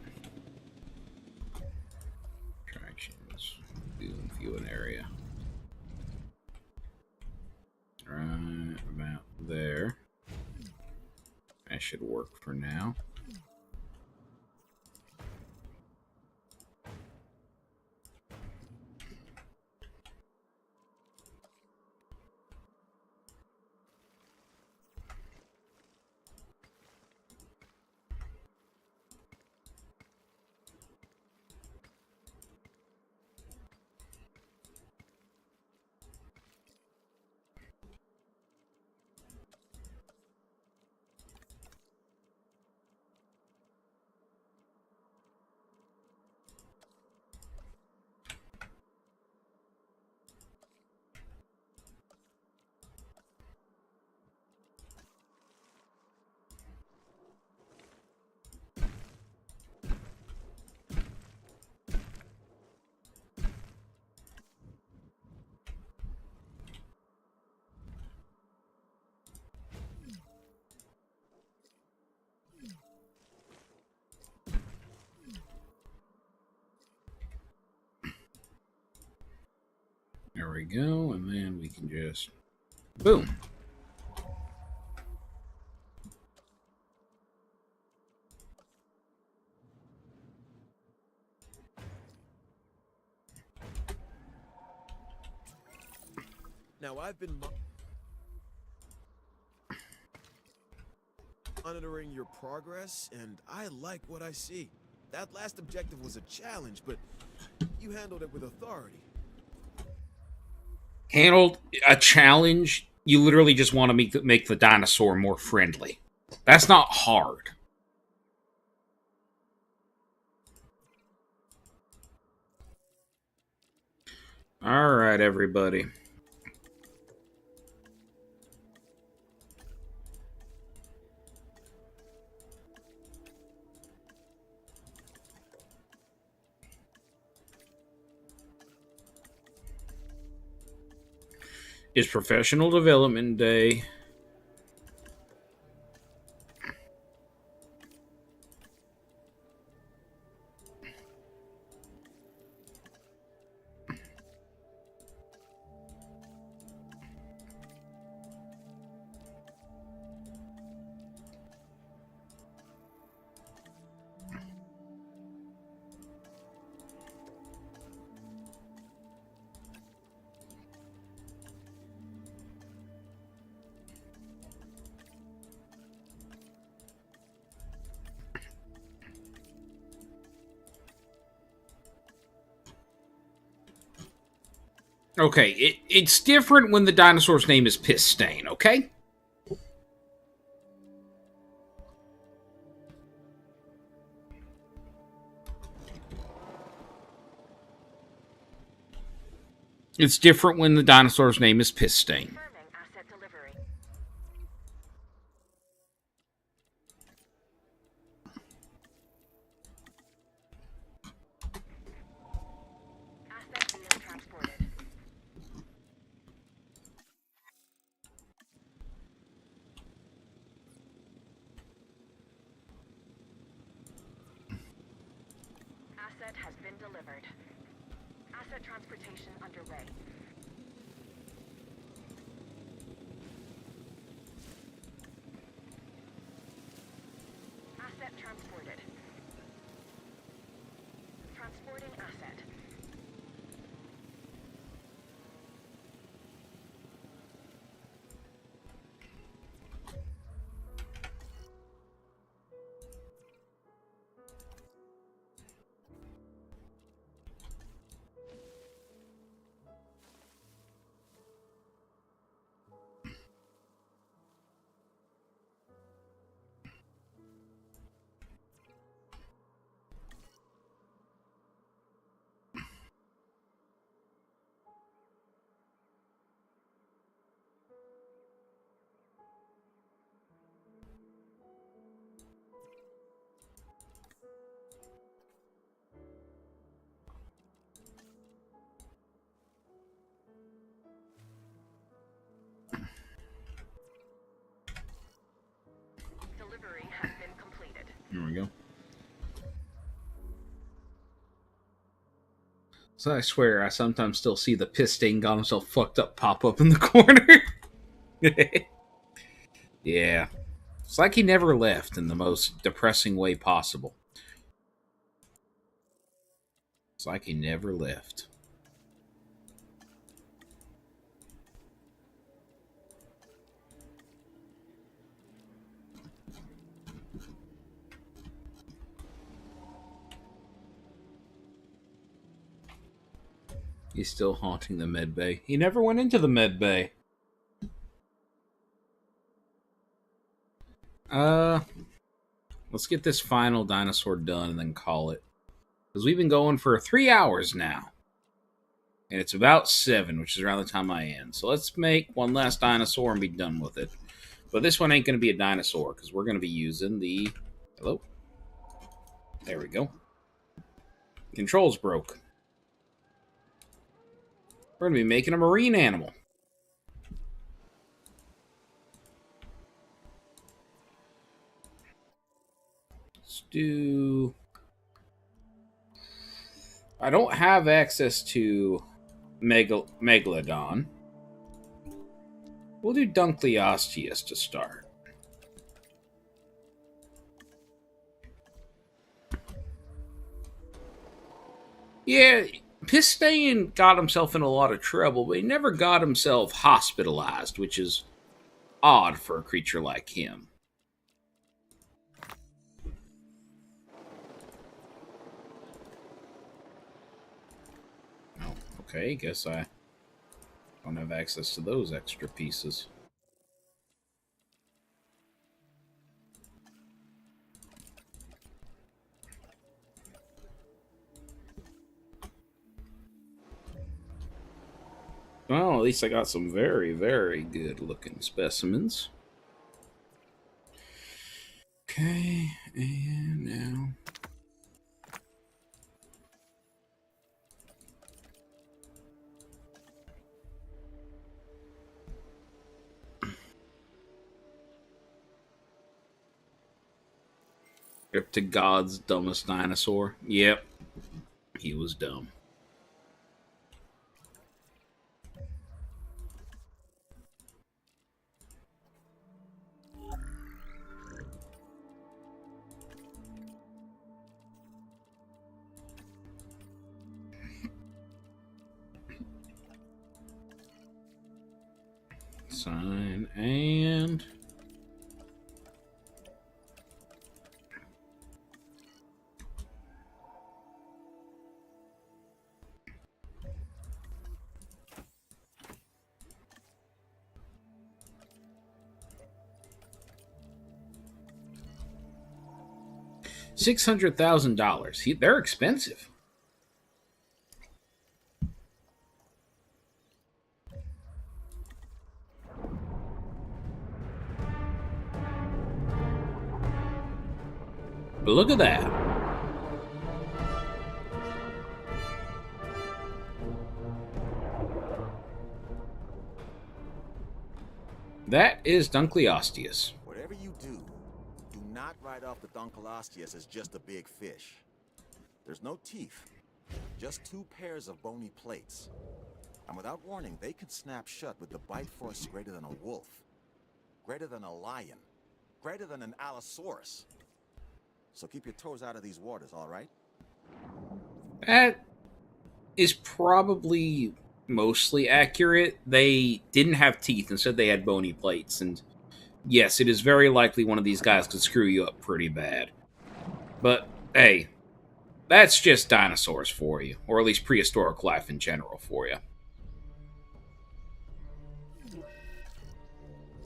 Attractions. View an area. Right about there. That should work for now. There we go, and then we can just boom. Now, I've been monitoring your progress, and I like what I see. That last objective was a challenge, but you handled it with authority. Handled a challenge? You literally just want to make the dinosaur more friendly. That's not hard. All right, everybody. It's Professional Development Day. Okay, it's different when the dinosaur's name is Piss Stain, okay? It's different when the dinosaur's name is Piss Stain. Confirming asset delivery. Asset being transported. Asset has been delivered. Asset transportation underway. Asset transported. Transporting asset. There we go. So I swear, I sometimes still see the piss stain got himself fucked up pop up in the corner. Yeah. It's like he never left in the most depressing way possible. It's like he never left. He's still haunting the med bay. He never went into the med bay. Let's get this final dinosaur done and then call it. Because we've been going for 3 hours now. And it's about 7, which is around the time I end. So let's make one last dinosaur and be done with it. But this one ain't going to be a dinosaur, because we're going to be using the... Hello? There we go. Controls broke. We're going to be making a marine animal. Let's do... I don't have access to Megalodon. We'll do Dunkleosteus to start. Yeah, Pistain got himself in a lot of trouble, but he never got himself hospitalized, which is odd for a creature like him. Oh, okay, guess I don't have access to those extra pieces. Well, at least I got some very, very good looking specimens. Okay, and now... Up to God's dumbest dinosaur. Yep, he was dumb. Sign and... $600,000. They're expensive. But look at that. That is Dunkleosteus. Whatever you do, do not write off the Dunkleosteus as just a big fish. There's no teeth, just 2 pairs of bony plates. And without warning, they can snap shut with the bite force greater than a wolf, greater than a lion, greater than an Allosaurus. So keep your toes out of these waters, all right? That is probably mostly accurate. They didn't have teeth. Instead, they had bony plates. And yes, it is very likely one of these guys could screw you up pretty bad. But, hey, that's just dinosaurs for you. Or at least prehistoric life in general for you.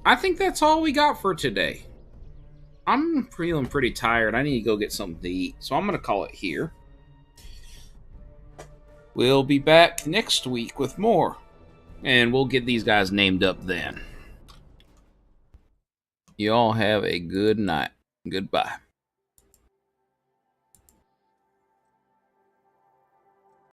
I think that's all we got for today. I'm feeling pretty tired. I need to go get something to eat. So I'm going to call it here. We'll be back next week with more. And we'll get these guys named up then. You all have a good night. Goodbye.